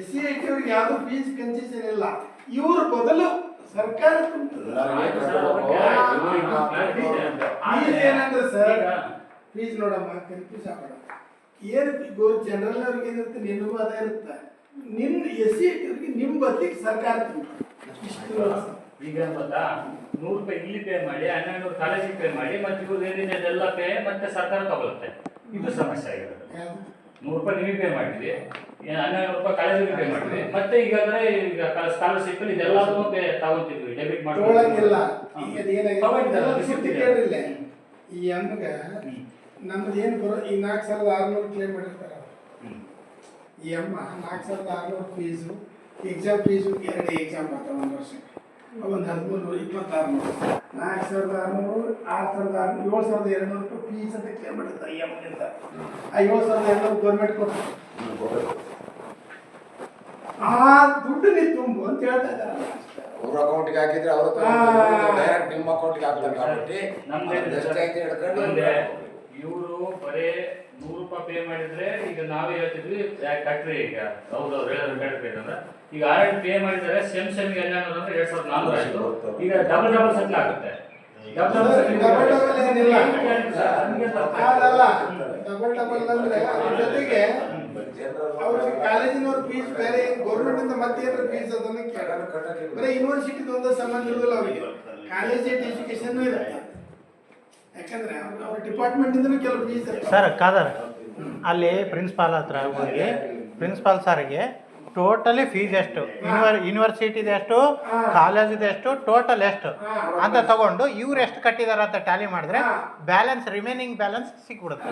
SC ST ಅವ್ರಿಗೆ ಯಾವುದು ಫೀಸ್ ಕನ್ಸೆಷನ್ ಇಲ್ಲ. ಇವ್ರ ಬದಲು ಸರ್ಕಾರ ಏನಂದ್ರೆ ಸರ್, ಫೀಸ್ ನೋಡಮ್ಮ ಕನ್ಫ್ಯೂಸ್ ಆಗಬೇಡ. ಏನು ಜನರಲ್ ಅವ್ರಿಗೆ ಏನಿರುತ್ತೆ ನಿಮಗೂ ಅದೇ ಇರುತ್ತೆ. ನಿನ್ನ SC ST ಅವ್ರಿಗೆ ನಿಮ್ಮ ಬದಲಿಗೆ ಸರ್ಕಾರ ಈಗ ಗೊತ್ತಾ, 100 ರೂಪಾಯಿ ಇಲ್ಲಿ ಪೇ ಮಾಡಿ 1,200 ಕಾಲೇಜಿಗೆ ಪೇ ಮಾಡಿ ಮತ್ತೆ ಇವ್ರು ಏನಿದೆ ಅದೆಲ್ಲ ಪೇ ಮತ್ತೆ ಸರ್ಕಾರ ತಗೊಳುತ್ತೆ. ಇದು ಸಮಸ್ಯೆ ಆಗಿರೋದು. 100 ರೂಪಾಯಿ ನಿಮಗೆ ಪೇ ಮಾಡಿದ್ವಿ, 1,200 ರೂಪಾಯಿ ಕಾಲೇಜಿಗೆ ಪೇ ಮಾಡಿದ್ವಿ, ಮತ್ತೆ ಈಗ ಸ್ಕಾಲರ್ಶಿಪ್ ಇದೆಲ್ಲದೂ ಪೇ ತಗೊಂತಿದ್ವಿ, ಡೆಬಿಟ್ ತಗೊಳಂಗಿಲ್ಲ. ಈಗ ಕೇಳಿಲ್ಲ ಈ ಅಮ್ಮಗ ನಮ್ದು ಏನು ಬರೋ ಈ 4,600 ಕ್ಲೇಮ್ ಮಾಡಿರ್ತಾರೆ. ಈ ಅಮ್ಮ 4,600 ಫೀಸು, ಎಕ್ಸಾಮ್ ಫೀಸು 2 ಎಕ್ಸಾಮ್ ಬರ್ತಾವೆ 1 ವರ್ಷಕ್ಕೆ. ಒಂದು 13,26,00 4,600 6,600 7,200 ರೂಪಾಯಿ ಫೀಸ್ ಅಂತ ಕ್ಲೇಮ್ ಮಾಡಿರ್ತಾರೆ. ಈ ಅಮ್ಮಗಿಂತ ಆ 7,200 ಗೌರ್ಮೆಂಟ್ ಕೊಡ್ತಾರೆ. ಆ ದುಡ್ಡು ನೀವು ತುಂಬು ಅಂತ ಹೇಳ್ತಾ ಇದ್ದಾರೆ. ಅವ್ರ ಅಕೌಂಟ್ಗೆ ಹಾಕಿದ್ರೆ ಅವರು ಡೈರೆಕ್ಟ್ ನಿಮ್ಮ ಅಕೌಂಟ್ಗೆ ಹಾಕ್ತಾರೆ. కాబట్టి ಇವರು ಬರೇ 100 ರೂಪಾಯಿ ಪೇ ಮಾಡಿದ್ರೆ ಈಗ ನಾವೇ ಹೇಳ್ತಿದ್ವಿ ಕಟ್ರಿ. ಈಗ ಹೌದು ಅವ್ರು ಹೇಳಿದ್ರೆ ಬೇಡ. ಈಗ ಆಲ್ರೆಡಿ ಪೇ ಮಾಡಿದರೆ ಸೆಮ್ಗೆ 1,200 ಅಂದ್ರೆ 2,400 ಆಯಿತು. ಈಗ ಡಬಲ್ ಸೆಟ್ಲ್ ಆಗುತ್ತೆ. ಡಬಲ್ ಏನಿಲ್ಲ ಅದಲ್ಲ. ಡಬಲ್ ಅಂದ್ರೆ ಅದ್ರ ಜೊತೆಗೆ ಅವ್ರಿಗೆ ಕಾಲೇಜಿನವ್ರ ಫೀಸ್ ಬೇರೆ ಗೌರ್ಮೆಂಟ್ ಇಂದ ಮತ್ತೆ ಏನಾರ ಫೀಸ್ ಅದನ್ನ ಬರೀ ಯೂನಿವರ್ಸಿಟಿದು ಒಂದು ಸಂಬಂಧ ಇರೋದಿಲ್ಲ ಅವರಿಗೆ, ಕಾಲೇಜ್ ಎಜುಕೇಶನ್ ಇರುತ್ತೆ. ಯಾಕಂದ್ರೆ ಅವ್ರ ಡಿಪಾರ್ಟ್ಮೆಂಟ್ ಇಂದನೂ ಕೆಲವು ಫೀಸ್ ಇರುತ್ತೆ. ಸರ್ ಕಾದರ್ ಅಲ್ಲಿ ಪ್ರಿನ್ಸಿಪಾಲ್ ಹತ್ರ ಹೋಗಿ ಪ್ರಿನ್ಸಿಪಾಲ್ ಸರ್ಗೆ ಟೋಟಲಿ ಫೀಸ್ ಎಷ್ಟು, ಯೂನಿವರ್ಸಿಟಿದು ಎಷ್ಟು, ಕಾಲೇಜಿದು ಎಷ್ಟು, ಟೋಟಲ್ ಎಷ್ಟು ಅಂತ ತಗೊಂಡು ಇವ್ರು ಎಷ್ಟು ಕಟ್ಟಿದಾರ ಅಂತ ಟ್ಯಾಲಿ ಮಾಡಿದ್ರೆ ಬ್ಯಾಲೆನ್ಸ್ ರಿಮೈನಿಂಗ್ ಬ್ಯಾಲೆನ್ಸ್ ಸಿಕ್ಬಿಡುತ್ತೆ.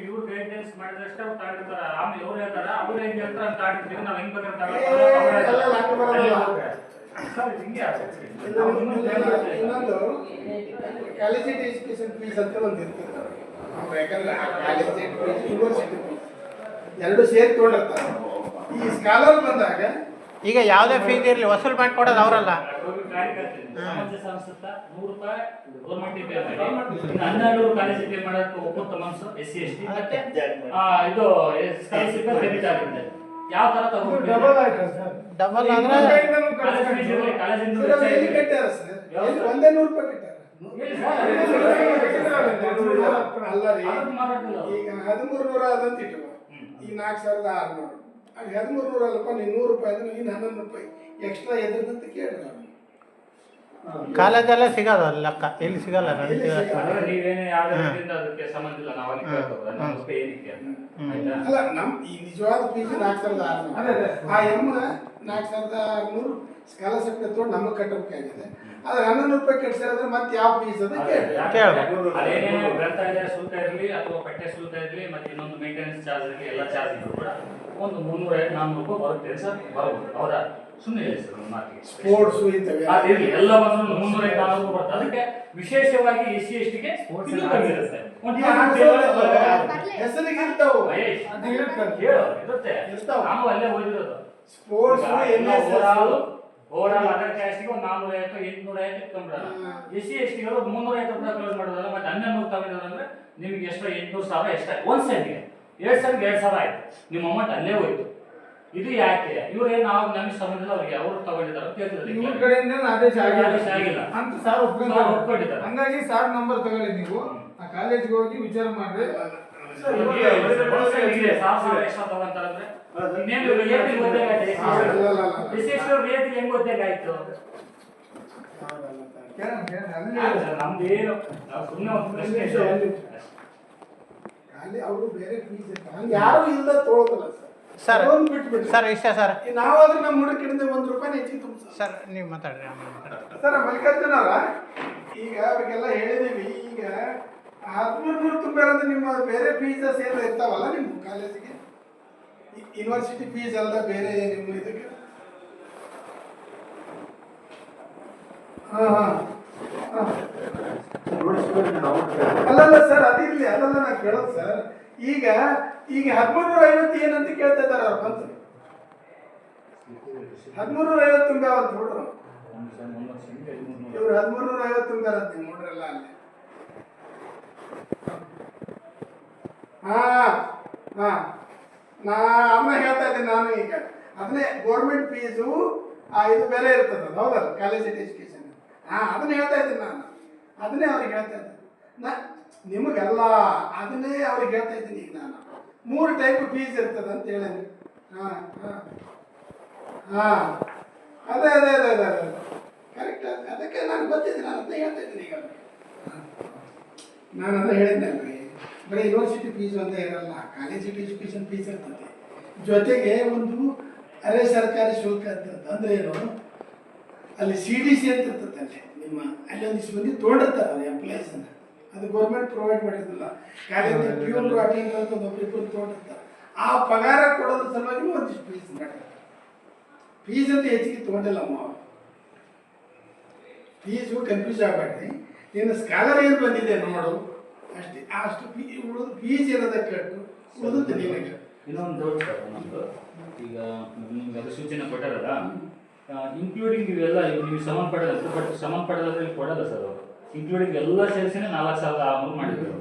ಇವ್ರು ಗೈಡೆನ್ಸ್ ಮಾಡಿದಷ್ಟು ಅವ್ರು ತಾಡಿರ್ತಾರೆ. ಆಮೇಲೆ ಅವ್ರು ಹೇಳ್ತಾರೆ ಅವ್ರು ಹೆಂಗೆ ಹೇಳ್ತಾರೆ ಅಂತ ತಾಡಿರ್ತೀವಿ, ನಾವು ಹೆಂಗ್ ಬೇಕಾದ್ರೆ ಇನ್ನೊಂದು ಕಾಲೇಜ್ ಎಜುಕೇಶನ್ ಫೀಸ್ ಅಂತ ಒಂದು ಇರ್ತದೆ. ಯಾಕಂದ್ರೆ ಕಾಲೇಜ್ ಫೀಸ್ ಯೂನಿವರ್ಸಿಟಿ ಫೀಸ್ ಎರಡು ಸೇರಿ ತೊಗೊಂಡಿರ್ತಾರೆ. ಈ ಸ್ಕಾಲರ್ ಬಂದಾಗ ಈಗ ಯಾವುದೇ ಫೀಸ್ ಇರಲಿ ವಸೂಲು ಮಾಡಿ ಕೊಡೋದು ಅವರಲ್ಲ. ಸಮಂಜಸ ಅನ್ಸುತ್ತಾ? 100 ರೂಪಾಯಿ ಗೌರ್ಮೆಂಟ್ ಪೇ ಮಾಡಿ 12 ಕಾಲೇಜಿಗೆ ಪೇ ಮಾಡೋಕೆ ಒಪ್ಪುತ್ತ ಮನಸ್ಸು SC ST ಮತ್ತೆ ಇದು ಸ್ಕಾಲರ್ಶಿಪ್ ಕ್ರೆಡಿಟ್ ಆಗುತ್ತೆ. ಯಾವ ತರ ತಗೊಂಡು ಡಬಲ್ ಆಯ್ತಾ ಸರ್? ಡಬಲ್ ಅಂದ್ರೆ ಕಾಲೇಜ್ ಫೀಸ್ ಇರಲಿ, ಕಾಲೇಜಿಂದ ಎಲ್ಲಿ ಕಟ್ಟಾರ ಸರ್? ಒಂದೇ 100 ರೂಪಾಯಿ ಕಟ್ಟಾರ. ಅಲ್ಲ ರೀ, ಈಗ 1300 ಅದಂತ ಇಟ್ಟು ಈಗ 4600, 1300 ಅಲ್ಲಪ್ಪ, ನೀವು 100 ರೂಪಾಯಿ ಅಂದ್ರೆ ಇನ್ನು 11 ರೂಪಾಯಿ ಎಕ್ಸ್ಟ್ರಾ ಎದ್ರದಂತ ಕೇಳ್ರಿ. ಕಾಲೇಜಲ್ಲೇ ಸಿಗೋದು ಅಲ್ಲಿ ಲೆಕ್ಕ, ಎಲ್ಲಿ ಸಿಗಲ್ಲ. ನೀವೇನೇ ಯಾವ್ದು ರೀತಿಯಿಂದ ಅದಕ್ಕೆ ಸಂಬಂಧ ಇಲ್ಲ, ನಾವು ಅಲ್ಲಿ ಕೇಳ್ಕೋಬಹುದು ನಮ್ಮ ಏನಕ್ಕೆ ಆಯ್ತಾ? ಅಲ್ಲ ನಮ್ ಈ ನಿಜವಾದ ಫೀಸ್ 4600, ಆ ಎಮ್ಮ 4600 ಸ್ಕಾಲರ್ಶಿಪ್ ತಗೊಂಡು ನಮಗೆ ಕಟ್ಟಬೇಕಾಗಿದೆ. ಆದ್ರೆ 11 ರೂಪಾಯಿ ಕಟ್ಸಿರೋದ್ರೆ ಮತ್ತೆ ಯಾವ ಫೀಸ್ ಅದು ಕೇಳ್ಬೇಕು. ಅದೇನೇ ಗ್ರಂಥಾಲಯ ಶುಲ್ಕ ಇರಲಿ ಅಥವಾ ಪಠ್ಯ ಶುಲ್ಕ ಇರಲಿ ಮತ್ತೆ ಇನ್ನೊಂದು ಮೇಂಟೆನೆನ್ಸ್ ಚಾರ್ಜ್ ಇರಲಿ, ಎಲ್ಲ ಚಾರ್ಜ್ ಇದ್ರು ಕೂಡ ಒಂದು 300-400 ರೂಪಾಯಿ ಬರುತ್ತೆ ಸರ್, ಬರ್ಬೋದು. ಹೌದಾ? ಸುಮ್ಮನೆ ಹೇಳಿ ಸರ್ ಒಂದು ಮಾತಿಗೆ. ಸ್ಪೋರ್ಟ್ಸ್ ಇರ್ತವೆ ಅದಿರಲಿ, ಎಲ್ಲ ಬಂದು 300-400 ರೂಪಾಯಿ ಬರುತ್ತೆ. ಅದಕ್ಕೆ ವಿಶೇಷವಾಗಿ SC ST ಗೆ ಇದು ಕಮ್ಮಿ ಇರುತ್ತೆ. ಹೆಸರಿಗೆ ಇರ್ತಾವು, ಇರುತ್ತೆ. ನಾವು ಅಲ್ಲೇ ಓದಿರೋದು ಸ್ಪೋರ್ಟ್ಸ್ ಓವರಾಲ್ ಅದರ್ ಕ್ಯಾಸ್ಟ್ಗೆ ಒಂದು 450-850 ಇಟ್ಕೊಂಡ್ಬಿಡೋಣ. SC ST ಗಳು 350 ರೂಪಾಯಿ ಕ್ಲೋಸ್ ಮಾಡೋದಲ್ಲ, ಮತ್ತೆ 1200 ತಗೊಂಡ್ರೆ ನಿಮ್ಗೆ ಎಷ್ಟು 800,000 ಎಷ್ಟ ಒಂದು ಸೆಂಟ್ಗೆ 2,000 ಆಯ್ತು. ನಿಮ್ಮ ಅಮೌಂಟ್ ಅಲ್ಲೇ ಹೋಯ್ತು. ಇದು ಯಾಕೆ ಇವ್ರೇನು ನಾವು ನಮಗೆ ಸಂಬಂಧ ಅವ್ರಿಗೆ ಅವ್ರು ತಗೊಂಡಿದ್ದಾರೆ ಇವ್ರ ಕಡೆಯಿಂದ ಆದೇಶ ಆಗಿಲ್ಲ ಅಂತ ಸಾರ್ ಒಪ್ಕೊಂಡಿದ್ದಾರೆ. ಹಂಗಾಗಿ ಸಾರ್ ನಂಬರ್ ತಗೊಳ್ಳಿ, ನೀವು ಆ ಕಾಲೇಜ್ಗೆ ಹೋಗಿ ವಿಚಾರ ಮಾಡ್ರಿ. ಎಕ್ಸ್ಟ್ರಾ ತಗೊಂತಾರಂದ್ರೆ ಹೆಂಗ್ ಗೊತ್ತಾಗಾಯ್ತು? ನಮ್ದೇನು ನಾವು ಸುಮ್ಮನೆ ಒಂದು ಪ್ರಶ್ನೆ ಅಲ್ಲಿ ಅವರು ಬೇರೆ ಫೀಸ್ ಇರ್ತಾರೆ, ಯಾರು ಇಲ್ಲ ತೊಗೊಳೋದಿಲ್ಲ ಸರ್. ಬಿಟ್ಬಿಟ್ಟು ಸರ್ ಇಷ್ಟ ಸರ್, ನಾವಾದ್ರೆ ನಮ್ಮ ಹುಡುಗ ಕಡೆಯಿಂದ 1 ರೂಪಾಯಿ ಹೆಚ್ಚಿಗೆ ತುಂಬ ಸರ್ ನೀವು ಮಾತಾಡ್ರಿ. ಸರ್ ಮಲ್ಲಿಕಾರ್ಜುನವ್ರ, ಈಗ ಅವ್ರಿಗೆಲ್ಲ ಹೇಳಿದೀವಿ. ಈಗ 1300 ತುಂಬ್ಯಾರಂದ್ರೆ ನಿಮ್ಮ ಬೇರೆ ಫೀಸಸ್ ಏನು ಇರ್ತಾವಲ್ಲ ನಿಮ್ಮ ಕಾಲೇಜಿಗೆ, ಯೂನಿವರ್ಸಿಟಿ ಫೀಸ್ ಅಲ್ಲ ಬೇರೆ ನಿಮ್ಮ ಇದಕ್ಕೆ? ಅಲ್ಲಲ್ಲ ಸರ್, ಅದಿರ್ಲಿ, ಅಲ್ಲಲ್ಲ ನಾ ಕೇಳೋದು ಸರ್. ಈಗ 1350 ಏನಂತ ಕೇಳ್ತಾ ಇದ್ದಾರೆ ಅವ್ರು ಬಂತು. 1350 ತುಂಬ್ಯಾವಂತ ಹುಡ್ರು, ಇವ್ರು 1350 ತುಂಬ್ಯಾರಂತ ನೋಡ್ರಲ್ಲ ಅಲ್ಲಿ. ಅಮ್ಮ ಹೇಳ್ತಾ ಇದ್ದೀನಿ ನಾನು. ಈಗ ಅದನ್ನೇ ಗೌರ್ಮೆಂಟ್ ಫೀಸು ಇದು ಬೇರೆ ಇರ್ತದೆ, ಹೌದಲ್ಲ, ಕಾಲೇಜ್ ಎಜುಕೇಶನ್. ಅದನ್ನ ಹೇಳ್ತಾ ಇದ್ದೀನಿ ನಾನು, ಅದನ್ನೇ ಅವ್ರಿಗೆ ಹೇಳ್ತಾ ಇದ್ದೀನಿ. ನಿಮಗೆಲ್ಲ ಅದನ್ನೇ ಅವ್ರಿಗೆ ಹೇಳ್ತಾ ಇದ್ದೀನಿ. ಈಗ ನಾನು 3 ಟೈಪ್ ಫೀಸ್ ಇರ್ತದೆ ಅಂತ ಹೇಳೇನಿ. ಅದೇ ಕರೆಕ್ಟ್. ಅದಕ್ಕೆ ನಾನು ಗೊತ್ತಿದ್ದೀನಿ, ನಾನು ಅದನ್ನೇ ಹೇಳ್ತಾ ಇದ್ದೀನಿ. ಈಗ ನಾನು ಅದನ್ನ ಹೇಳಿದ್ದೆ, ಬರೀ ಯೂನಿವರ್ಸಿಟಿ ಫೀಸ್ ಅಂತ ಇರಲ್ಲ, ಕಾಲೇಜ್ ಎಜುಕೇಶನ್ ಫೀಸ್ ಇರ್ತದೆ. ಜೊತೆಗೆ ಒಂದು ಅರೆ ಸರ್ಕಾರಿ ಶುಲ್ಕ ಅಂತ ಅಂದ್ರೆ ಏನು, ಅಲ್ಲಿ CDC ಅಂತ ಇರ್ತದೆ. ಅಲ್ಲಿ ನಿಮ್ಮ ಅಲ್ಲಿ ಒಂದಿಷ್ಟು ಮಂದಿ ತೊಗೊಂಡಿರ್ತಾರೆ ಅವ್ರು ಎಂಪ್ಲಾಯೀಸನ್ನು, ಅದು ಗೌರ್ಮೆಂಟ್ ಪ್ರೊವೈಡ್ ಮಾಡಿರೋದಿಲ್ಲ. ಕಾಲೇಜ್ ಪ್ಯೂರ್ ಅಟೆಂಡರ್ ಅಂತ ಒಬ್ಬರಿಬ್ಬರು ತೊಗೊಂಡಿರ್ತಾರೆ. ಆ ಪಗಾರ ಕೊಡೋದ್ರ ಸಲುವಾಗಿ ಒಂದಿಷ್ಟು ಫೀಸ್ ಮಾಡಿರ್ತಾರೆ. ಫೀಸ್ ಅಂತ ಹೆಚ್ಚಿಗೆ ತೊಗೊಂಡಿಲ್ಲ ಅಮ್ಮ. ಫೀಸು ಕನ್ಫ್ಯೂಸ್ ಆಗಬೇಡ್ರಿ. ಇನ್ನು ಸ್ಕಾಲರ್ ಏನು ಬಂದಿದೆ ನೋಡು ಅಷ್ಟೇ, ಅಷ್ಟು ಉಳಿದು ಫೀಸ್ ಏನದ ಕಟ್ಟು ಉಳಿದು ನಿಮಗೆ. ಇನ್ನೊಂದು ಡೌಟ್ ಸರ್ ನಮ್ಮದು, ಈಗ ನಿಮ್ಗೆ ಅದು ಸೂಚನೆ ಕೊಟ್ಟಾರಲ್ಲ, ಇನ್ಕ್ಲೂಡಿಂಗ್ ಇವೆಲ್ಲ ನೀವು ಸಂಬಂಧಪಡೋದು, ಬಟ್ ಸಂಬಂಧಪಡೋದ್ರಲ್ಲಿ ಕೊಡಲ್ಲ ಸರ್ ಅವರು. ಇನ್ಕ್ಲೂಡಿಂಗ್ ಎಲ್ಲ ಸೇರಿಸಿನೇ 4,600 ಮಾಡಿದ್ರು.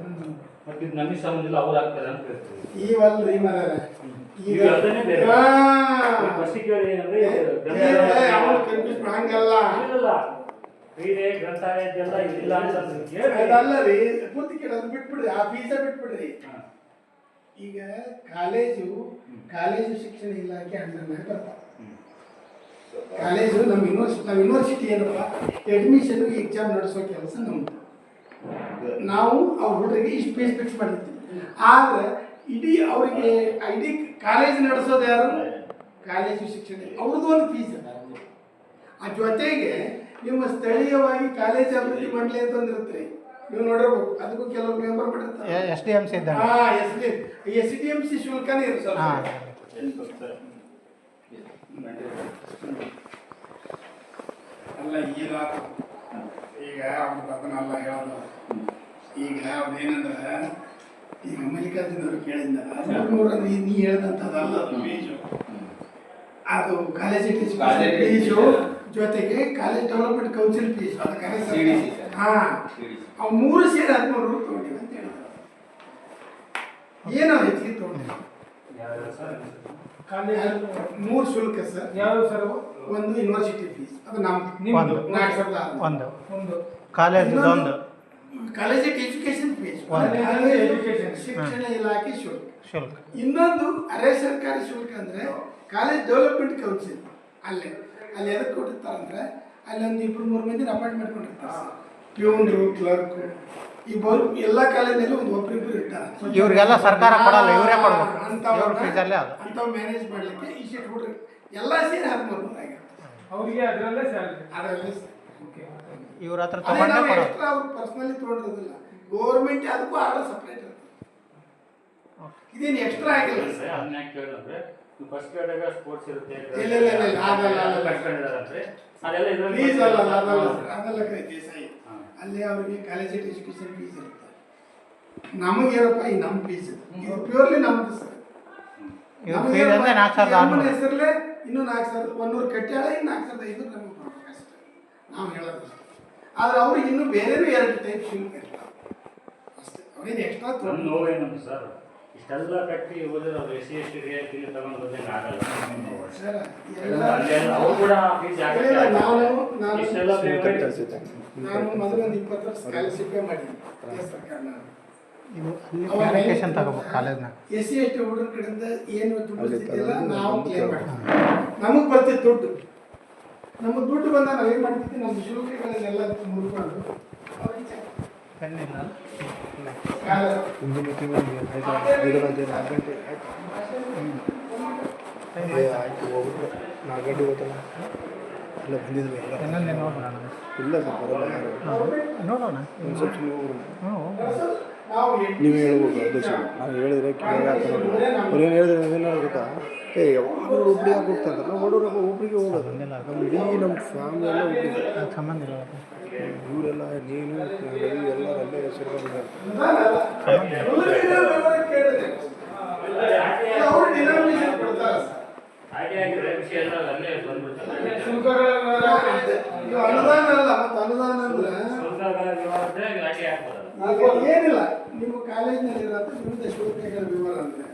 ಮತ್ತೆ ಇದು ನಮಗೆ ಸಂಬಂಧ ಇಲ್ಲ, ಅವ್ರು ಆಗ್ತಾರೆ ಅಂತ ಹೇಳ್ತೀವಿ. ಈವಲ್ರಿ ಮರ ಈಗ ಅದನ್ನೇ ಬೇರೆ ಫಸ್ಟ್ ಕೇಳಿ ಏನಂದ್ರೆ ಹಂಗಲ್ಲ, ಕ್ರೀಡೆ ಗ್ರಂಥಾಲಯದ್ದೆಲ್ಲ ಇಲ್ಲ ಅಂತ ಅದಲ್ಲ ರೀ, ಪೂರ್ತಿ ಕೇಳೋದು ಬಿಟ್ಬಿಡ್ರಿ, ಆ ಫೀಸ ಬಿಟ್ಬಿಡ್ರಿ. ಈಗ ಕಾಲೇಜು ಶಿಕ್ಷಣ ಇಲಾಖೆ ಅಂಡರ್ನಾಗ ಬರ್ತಾವ. ಕಾಲೇಜು ನಮ್ಮ ಯೂನಿವರ್ಸಿಟಿ ಏನಪ್ಪ, ಅಡ್ಮಿಷನ್ ಎಕ್ಸಾಮ್ ನಡೆಸೋ ಕೆಲಸ ನಮ್ದು. ನಾವು ಅವ್ರ ಹುಡುಗರಿಗೆ ಇಷ್ಟು ಫೀಸ್ ಫಿಕ್ಸ್ ಮಾಡಿರ್ತೀವಿ. ಆದ್ರೆ ಅವರಿಗೆ ಇಡೀ ಕಾಲೇಜ್ ನಡೆಸೋದು ಯಾರು? ಕಾಲೇಜು ಶಿಕ್ಷಣ ಅವ್ರದ್ದು ಒಂದು ಫೀಸ್. ಆ ಜೊತೆಗೆ ನಿಮ್ಮ ಸ್ಥಳೀಯವಾಗಿ ಕಾಲೇಜ್ ಅಭಿವೃದ್ಧಿ ಮಂಡಳಿ ಅಂತ ಒಂದಿರುತ್ತೆ, ನೀವು ನೋಡಿರ್ಬೇಕು, ಅದಕ್ಕೂ ಕೆಲವರು ಮೆಂಬರ್ ಮಾಡಿರ್ತಾರೆ. SDMC ಇದ್ದಂಗೆ. SDMC ಶುಲ್ಕನೇ ಇರುತ್ತೆ. ಅಲ್ಲ ಈಗ ಅವ್ರದ್ದು ಅದನ್ನೆಲ್ಲ ಹೇಳೋದು. ಈಗ ಅವ್ರದ್ದೇನಂದ್ರೆ, ಈಗ ಮಲ್ಲಿಕಾರ್ಜುನವರು ಕೇಳಿದ್ದ ನೀ ಹೇಳ್ದಂಥದ್ದಲ್ಲ ಅದು ಫೀಸು. ಅದು ಕಾಲೇಜ್ ಫೀಸು ಜೊತೆಗೆ ಕಾಲೇಜ್ ಡೆವಲಪ್ಮೆಂಟ್ ಕೌನ್ಸಿಲ್ ಫೀಸ್, ಅವು 3 ಸೇರಿ 13 ರೂಪಾಯಿ ತೊಗೊಂಡಿವಿ ಅಂತ ಹೇಳಿದ್ರು. ಏನೋ ಹೆಚ್ಚಿಗೆ ತೊಗೊಂಡಿವಿ. 3 ಶುಲ್ಕ ಸರ್. ಯಾವುದು ಸರ್? ಒಂದು ಯೂನಿವರ್ಸಿಟಿ ಫೀಸ್, ಅದು ನಮ್ದು ಒಂದು 4,000. ಒಂದು ಕಾಲೇಜ್ ಕಾಲೇಜ್ ಎಜುಕೇಶನ್ ಫೀಸ್, ಶಿಕ್ಷಣ ಇಲಾಖೆ ಶುಲ್ಕ. ಇನ್ನೊಂದು ಅರೆ ಸರ್ಕಾರಿ ಶುಲ್ಕ ಅಂದ್ರೆ ಕಾಲೇಜ್ ಡೆವಲಪ್ಮೆಂಟ್ ಕೌನ್ಸಿಲ್. ಅಲ್ಲಿ ಎದಕ್ಕೆ ಕೊಟ್ಟಿರ್ತಾರಂದ್ರೆ, ಅಲ್ಲಿ ಒಂದು 2-3 ಮಂದಿ ಅಪಾಯಿಂಟ್ಮೆಂಟ್ ಕೊಟ್ಟಿರ್ತಾರೆ, ಪ್ಯೂನ್ರು, ಕ್ಲರ್ಕ್. ಈ ಎಲ್ಲ ಕಾಲೇಜಲ್ಲಿ ಒಂದು ಒಬ್ಬರಿಬ್ಬರು ಇರ್ತಾರೆ. ಇವ್ರಿಗೆಲ್ಲ ಸರ್ಕಾರ ಕೊಡಲ್ಲ, ಇವರೇ ಕೊಡ್ಬೇಕು. ಅಂಥವು ಮ್ಯಾನೇಜ್ ಮಾಡಲಿಕ್ಕೆ ಇಷ್ಟು ಹುಡುಗರು ಎಲ್ಲ ಸೇರಿ 13,000 ಆಗಿರುತ್ತೆ ಅವರಿಗೆ. ಅದರಲ್ಲೇ ಸ್ಯಾಲ್ರಿ. ಅದರಲ್ಲಿ ಇವ್ರ ಹತ್ರ ತಗೊಂಡೇ ಕೊಡೋದು. ಅವ್ರು ಪರ್ಸನಲಿ ತೊಗೊಂಡಿರೋದಿಲ್ಲ, ಗೌರ್ಮೆಂಟ್ ಅದಕ್ಕೂ ಆರ್ಡರ್ ಸಪ್ರೇಟ್ ಇರುತ್ತೆ. ಇದೇನು ಎಕ್ಸ್ಟ್ರಾ ಆಗಿಲ್ಲ ಸರ್. ಅದನ್ನ ಕೇಳಿದ್ರೆ ಫಸ್ಟ್ ಗ್ರೇಡ್ ಸ್ಪೋರ್ಟ್ಸ್ ಇರುತ್ತೆ, ಇಲ್ಲ ಆಗಲ್ಲ. ಅದೆಲ್ಲ ಇದ್ರಲ್ಲಿ ಫೀಸ್ ಅದೆಲ್ಲ ದೇಸಾಯಿ. ಅಲ್ಲಿ ಅವರಿಗೆ ಕಾಲೇಜ್ ಎಜುಕೇಶನ್ ಫೀಸ್ ಇರುತ್ತೆ. ನಮಗೇನಪ್ಪ ಈ ನಮ್ಮ ಫೀಸ್ ಇದು ಪ್ಯೂರ್ಲಿ ನಮ್ದು ಸರ್. ಹೆಸರಲ್ಲೇ ಇನ್ನೂ 4,100 ಕಟ್ಟಾಳ, ಇನ್ನು 4,500 ನಮಗೆ ಕೊಡ್ಬೇಕು ಅಷ್ಟೇ, ನಾವು ಹೇಳೋದು. ಆದ್ರೆ ಅವ್ರಿಗೆ ಇನ್ನೂ ಬೇರೆನೂ 2 ಟೈಪ್ ಶುಲ್ಕ ಇರ್ತಾವೆ ಅಷ್ಟೇ. ಅವ್ರೇನು ಎಕ್ಸ್ಟ್ರಾ ನಮ್ಮ ನೋವೇನಂತ ಸರ್, ಇಷ್ಟೆಲ್ಲ ಕಟ್ಟಿ ಹೋದ್ರೆ ಅವ್ರು SC/ST ರಿಯಾಯಿತಿ ತಗೊಂಡು ಬಂದಂಗೆ ಆಗಲ್ಲ ಸರ್. ಅವ್ರು ಕೂಡ ಫೀಸ್ ನಾನು ಮೊದಲು ಒಂದು 20 ವರ್ಷ ಸ್ಕಾಲರ್ಶಿಪ್ಪೇ ಮಾಡಿದ್ದೀನಿ ಸರ್ಕಾರ. ಅಪ್ಲಿಕೇಶನ್ ತಗೋಬೇಕು ಕಾಲೇಜ್ನಾಗ. SC/ST ಹುಡುಗರ ಕಡೆಯಿಂದ ಏನು ದುಡ್ಡು ಸಿಕ್ಕಿಲ್ಲ, ನಾವು ಕ್ಲೇಮ್ ಮಾಡ್ತೀವಿ. ನಮಗೆ ಬರ್ತಿತ್ತು ದುಡ್ಡು. ನಮಗೆ ದುಡ್ಡು ಬಂದಾಗ ನಾವೇನು ಮಾಡ್ತಿದ್ವಿ, ನಮ್ಮ ಶುಲ್ಕಗಳನ್ನೆಲ್ಲ ಮುರ್ಕೊಂಡು ಅವ್ರಿಗೆ ಪೆನ್ನಿಲ್ಲ ಇಲ್ಲ ಸರ್ ಬರೋಲ್ಲ. ನೋಡೋಣ. ನೀವೇ ಹೇಳ್ಬೋದು ಅಧ್ಯಕ್ಷ. ನಾವು ಹೇಳಿದ್ರೆ ಕೇಳಿ ಅವ್ರು ಏನು ಹೇಳಿದ್ರೆ ಏನಾದ್ರು ಗೊತ್ತಾ, ಯಾವಾಗ ಒಬ್ಬರಿಗೆ ಹೋಗ್ತಾರೆ, ನಾವು ಬಡವ್ರಿಗೆ ಒಬ್ಬರಿಗೆ ಹೋಗೋದು. ನಮ್ಮ ಇಡೀ ನಮ್ಮ ಫ್ಯಾಮಿಲಿ ಎಲ್ಲ ಒಬ್ಬರಿಗೆ ಸಂಬಂಧ ಇಲ್ಲ. ಇವರೆಲ್ಲ ನೀನು ಎಲ್ಲ ಅಲ್ಲೇ ಸೇರ್ಕೊಂಡಿದ್ದಾರೆ. ಅನುದಾನ ಅಲ್ಲ, ಮತ್ತು ಅನುದಾನ ಅಂದ್ರೆ ಏನಿಲ್ಲ. ನಿಮ್ಮ ಕಾಲೇಜಿನಲ್ಲಿ ಇರೋದು ವಿವಿಧ ಶುಲ್ಕಗಳ ವಿವರ ಅಂದರೆ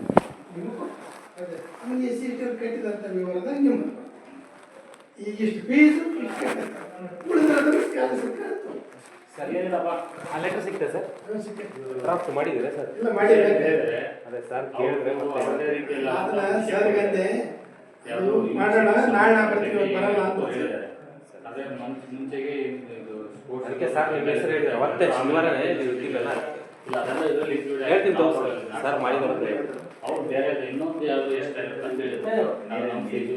ನಿಮಗೆ SC/ST ಕಟ್ಟಿದಂಥ ವಿವರದಾಗ ನಿಮ್ಮದು ಈಗ ಇಷ್ಟು ಫೀಸು ಇಷ್ಟು ಉಳಿದ್ರೆ ಸರಿಯಲ್ಲಪ್ಪ. ಆ ಲೆಟರ್ ಸಿಗ್ತದೆ ಸರ್? ಡ್ರಾಫ್ಟ್ ಮಾಡಿದ್ದೀರಾ ಸರ್? ಇಲ್ಲ ಮಾಡಿದ್ರೆ ಅದೇ ಸರ್ ಕೇಳಿದ್ರೆ ಅದನ್ನ ಸರ್ ಗಂದೆ ಮಾಡೋಣ, ನಾಳೆ ನಾ ಬರ್ತೀವಿ, ಬರಲ್ಲ ಅಂತ ಅದೇ ಮುಂಚೆಗೆ ಅದಕ್ಕೆ ಸರ್ ನಿಮ್ಮ ಹೆಸರು ಹೇಳಿದ್ರೆ ಅವತ್ತೇ ಶನಿವಾರನೇ ನೀವು ಇರ್ತಿಲ್ಲಲ್ಲ. ಇಲ್ಲ ಅದೆಲ್ಲ ಇದರಲ್ಲಿ ಹೇಳ್ತೀನಿ ಸರ್ ಮಾಡಿದ್ರೆ ಅವ್ರು ಬೇರೆ ಇನ್ನೊಂದು ಯಾವುದು ಎಷ್ಟಾಗುತ್ತೆ ಅಂತ ಹೇಳಿದ್ರು. ನಮ್ಮ ಫೀಸು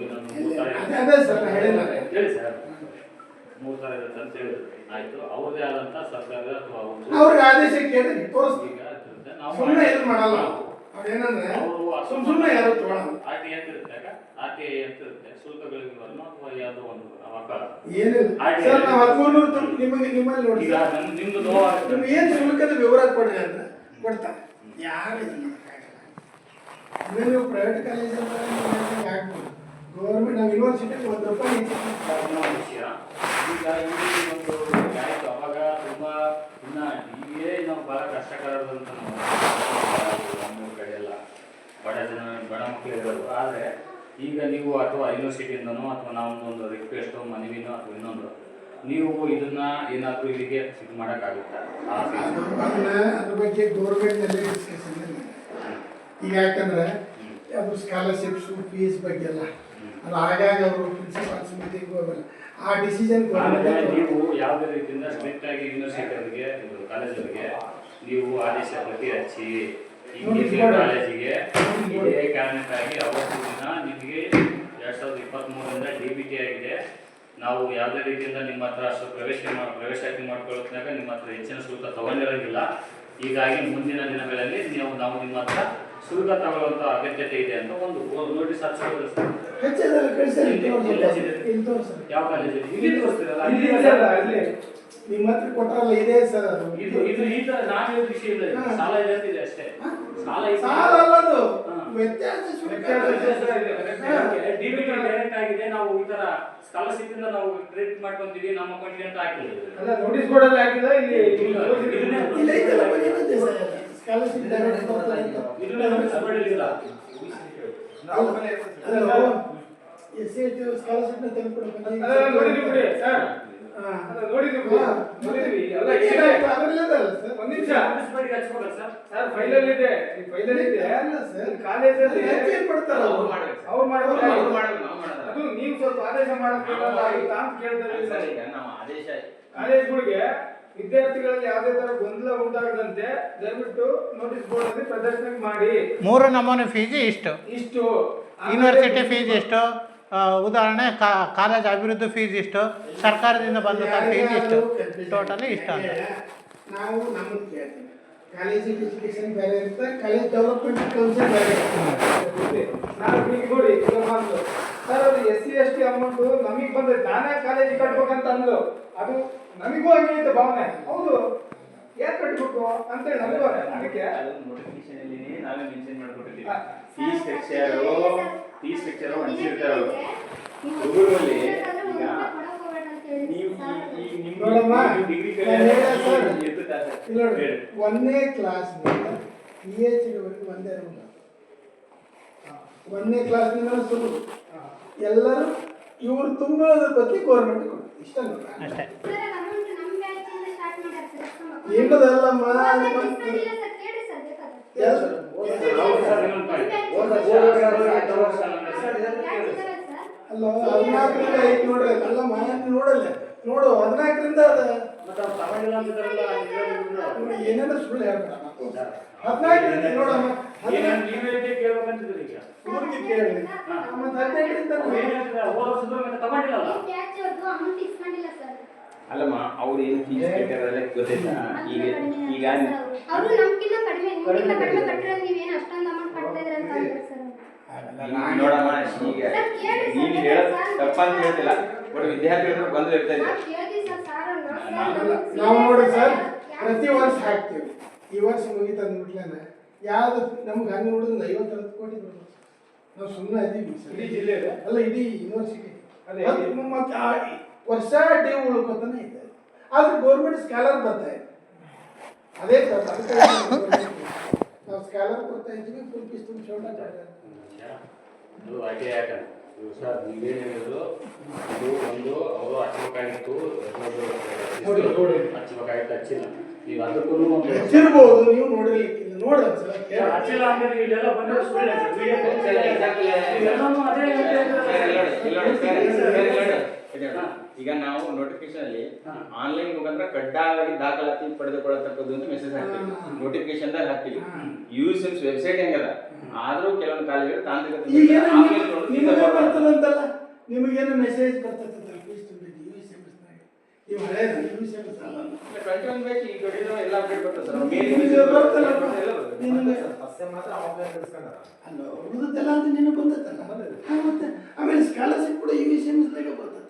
ಅದೇ ಸರ್ ಹೇಳಿಲ್ಲ ಹೇಳಿ ಸರ್ 3,000 ಇರುತ್ತೆ ಅಂತ ಹೇಳಿದ್ರು. ಆಯ್ತು, ಅವ್ರದೇ ಆದಂಥ ಸರ್ಕಾರ ಅಥವಾ ಅವ್ರಿಗೆ ಆದೇಶ ಕೇಳಿ ತೋರಿಸ್ತೀವಿ. ಈಗ ಇರುತ್ತೆ. ನಾವು ಸುಮ್ಮನೆ ಇದು ಮಾಡಲ್ಲ. ಅವ್ರೇನಂದ್ರೆ ಸುಮ್ಮನೆ ಯಾರು ತೊಗೊಳಲ್ಲ. RTI ಅಂತ ಇರುತ್ತೆ, RTI ಅಂತ ಇರುತ್ತೆ, ಶುಲ್ಕಗಳಿಗೆ ಬರೋಣ ಅಥವಾ ಯಾವುದೋ ಒಂದು ಅವಕಾಶ ಏನಿಲ್ಲ ಸರ್. ನಾವು 1300 ನಿಮ್ಮಲ್ಲಿ ನೋಡಿ ಈಗ ನಿಮ್ದು ನೋವಾಗುತ್ತೆ. ನಿಮ್ಗೆ ಏನು ಶುಲ್ಕದ ವಿವರ ಕೊಡ್ರಿ ಅಂದ್ರೆ ಕೊಡ್ತಾರೆ. ಯಾರು ಇದನ್ನ ನೀವು ಪ್ರೈವೇಟ್ ಕಾಲೇಜಲ್ಲಿ ಆಗ್ಬೋದು, ಗೌರ್ಮೆಂಟ್ ನಾವು ಯೂನಿವರ್ಸಿಟಿಗೆ ₹1 ವಿಷಯ. ಈಗ ಇಲ್ಲಿ ಒಂದು ಆಯಿತು, ಅವಾಗ ತುಂಬ ಇನ್ನು ಈಗೇ ನಾವು ಭಾಳ ಕಷ್ಟಕರದಂತ ನಮ್ಮ ಕಡೆ ಎಲ್ಲ ಬಡ ಮಕ್ಕಳು ಇರೋದು. ಆದರೆ ಈಗ ನೀವು ಅಥವಾ ಯೂನಿವರ್ಸಿಟಿಯಿಂದನೋ ಅಥವಾ ನಾವೊಂದು ರಿಕ್ವೆಸ್ಟು ಮನವಿನೋ ಅಥವಾ ಇನ್ನೊಂದು ನೀವು ಇದನ್ನ ಏನಾದರೂ ಇಲ್ಲಿಗೆ ಇದು ಮಾಡೋಕ್ಕಾಗುತ್ತಾ ಆ fees? ಅದನ್ನ ಅದ್ರ ಬಗ್ಗೆ ಗೌರ್ಮೆಂಟ್ನಲ್ಲೇ ಡಿಸ್ಕಷನ್ ಇಲ್ಲ. ಈಗ ಯಾಕಂದ್ರೆ ಅದು ಸ್ಕಾಲರ್ಶಿಪ್ಸು ಫೀಸ್ ಬಗ್ಗೆ ಎಲ್ಲ ಅದು ಆಗಾಗ ಅವರು ಪ್ರಿನ್ಸಿಪಾಲ್ಸ್ ಮೀಟಿಂಗ್ ಹೋಗಲ್ಲ ಆ ಡಿಸಿಷನ್ ಆಮೇಲೆ ನೀವು ಯಾವುದೇ ರೀತಿಯಿಂದ ಸ್ಟ್ರಿಕ್ಟ್ ಆಗಿ ಯೂನಿವರ್ಸಿಟಿಯವರಿಗೆ ಕಾಲೇಜವರಿಗೆ ನೀವು ಆದೇಶ ಪ್ರತಿ ಹಚ್ಚಿ ಈ ಕಾಲೇಜಿಗೆ ಇದೇ ಕಾರಣಕ್ಕಾಗಿ ಅವತ್ತು ದಿನ ನಿಮಗೆ 2023ರಿಂದ DBT ಆಗಿದೆ. ನಾವು ಯಾವುದೇ ರೀತಿಯಿಂದ ನಿಮ್ಮ ಹತ್ರ ಪ್ರವೇಶಾತಿ ಮಾಡ್ಕೊಳ್ಳೋದ್ರಾಗ ನಿಮ್ಮ ಹತ್ರ ಹೆಚ್ಚಿನ ಶುಲ್ಕ ತಗೊಂಡಿರೋಂಗಿಲ್ಲ. ಹೀಗಾಗಿ ಮುಂದಿನ ದಿನಗಳಲ್ಲಿ ನಾವು ನಿಮ್ಮ ಹತ್ರ ಶುಲ್ಕ ತಗೊಳ್ಳುವಂಥ ಅಗತ್ಯತೆ ಇದೆ ಅಂತ ಒಂದು ನೋಟಿಸ್ ಹಚ್ಚೋದು ಸರ್. ಯಾವ ಕಾಲೇಜಲ್ಲಿ ಇಲ್ಲಿ ತೋರಿಸ್ತೀರಲ್ಲ ನಿಮ್ಮ ಹತ್ರ ಕೊಟ್ಟರಲ್ಲ ಇದೆ ಸರ್ ಅದು ಇದು ಈ ಥರ ನಾನು ಹೇಳಿದ ವಿಷಯ ಇಲ್ಲ, ಸಾಲ ಇದೆ ಅಷ್ಟೇ. ಸಾಲ ಅಲ್ಲದು ವ್ಯತ್ಯಾಸ DBT ಡೈರೆಕ್ಟ್ ಆಗಿದೆ. ನಾವು ಈ ತರ ಸ್ಕಾಲರ್ಶಿಪ್ ಇಂದ ನಾವು ಕ್ರೆಡಿಟ್ ಮಾಡ್ಕೊಂತೀವಿ ನಮ್ಮ ಅಕೌಂಟ್ಗೆ ಅಂತ ಹಾಕಿಲ್ಲ. ಅಲ್ಲ ನೋಟಿಸ್ ಬೋರ್ಡಲ್ಲಿ ಹಾಕಿಲ್ಲ ಇಲ್ಲಿ ಸ್ಕಾಲರ್ಶಿಪ್ ಡೈರೆಕ್ಟ್ ಬರ್ತದೆ ಅಂತ SC ಸ್ಕಾಲರ್ಶಿಪ್ ನ ತೆಗೆದುಕೊಡಬೇಕು. ನೋಡಿದ್ವಿ ಸರ್, ನೋಡಿದ್ವಿ ಎಲ್ಲ ಸರ್ ಫೈಲಲ್ಲಿ ಇದೆ ಕಾಲೇಜಲ್ಲಿ ಅವ್ರು ಅದು ನೀವು ಸ್ವಲ್ಪ ಆದೇಶ ಮಾಡಬೇಕಲ್ಲ ಅಂತ ಕೇಳ್ತಾರೆ. ಕಾಲೇಜ್ಗಳಿಗೆ ವಿದ್ಯಾರ್ಥಿಗಳಲ್ಲಿ ಯಾವುದೇ ತರ ಗೊಂದಲ ಉಂಟಾಗದಂತೆ ದಯವಿಟ್ಟು ನೋಟಿಸ್ ಬೋರ್ಡ್ ಅಲ್ಲಿ ಪ್ರದರ್ಶನ ಮಾಡಿ. 3 ನಮೂನೆ ಫೀಸ್ ಇಷ್ಟು ಯೂನಿವರ್ಸಿಟಿ ಫೀಸ್ ಎಷ್ಟು, ಉದಾಹರಣೆ ಕಾಲೇಜ್ ಅಭಿವೃದ್ಧಿ ಫೀಸ್ ಇಷ್ಟು, ಸರ್ಕಾರದಿಂದ ಬಂದ ಫೀಸ್ ಇಷ್ಟು, ಟೋಟಲಿ ಇಷ್ಟ ಅಂತ ನಾವು ನಮ್ಮದು ಕೇಳ್ತೀವಿ. ಕಾಲೇಜ್ ಎಜುಕೇಶನ್ ಬೇರೆ ಇರುತ್ತೆ, ಕಾಲೇಜ್ ಡೆವಲಪ್ಮೆಂಟ್ ಕೌನ್ಸಿಲ್ ಬೇರೆ ಇರುತ್ತೆ. ನಾವು ಈಗ ನೋಡಿ ಸರ್ ಅದು SC ST ಅಮೌಂಟ್ ನಮಗೆ ಬಂದ್ರೆ ನಾನೇ ಕಾಲೇಜ್ ಕಟ್ಬೇಕಂತ ಅಂದ್ರು, ಅದು ನಮಗೂ ಹಂಗೆ ಇತ್ತು ಭಾವನೆ. ಹೌದು ಯಾಕೆ ಕಟ್ಬೇಕು ಅಂತೇಳಿ ನಮಗೂ ಅದಕ್ಕೆ ನೋಟಿಫಿಕೇಶನ್ ಅಲ್ಲಿ ನಾವೇ ಮೆನ್ಷನ್ ಮಾಡ್ಕೊಟ್ಟಿದ್ದೀವಿ. ಫೀಸ್ ಸ್ಟ್ರಕ್ಚರ್ ಹಂಚಿರ್ತಾರೆ ಅವರು ಗುರುಗಳಲ್ಲಿ. ಈಗ ನೀವು ಡಿಗ್ರಿ 1ನೇ ಕ್ಲಾಸ್ PhD ವರೆಗೂ ಒಂದೇ ರೂಮ್. 1ನೇ ಕ್ಲಾಸ್ನಿಂದ ಶುರು ಎಲ್ಲರೂ ಇವರು ತುಂಬೋದ್ರ ಬಗ್ಗೆ ಗೌರ್ಮೆಂಟ್ ಕೊಡು ಇಷ್ಟ ಅಷ್ಟೇ. ಏನದಲ್ಲಮ್ಮ ಅಲ್ಲ 14ರಿಂದ 5 ನೋಡ್ರಿ ಅಲ್ಲ ಮಾಹಿತಿ ನೋಡಲ್ಲ ನೋಡು 14ರಿಂದ ಏನಾದ್ರೂ ಸುಳ್ಳು ಹೇಳ್ಬೇಡ. 14ರಿಂದ ನೋಡಮ್ಮ ಊರಿಗೆ ಕೇಳಿ ಮತ್ತೆ 15ರಿಂದ ಅಲ್ಲಮ್ಮ ಅವ್ರು ಏನು ಫೀಸ್ ಕಟ್ಟಾರಲ್ಲ ಗೊತ್ತಾಯ್ತಾ? ಈಗ ಅವರು ನಮ್ಗಿಂತ ಕಡಿಮೆ ನಿಮ್ಗಿಂತ ಕಡಿಮೆ ಕಟ್ಟಿದ್ರೆ ನೀವೇನು ಅಷ್ಟೊಂದು ಅಮೌಂಟ್ ಕಟ್ತಾ ಇದ್ರ ಅಂತ ಅಂತಾರೆ ಸರ್. ನೋಡಮ್ಮ ಈಗ ನೀನು ಹೇಳೋದು ತಪ್ಪಂತ ಹೇಳ್ತಿಲ್ಲ, ಬಟ್ ವಿದ್ಯಾರ್ಥಿಗಳು ಬಂದು ಇರ್ತಾ ಇದ್ದಾರೆ. ನಾವು ನೋಡಿ ಸರ್ ಪ್ರತಿ ವರ್ಷ ಹಾಕ್ತೀವಿ. ಈ ವರ್ಷ ಮುಗಿತ ಅಂದ್ಬಿಟ್ಲೇನೆ ಯಾವ್ದು ನಮ್ಗೆ ಹಂಗೆ ನೋಡಿದ್ರೆ 50 ಕೋಟಿ ಬರ್ಬೋದು. ನಾವು ಸುಮ್ಮನೆ ಇದೀವಿ ಇಡೀ ಜಿಲ್ಲೆ ಅಲ್ಲ ಇಡೀ ಯೂನಿವರ್ಸಿಟಿ ಮತ್ತೆ ವರ್ಷ ಡ್ಯೂ ಉಳ್ಕೊತಾನೆ ಇದೆ. ಆದ್ರೆ ಗೌರ್ಮೆಂಟ್ ಸ್ಕಾಲರ್ ಬರ್ತಾ ಇದೆ. ಅದೇ ನಾವು ಸ್ಕಾಲರ್ ಕೊಡ್ತಾ ಇದ್ದೀವಿ, ಫುಲ್ ಫೀಸ್ ತುಂಬಿಸೋಣ. ಅದು ಐಟಿ ಯಾಕಂದ್ರೆ ಸರ್ ನೀವೇನು ಹೇಳಿದ್ರು ಇದು ಒಂದು ಅವರು ಹಚ್ಚಬೇಕಾಗಿತ್ತು, ಹಚ್ಚಬೇಕಾಗಿತ್ತು, ಹಚ್ಚಿಲ್ಲ. ನೀವು ಅದಕ್ಕೂ ಹಚ್ಚಿರ್ಬೋದು, ನೀವು ನೋಡಿರ್ಲಿಕ್ಕಿಲ್ಲ. ನೋಡಿ ಹಚ್ಚಿಲ್ಲ ಅಂದ್ರೆ ಇಲ್ಲೆಲ್ಲ ಬಂದ್ರೆ ಈಗ ನಾವು ನೋಟಿಫಿಕೇಶನ್ ಅಲ್ಲಿ ಆನ್ಲೈನ್ ಮುಖಾಂತರ ಕಡ್ಡಾಯವಾಗಿ ದಾಖಲಾತಿ ಪಡೆದುಕೊಳ್ಳತಕ್ಕದ್ದು ಅಂತ ಮೆಸೇಜ್ ಹಾಕ್ತೀವಿ. ನೋಟಿಫಿಕೇಶನ್ ದಾಗ ಹಾಕ್ತೀವಿ. ಯೂಸಿಮ್ಸ್ ವೆಬ್ಸೈಟ್ ಹೆಂಗದ ಆದ್ರೂ ಕೆಲವೊಂದು ಕಾಲೇಜುಗಳು ತಾಂತ್ರಿಕತೆ ಬರ್ತದಂತಲ್ಲ, ನಿಮಗೇನು ಮೆಸೇಜ್ ಬರ್ತದೆ ಇವು ಹಳೇದು ಎಲ್ಲ ಅಪ್ಡೇಟ್ ಬರ್ತದೆ ಅಲ್ಲ ಉಳಿದದ್ದೆಲ್ಲ ಅಂತ ನೀನು ಬಂದತ್ತಲ್ಲ. ಮತ್ತೆ ಆಮೇಲೆ ಸ್ಕಾಲರ್ಶಿಪ್ ಕೂಡ USMSದಾಗ ಬರ್ತದೆ.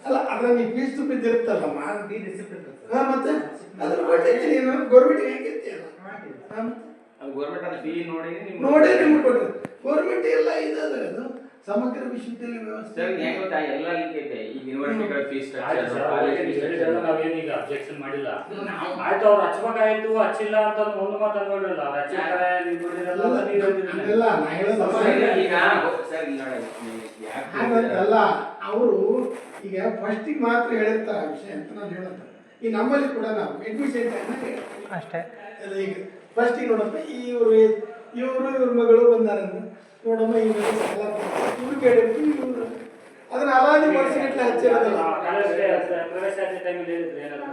ಅಲ್ಲ ಅದ್ರ ನೀವು ಫೀಸ್ ತುಂಬಿದ್ದಿರುತ್ತಲ್ಲ ಮತ್ತೆ ಅದ್ರ ಬಡ್ಡಿ ನೀನು ಗೌರ್ಮೆಂಟ್ಗೆ ಹಾಕಿರ್ತೀಯಲ್ಲ ಅದು ಗೌರ್ಮೆಂಟ್ ಫೀ ನೋಡಿ ನಿಮ್ಗೆ ಕೊಡ್ರಿ. ಗೌರ್ಮೆಂಟ್ ಎಲ್ಲ ಇದಾದ್ರೆ ಅದು ಸಮಗ್ರ ವಿಶ್ವವಿದ್ಯಾಲಯ ವ್ಯವಸ್ಥೆ ಎಲ್ಲ ಲಿಂಕ್ ಐತೆ. ಈ ಯೂನಿವರ್ಸಿಟಿಗಳ ಫೀಸ್ ನಾವೇನೀಗ ಅಬ್ಜೆಕ್ಷನ್ ಮಾಡಿಲ್ಲ. ಆಯ್ತು ಅವ್ರು ಹಚ್ಬೇಕಾಯ್ತು, ಹಚ್ಚಿಲ್ಲ ಅಂತ ಒಂದು ಮಾತು ಅನ್ಕೊಂಡಿರಲ್ಲ. ಅಲ್ಲ ಅವರು ಈಗ ಫಸ್ಟಿಗೆ ಮಾತ್ರ ಹೇಳಿರ್ತಾರೆ ಆ ವಿಷಯ ಅಂತ ನಾನು ಹೇಳೋದು. ಈ ನಮ್ಮಲ್ಲಿ ಕೂಡ ನಾವು ಅಡ್ಮಿಷನ್ ಅಷ್ಟೇ. ಈಗ ಫಸ್ಟಿಗೆ ನೋಡಪ್ಪ ಇವ್ರ ಮಗಳು ಬಂದಾರಂದ್ರೆ ನೋಡಮ್ಮ ಇವ್ರಿಗೆ ಹೇಳಿರ್ತೀವಿ ಇವರು ಅದನ್ನ ಅಲಾದಿ ವರ್ಷಗಟ್ಟಲೆ ಹಚ್ಚಿರೋದಿಲ್ಲ. ಪ್ರವೇಶಾತಿ ಟೈಮಲ್ಲಿ ಹೇಳಿದ್ರೆ ಏನಾದ್ರು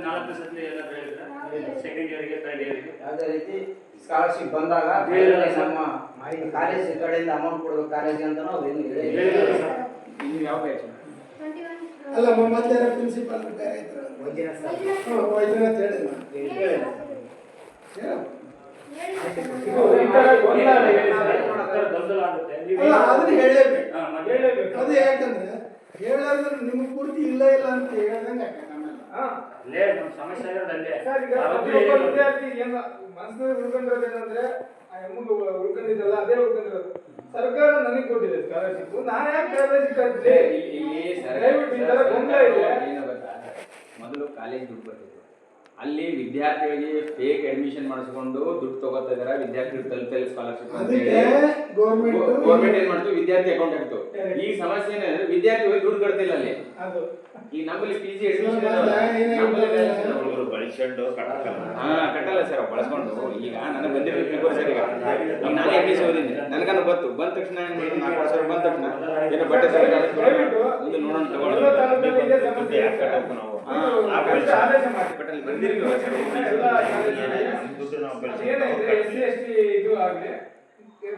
ನಾಲ್ಕು ಸತಿ ಏನಾದ್ರು ಹೇಳಿದ್ರೆ ಸೆಕೆಂಡ್ ಇಯರ್ಗೆ ಥರ್ಡ್ ಇಯರ್ಗೆ ಯಾವುದೇ ರೀತಿ ಸ್ಕಾಲರ್ಶಿಪ್ ಬಂದಾಗ ನಮ್ಮ ಕಾಲೇಜ್ ಕಡೆಯಿಂದ ಅಮೌಂಟ್ ಕೊಡಬೇಕು ಕಾಲೇಜಿಗೆ ಅಂತ ನಾವು ಏನು ನೀವು ಯಾವ ಬ್ಯಾಚ್? ಅಲ್ಲ ಮೊದಲ ಪ್ರಿನ್ಸಿಪಾಲ್ ಬೇರೆ ಇದ್ರು ವೈದ್ಯನಾಥ್ ಹೇಳಿಲ್ಲ ಅಲ್ಲ ಅದನ್ನ ಹೇಳಲೇಬೇಕು. ಅದು ಯಾಕಂದ್ರೆ ಹೇಳೋದ್ರೆ ನಿಮ್ಗೆ ಪೂರ್ತಿ ಇಲ್ಲ ಅಂತ ಹೇಳ್ದಂಗೆ ಸಮಸ್ಯೆ ಆಗಿರೋದಲ್ಲೇ ವಿದ್ಯಾರ್ಥಿ ಏನು ಮನಸ್ಸಿನಲ್ಲಿ ಉಳ್ಕೊಂಡಿರೋದೇನಂದ್ರೆ ಆ ಹೆಣ್ಮಗು ಉಳ್ಕೊಂಡಿದ್ದಲ್ಲ ಅದೇ ಉಳ್ಕೊಂಡಿರೋದು. ಸರ್ಕಾರ ನನಗೆ ಕೊಟ್ಟಿದೆ ಸ್ಕಾಲರ್ಶಿಪ್, ನಾನು ಯಾಕೆ ಕಾಲೇಜಿಗೆ ಕಟ್ಟಿದೆ? ದಯವಿಟ್ಟು ಈ ತರ ಗೊಂದಲ ಇದೆ. ಮೊದಲು ಕಾಲೇಜ್ ದುಡ್ಡು ಬರ್ತಿತ್ತು, ಅಲ್ಲಿ ವಿದ್ಯಾರ್ಥಿಗಳಿಗೆ ಫೇಕ್ ಅಡ್ಮಿಷನ್ ಮಾಡಿಸ್ಕೊಂಡು ದುಡ್ಡು ತಗೋತಾ ಇದಾರೆ. ವಿದ್ಯಾರ್ಥಿಗಳು ತಲುಪಲ್ಲಿ ಸ್ಕಾಲರ್ಶಿಪ್ ಅಂತ ಹೇಳಿ ಗೌರ್ಮೆಂಟ್ ಏನ್ ಮಾಡ್ತು, ವಿದ್ಯಾರ್ಥಿ ಅಕೌಂಟ್ ಹಾಕ್ತು. ಈ ಸಮಸ್ಯೆ ಏನಂದ್ರೆ ವಿದ್ಯಾರ್ಥಿಗಳು ದುಡ್ಡು ಕಟ್ತಿಲ್ಲ ಅಲ್ಲಿ. ಈ ನಮ್ಮಲ್ಲಿ PG ಅಡ್ಮಿಷನ್ ಕಟ್ಟಲ್ಲ ಸರ್, ಬಳಸ್ಕೊಂಡು. ಈಗ ನನಗೆ ಬಂದಿರೋ ಸರ್, ಈಗ ನಾನೇ ಅಡ್ಮಿಷನ್ ಓದಿದ್ದೀನಿ, ನನಗನ್ನು ಗೊತ್ತು. ಬಂದ ತಕ್ಷಣ ಏನು ಮಾಡಿದ್ರು, 4 ವರ್ಷ ಬಂದ ತಕ್ಷಣ ಏನೋ ಬಟ್ಟೆ ಮುಂದೆ ನೋಡೋಣ ತಗೊಳ್ಳೋದು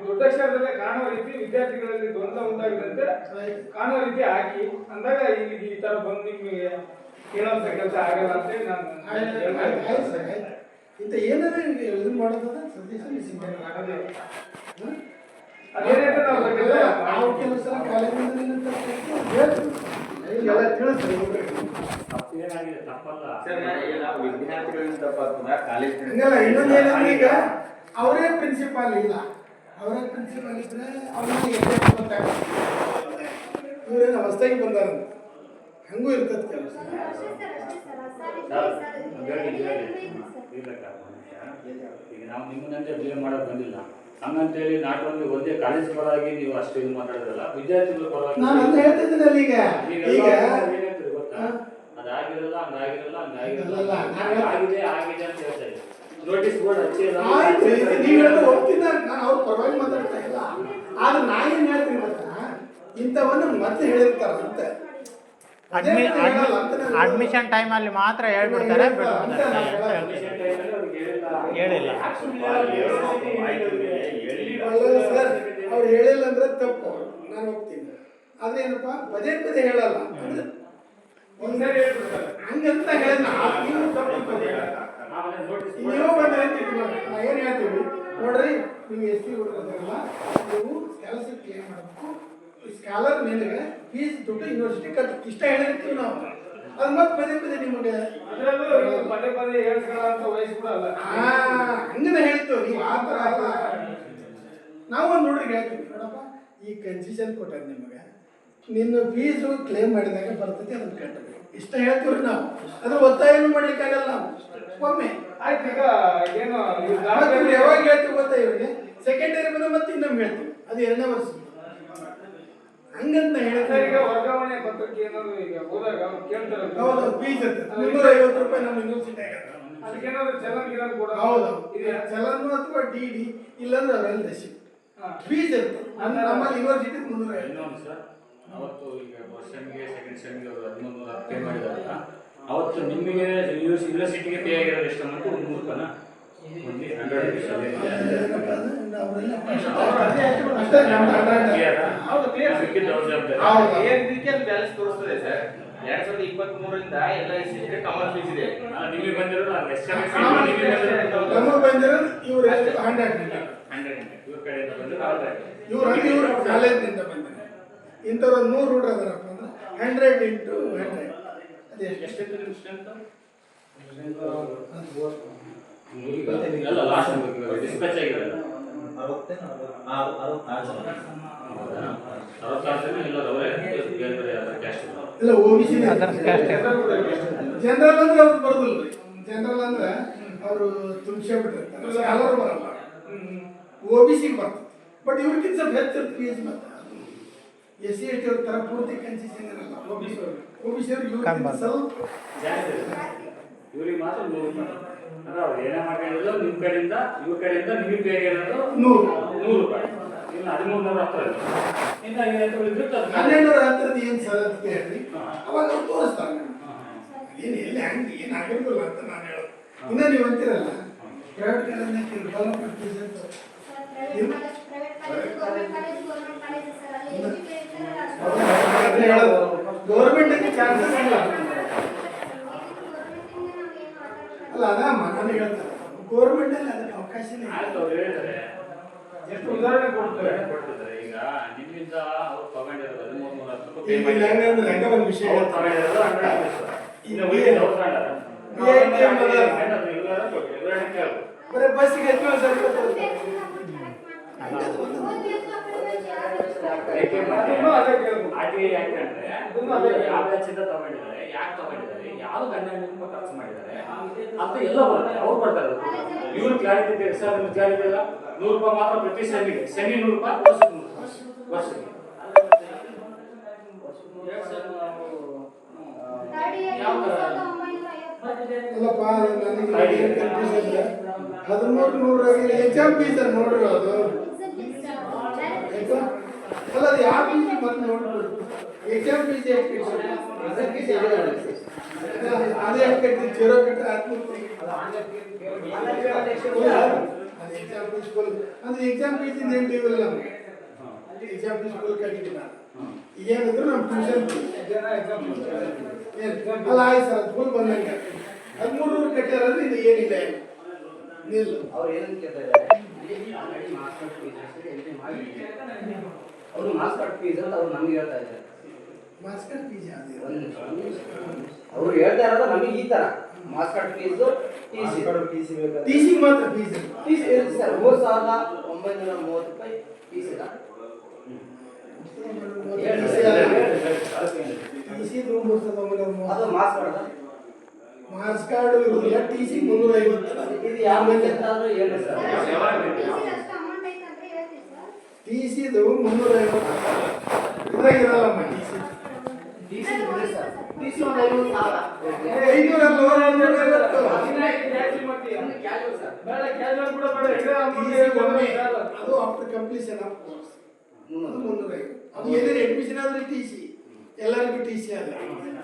ದೊಡ್ಡಕ್ಷರದಲ್ಲೇ ಕಾಣುವ ರೀತಿ ವಿದ್ಯಾರ್ಥಿಗಳಲ್ಲಿ ಗೊಂದಲ ಉಂಟಾಗದಂತೆ ಕಾಣುವ ರೀತಿ ಹಾಕಿ ಅಂದಾಗ ಇಲ್ಲಿ ಈ ತರ ಬಂದು ನಿಮ್ಗೆ ಕೇಳೋಂಥ ಕೆಲಸ ಆಗಲ್ಲ ಅಂತೇಳಿ ನಾನು ಇಂಥ ಏನಾದ್ರು ಇದು ಮಾಡೋದ ಸಜೆಷನ್ ಅದೇನಂತ ನಾವು ಕೆಲವು ಸಲ ಕಾಲೇಜಿಂದ ಇನ್ನೊಂದೇನಂದ್ರೆ ಈಗ ಅವರೇ ಪ್ರಿನ್ಸಿಪಾಲ್ ಇಲ್ಲ, ಅವರೇ ಪ್ರಿನ್ಸಿಪಾಲ್ ಇದ್ರೆ ಇವ್ರೇನು ಹೊಸದಾಗಿ ಬಂದಾರಂತ ಹಂಗೂ ಇರ್ತದೆ ಕೆಲಸ. ಈಗ ನಾವು ನಿಮ್ಮನ್ನಂತೆ ಬಿಹೇವ್ ಮಾಡೋದು ಬಂದಿಲ್ಲ ಹಂಗಂತೇಳಿ ನಾಟ್ ಓನ್ಲಿ ಒಂದೇ ಕಾಲೇಜ್ ಪರವಾಗಿ ನೀವು ಅಷ್ಟು ಇದು ಮಾತಾಡೋದಲ್ಲ, ವಿದ್ಯಾರ್ಥಿಗಳ ಪರವಾಗಿ ನಾನು ಅಂತ ಹೇಳ್ತಿದ್ದೀನಲ್ಲ ಈಗ ಏನಾಗ್ತದೆ ಗೊತ್ತಾ, ಅದಾಗಿರಲ್ಲ ಹಂಗಾಗಿರಲ್ಲ ಆಗಿದೆ ಆಗಿದೆ ಅಂತ ಹೇಳ್ತಾ ಇದ್ದೀವಿ. ನೋಟಿಸ್ ಬೋರ್ಡ್ ನೀವು ಹೋಗ್ತೀನಿ ನಾನು ಅವ್ರ ಪರವಾಗಿ ಮಾತಾಡ್ತಾ ಇಲ್ಲ. ಆದ್ರೆ ನಾನೇನು ಹೇಳ್ತೀನಿ ಗೊತ್ತಾ, ಇಂಥವನ್ನು ಮತ್ತೆ ಹೇಳಿರ್ತಾರಂತೆ ಅಡ್ಮಿಷನ್ ಟೈಮಲ್ಲಿ ಮಾತ್ರ ಹೇಳ್ಬಿಡ್ತಾರೆ, ಹೇಳಿಲ್ಲ ಸರ್. ಅವ್ರು ಹೇಳಿಲ್ಲ ಅಂದ್ರೆ ತಪ್ಪು, ನಾನು ಹೋಗ್ತೀನಿ. ಆದ್ರೆ ಏನಪ್ಪ ಪದೇ ಪದೇ ಹೇಳಲ್ಲ ಒಂದ್ಸರಿ ಹೇಳ್ಬಿಡ್ತಾರೆ ಹಂಗಂತ ಹೇಳಿದ ನೀವು ತಪ್ಪು ನೀವು ಬಂದ್ರೆ ನಾ ಏನು ಹೇಳ್ತೀವಿ ನೋಡ್ರಿ, ನೀವು SC ಹುಡುಗರಲ್ಲ, ನೀವು ಸ್ಕಾಲರ್ಶಿಪ್ ಕ್ಲೇಮ್ ಮಾಡಬೇಕು. ಸ್ಕಾಲರ್ ಮೇಲೆ ಫೀಸ್ ದುಡ್ಡು ಯೂನಿವರ್ಸಿಟಿ ಕಟ್ಟು ಇಷ್ಟ ಹೇಳಿರ್ತೀವಿ ನಾವು. ಅದು ಮತ್ತೆ ಪದೇ ಪದೇ ನಿಮಗೆ ಅದರಲ್ಲೂ ಪದೇ ಪದೇ ಹೇಳ್ಕೊಳ್ಳೋ ವಯಸ್ಸು ಕೂಡ ಅಲ್ಲ. ಹಂಗನ ಹೇಳ್ತೀವಿ ನೀವು ಆ ಥರ ಅಲ್ಲ. ನಾವೊಂದು ಹುಡುಗರಿಗೆ ಹೇಳ್ತೀವಿ, ನೋಡಪ್ಪ ಈ ಕನ್ಸೆಷನ್ ಕೊಟ್ಟದ್ದು ನಿಮಗೆ, ನಿನ್ನ ಫೀಸು ಕ್ಲೇಮ್ ಮಾಡಿದಾಗ ಬರ್ತೈತೆ ಅದನ್ನು ಕಟ್ಟಬೇಕು ಇಷ್ಟ ಹೇಳ್ತೀವ್ರಿ ನಾವು. ಅದ್ರ ಒತ್ತಾಯನೂ ಮಾಡ್ಲಿಕ್ಕಾಗಲ್ಲ ನಾವು. ಒಮ್ಮೆ ಆಯ್ತು, ಈಗ ಏನು ಯಾವಾಗ ಹೇಳ್ತೀವಿ ಗೊತ್ತಾ, ಇವ್ರಿಗೆ ಸೆಕೆಂಡ್ ಇಯರ್ ಬಂದ ಮತ್ತೆ ಇನ್ನೊಮ್ಮೆ ಹೇಳ್ತೀವಿ, ಅದು 2ನೇ ವರ್ಷ ಹಂಗಂತ ಹೇಳಿದ್ರೆ. ಈಗ ವರ್ಗಾವಣೆ ಪತ್ರಕ್ಕೆ ಏನಾದ್ರು ಈಗ ಹೋದಾಗ ಅವ್ರು ಕೇಳ್ತಾರೆ, ಹೌದು ಫೀಸ್ ಇರ್ತದೆ 350 ರೂಪಾಯಿ ನಮ್ಮ ಯೂನಿವರ್ಸಿಟಿ ಆಗುತ್ತೆ. ಅದಕ್ಕೇನಾದ್ರು ಚಲನ್ ಗಿಲನ್ ಕೂಡ ಹೌದು ಚಲನ್ ಅಥವಾ DD ಇಲ್ಲಾಂದ್ರೆ ಅವರೆಲ್ಲ ರೆಸಿಪ್ಟ್ ಫೀಸ್ ಇರ್ತದೆ. ನಮ್ಮಲ್ಲಿ ಯೂನಿವರ್ಸಿಟಿ 350. ಇನ್ನೊಂದು ಸರ್, ಅವತ್ತು ಈಗ ಫಸ್ಟ್ ಸೆಮ್ಗೆ ಸೆಕೆಂಡ್ ಸೆಮ್ಗೆ ಅವರು 1300 ಪೇ ಮಾಡಿದಾರಲ್ಲ, ಅವತ್ತು ನಿಮಗೆ ಯೂನಿವರ್ಸಿಟಿಗೆ ಪೇ ಆಗಿರೋದು ಎಷ್ಟು ಅಂತ 3 ರೂಪಾಯಿನ ಒಂದು 100 ಬ್ಯಾಲೆನ್ಸ್ ತೋರಿಸ್ತದೆ ಸರ್. 2023ರಿಂದ ಎಲ್ಲ SC ಕಾಮನ್ ಫೀಸ್ ಇದೆ. ನಿಮಗೆ ಬಂದಿರೋದು ನಮಗೆ ಬಂದಿರೋದು ಇವ್ರು 100 ಇವ್ರ ಕಡೆಯಿಂದ ಬಂದಿರೋದು ಇವ್ರು ಕಾಲೇಜಿನಿಂದ ಬಂದಿದ್ದಾರೆ. ಇಂಥವ್ರು 100 ರೂಢ ಅದರಪ್ಪ ಅಂದ್ರೆ 100 into 100 ಅದೇ ಎಷ್ಟಿತ್ತು ನಿಮ್ಮ ಸ್ಟ್ರೆಂತ್? ಎಲ್ಲ ಲಾಸ್ಟ್ ಡಿಸ್ಪ್ಯಾಚ್ ಆಗಿದೆ 66 ಎಲ್ಲ ಅವರೇ ಬೇರೆ ಕ್ಯಾಸ್ಟ್ ಇಲ್ಲ OBC ಜನರಲ್ ಅಂದ್ರೆ ಅವ್ರು ಬರೋದಿಲ್ಲ. ಜನರಲ್ ಅಂದ್ರೆ ಅವರು ತುಂಬಿಸ್ಬಿಟ್ಟಿರ್ತಾರೆ, ಸ್ಕಾಲರ್ ಬರಲ್ಲ, OBC ಬರ್ತದೆ. ಬಟ್ ಇವ್ರಿಗಿಂತ ಸ್ವಲ್ಪ ಹೆಚ್ಚಿರುತ್ತೆ ಫೀಸ್. ಮತ್ತೆ SC ST ಅವ್ರ ಥರ ಪೂರ್ತಿ ಕನ್ಸೆಷನ್ ಇರಲ್ಲ. OBC ಅವರು. OBC ಅವ್ರು ಇವ್ರಿಗಿಂತ ಕಮ್ಮಿ. ಸ್ವಲ್ಪ ಜಾಸ್ತಿ ಇದೆ. ಇವ್ರಿಗೆ ಮಾತ್ರ 100 ರೂಪಾಯಿ. ಅಂದ್ರೆ ಅವ್ರು ಏನೇ ಮಾಡ್ಕೊಂಡಿದ್ರು ನಿಮ್ಮ ಕಡೆಯಿಂದ ಇವ್ರ ಕಡೆಯಿಂದ ನಿಮಗೆ ಪೇ ಆಗಿರೋದು 100 ರೂಪಾಯಿ. ಇನ್ನು 1300 ಹತ್ರ ಇದೆ. ಇನ್ನು 500 ಇದ್ಬಿಟ್ಟು ಅದು 1210 ಏನು ಸರ್ ಅಂತ ಹೇಳ್ರಿ, ಅವಾಗ ಅವ್ರು ತೋರಿಸ್ತಾರೆ ಏನು ಎಲ್ಲಿ ಹಂಗೆ ಏನು ಆಗಿರೋದಿಲ್ಲ ಅಂತ ನಾನು ಹೇಳೋದು. ಇನ್ನು ನೀವು ಅಂತೀರಲ್ಲ ಪ್ರೈವೇಟ್ ಕಾಲೇಜ್ನ ಡೆವಲಪ್ಮೆಂಟ್ ಫೀಸ್ ಅಂತ ಗೌರ್ಮೆಂಟ್ ಚಾನ್ಸಸ್ ಇಲ್ಲ ಅಲ್ಲ. ಅದಮ್ಮ ನಾನು ಹೇಳ್ತಾರೆ ಗೌರ್ಮೆಂಟ್ ಅಲ್ಲಿ ಅದಕ್ಕೆ ಅವಕಾಶನೇ ಆಯ್ತು ಅವ್ರು ಹೇಳಿದ್ದಾರೆ. ಎಷ್ಟು ಉದಾಹರಣೆ ಕೊಡ್ತಾರೆ. ಈಗ ನಿಮ್ಮಿಂದ ಅವ್ರು ತಗೊಂಡಿರೋದು 1310 ರೂಪಾಯಿ ಈಗ ಪೇ ಮಾಡಿ ಹೆಂಗಂದ್ರೆ ಹೆಂಗ ಒಂದು ವಿಷಯ ಅವ್ರು ತಗೊಂಡಿರೋದು 100 ರೂಪಾಯಿ. ಇನ್ನು ಉಳಿದಿದ್ದು ಅವ್ರು ತಗೊಂಡಾರ. ಬರೀ ಬಸ್ಸಿಗೆ ಹೆಚ್ಚು ಸ್ವಲ್ಪ ಅದನ್ನು ಅದೇ ಕೇಳ್ಬೋದು. RTI ಯಾಕೆ ಅಂದ್ರೆ ಅದನ್ನು ಅದೇ ಯಾವ ಬ್ಯಾಚಿಂದ ತಗೊಂಡಿದ್ದಾರೆ, ಯಾಕೆ ತಗೊಂಡಿದ್ದಾರೆ, ಯಾವ ಗಣ್ಯ ಖರ್ಚು ಮಾಡಿದ್ದಾರೆ ಅಂತ ಎಲ್ಲ ಬರುತ್ತೆ. ಅವ್ರು ಬರ್ತಾರೆ. ಇವ್ರು ಕ್ಲಾರಿಟಿ ಇದೆ ಸರ್, ಕ್ಲಾರಿಟಿ ಇಲ್ಲ. 100 ರೂಪಾಯಿ ಮಾತ್ರ ಪ್ರತಿ ಸೆಮಿಗೆ, ಸೆಮಿ 100 ರೂಪಾಯಿ, ವರ್ಷಕ್ಕೆ ಯಾವ ಥರ ಅಲ್ಲಪ್ಪ ನನಗೆ ಕನ್ಫ್ಯೂಸ್ ಇದೆ. 1300 ಎಕ್ಸಾಮ್ ಫೀಸ್ ನೋಡ್ರಿ ಅದು ಅಲ್ಲ ಅದು ಯಾವ ಫೀಸ್ ಮತ್ತೆ ನೋಡ್ಬಿಡು. ಎಕ್ಸಾಮ್ ಫೀಸ್ ಎಷ್ಟು ಅದೇ ಎಷ್ಟು ಕಟ್ಟಿ 0 ಕಟ್ಟಿ 1300 ಎಕ್ಸಾಮ್ ಫೀಸ್ ಫುಲ್ ಅಂದ್ರೆ ಎಕ್ಸಾಮ್ ಫೀಸ್ ಇಂದ ಏನು ಡ್ಯೂ ಇಲ್ಲ ನಮಗೆ. ಎಕ್ಸಾಮ್ ಫೀಸ್ ಫುಲ್ ಕಟ್ಟಿದ್ದೀನಿ ನಾನು. ಈಗೇನಿದ್ರು ನಮ್ಮ ಟ್ಯೂಷನ್ ಜನ ಎಕ್ಸಾಮ್ ಅಲ್ಲ ಆಯ್ತು ಸರ್ ಫುಲ್ ಬಂದಂಗೆ 1300 ಕಟ್ಟಾರಂದ್ರೆ ಇದು ಏನಿದೆ ನಿಲ್ಲ. ಅವ್ರು ಏನಂತ ಕೇಳ್ತಾರೆ, ಅವರು ಮಾಸ್ ಕಟ್ ಫೀಸ್ ಅಂತ ಅವ್ರು ನಮ್ಗೆ ಹೇಳ್ತಾ ಇದ್ದಾರೆ. ಮಾಸ್ಕರ್ ಫೀಸ್ ಯಾವ್ದು ಅವ್ರು ಹೇಳ್ತಾ ಇರೋದು ನಮಗೆ ಈ ತರ ಮಾಸ್ ಕಟ್ ಫೀಸ್ TC ಮಾತ್ರ ಫೀಸ್ ಫೀಸ್ ಇರುತ್ತೆ ಸರ್. 3930 ರೂಪಾಯಿ ಫೀಸ್ ಇಲ್ಲ. TC 3930 ಅದು ಮಾಸ್ ಕಾರ್ಡ್. ಮಾರ್ಕ್ಸ್ ಕಾರ್ಡ್ ಇರುವುದಿಲ್ಲ. TC 350 ಇದು ಯಾವ ಬೇಕಾದ್ರೂ ಹೇಳಿ ಸರ್. TC 350 ಇದ್ರಾಗಿರಲ್ಲಮ್ಮ. TC ಇದೆ ಸರ್. TC ಒಂದು 50,000. 500 ಅದು ಆಫ್ಟರ್ ಕಂಪ್ಲೀಷನ್ ಆಫ್ ಕೋರ್ಸ್ 350. ಅದು ಏನೇನು ಅಡ್ಮಿಷನ್ ಆದ್ರೆ TC ಎಲ್ಲರಿಗೂ TC ಅಲ್ಲ.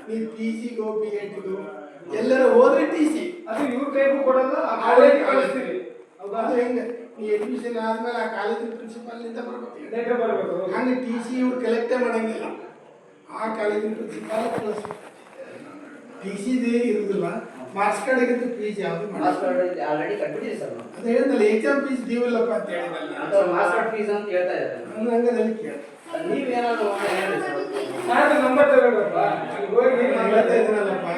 ನೀವು PGಗೋ BEdಗೋ ಎಲ್ಲರ ಹೋದ್ರೆ TC ಅದು ಇವ್ರ ಕೈಗೂ ಕೊಡಲ್ಲ, ಆ ಕಾಲೇಜಿಗೆ ಕಳಿಸ್ತೀವಿ. ಅದು ಹೆಂಗೆ ಈ ಅಡ್ಮಿಷನ್ ಆದ್ಮೇಲೆ ಆ ಕಾಲೇಜಿನ ಪ್ರಿನ್ಸಿಪಾಲ್ನಿಂದ ಬರ್ಬೇಕು. ಲೆಟರ್ ಬರಬೇಕು. ಹಂಗೆ TC ಇವ್ರು ಕಲೆಕ್ಟೇ ಮಾಡಂಗಿಲ್ಲ. ಆ ಕಾಲೇಜಿನ ಪ್ರಿನ್ಸಿಪಾಲ್ ಪ್ಲಸ್ TCದೇ ಇರುವುದಿಲ್ಲ. ಮಾರ್ಕ್ಸ್ ಕಾರ್ಡ್ ಫೀಸ್ ಯಾವುದು ಮಾಸ್ ಕಾರ್ಡ್ ಆಲ್ರೆಡಿ ಕಟ್ಬಿಟ್ಟಿದೆ ಸರ್ ನಾವು. ಅದು ಹೇಳಿದ್ನಲ್ಲ ಎಕ್ಸಾಮ್ ಫೀಸ್ ಡ್ಯೂ ಇಲ್ಲಪ್ಪ ಅಂತ ಹೇಳಿದಲ್ಲ. ಅಥವಾ ಮಾಸ್ ಕಾರ್ಡ್ ಫೀಸ್ ಅಂತ ಹೇಳ್ತಾ ಇದ್ದಾರೆ. ನಾನು ಹಂಗದಲ್ಲಿ ಕೇಳಿ ನೀವೇನಾದ್ರು ಹೇಳಿ ಸರ್. ನಾನು ನಂಬರ್ ತಗೋಬೇಕಪ್ಪ. ಅಲ್ಲಿ ಹೋಗಿ ನಾನು ಹೇಳ್ತಾ ಇದ್ದೀನಲ್ಲಪ್ಪ,